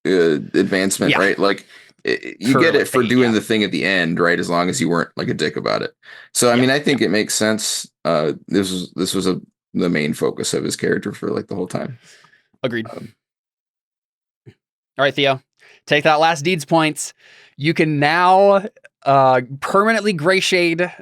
advancement, right? Like you get it for doing the thing at the end, right? As long as you weren't like a dick about it. So I mean, I think it makes sense. This was the main focus of his character for like the whole time. Agreed. All right, Theo, take that last Deeds Points. You can now permanently gray shade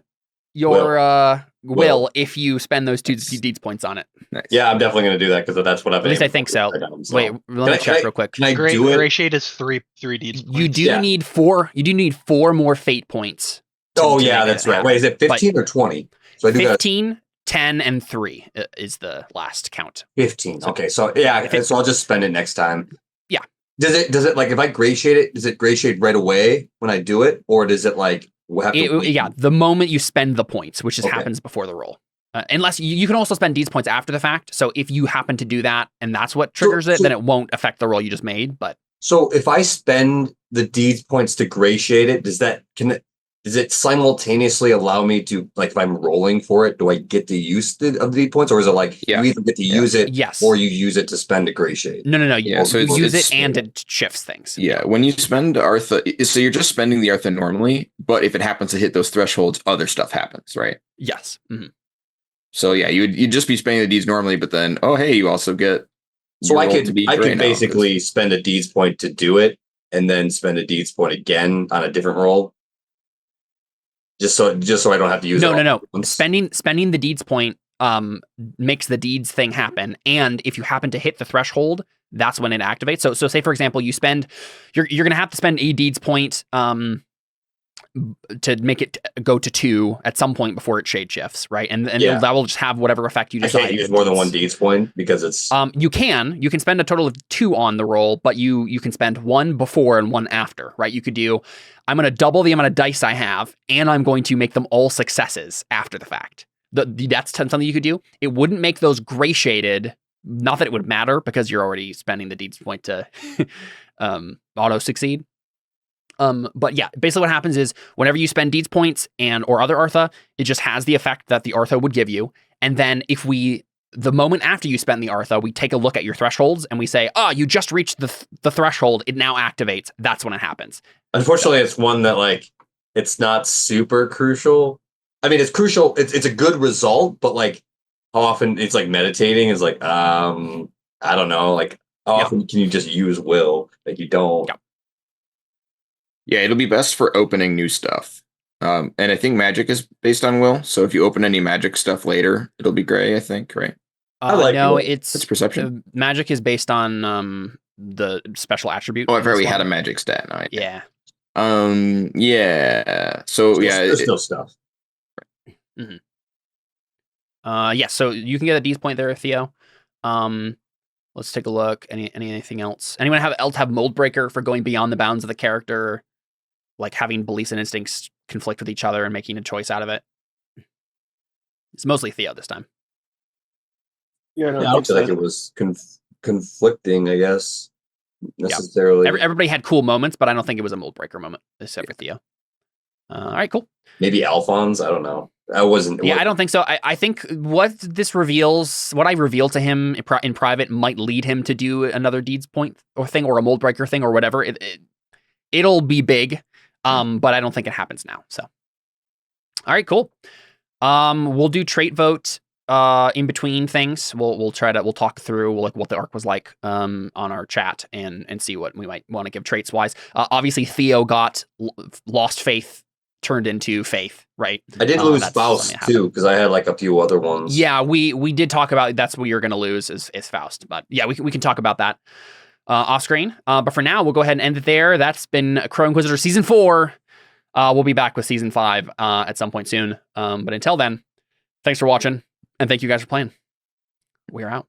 your will if you spend those 2 Deeds Points on it. Nice. Yeah, I'm definitely going to do that because that's what I've. At least I think so. Wait, let me check real quick. Can I do it? Gray shade is 3 Deeds points. You do need 4. You do need 4 more fate points. Oh yeah, that's right. Wait, is it 15 or 20? So I do 15, 10, and 3 is the last count. 15. Okay, so yeah, so I'll just spend it next time. Yeah. Does it like if I gray shade it? Does it gray shade right away when I do it, or does it like have to wait? Yeah, the moment you spend the points, which happens before the roll. Unless you can also spend Deeds Points after the fact. So if you happen to do that and that's what triggers it, then it won't affect the roll you just made. But so if I spend the Deeds Points to gray shade it, does it simultaneously allow me to, like, if I'm rolling for it, do I get to use of the Deeds Points, or is it like you either get to use it, or you use it to spend a gray shade? No. Yeah, so you use it and it shifts things. Yeah, when you spend Artha, so you're just spending the Artha normally, but if it happens to hit those thresholds, other stuff happens, right? Yes. Mm-hmm. So yeah, you'd just be spending the deeds normally, but then you also get. So I could basically spend a Deeds Point to do it, and then spend a Deeds Point again on a different roll. Just so I don't have to use it. No. Spending the Deeds Point makes the deeds thing happen, and if you happen to hit the threshold, that's when it activates. So say for example, you're going to have to spend a Deeds Point to make it go to 2 at some point before it shade shifts, right? And that will just have whatever effect you decide. I can't use more than 1 Deeds Point because it's. You can spend a total of 2 on the roll, but you can spend 1 before and 1 after, right? You could do, I'm going to double the amount of dice I have, and I'm going to make them all successes after the fact. That's something you could do. It wouldn't make those gray shaded. Not that it would matter because you're already spending the Deeds Point to auto succeed. But yeah, basically what happens is whenever you spend deeds points and or other Artha, it just has the effect that the Artha would give you. And then the moment after you spend the Artha, we take a look at your thresholds and we say, you just reached the threshold. It now activates. That's when it happens. Unfortunately, it's one that like it's not super crucial. I mean, it's crucial. It's a good result, but like how often it's like meditating is like I don't know. Like how often can you just use will? Like you don't. Yep. Yeah, it'll be best for opening new stuff. And I think magic is based on will. So if you open any magic stuff later, it'll be gray, I think, right? I like no, will. It's perception. Magic is based on the special attribute. Oh, I forgot we had a magic stat. No, yeah. Yeah. So There's still stuff. Mm-hmm. Yeah. So you can get a D's point there, Theo. Let's take a look. Anything else? Anyone else have mold breaker for going beyond the bounds of the character, like having beliefs and instincts conflict with each other and making a choice out of it? It's mostly Theo this time. Yeah, I don't feel like it was conflicting, I guess, necessarily. Everybody had cool moments, but I don't think it was a mold breaker moment, except for Theo. All right, cool. Maybe Alphonse, I don't know. I wasn't. I don't think so. I think what I revealed to him in private might lead him to do another deeds point or thing or a mold breaker thing or whatever. It'll be big, but I don't think it happens now. So, all right, cool. We'll do trait vote in between things. We'll talk through like what the arc was like on our chat and see what we might want to give traits wise. Obviously, Theo got lost faith turned into faith, right? I did lose Faust too because I had like a few other ones. Yeah, we did talk about that's what you're going to lose is Faust, but yeah, we can talk about that off screen. But for now, we'll go ahead and end it there. That's been Crow Inquisitor season 4. We'll be back with season 5 at some point soon. But until then, thanks for watching and thank you guys for playing. We're out.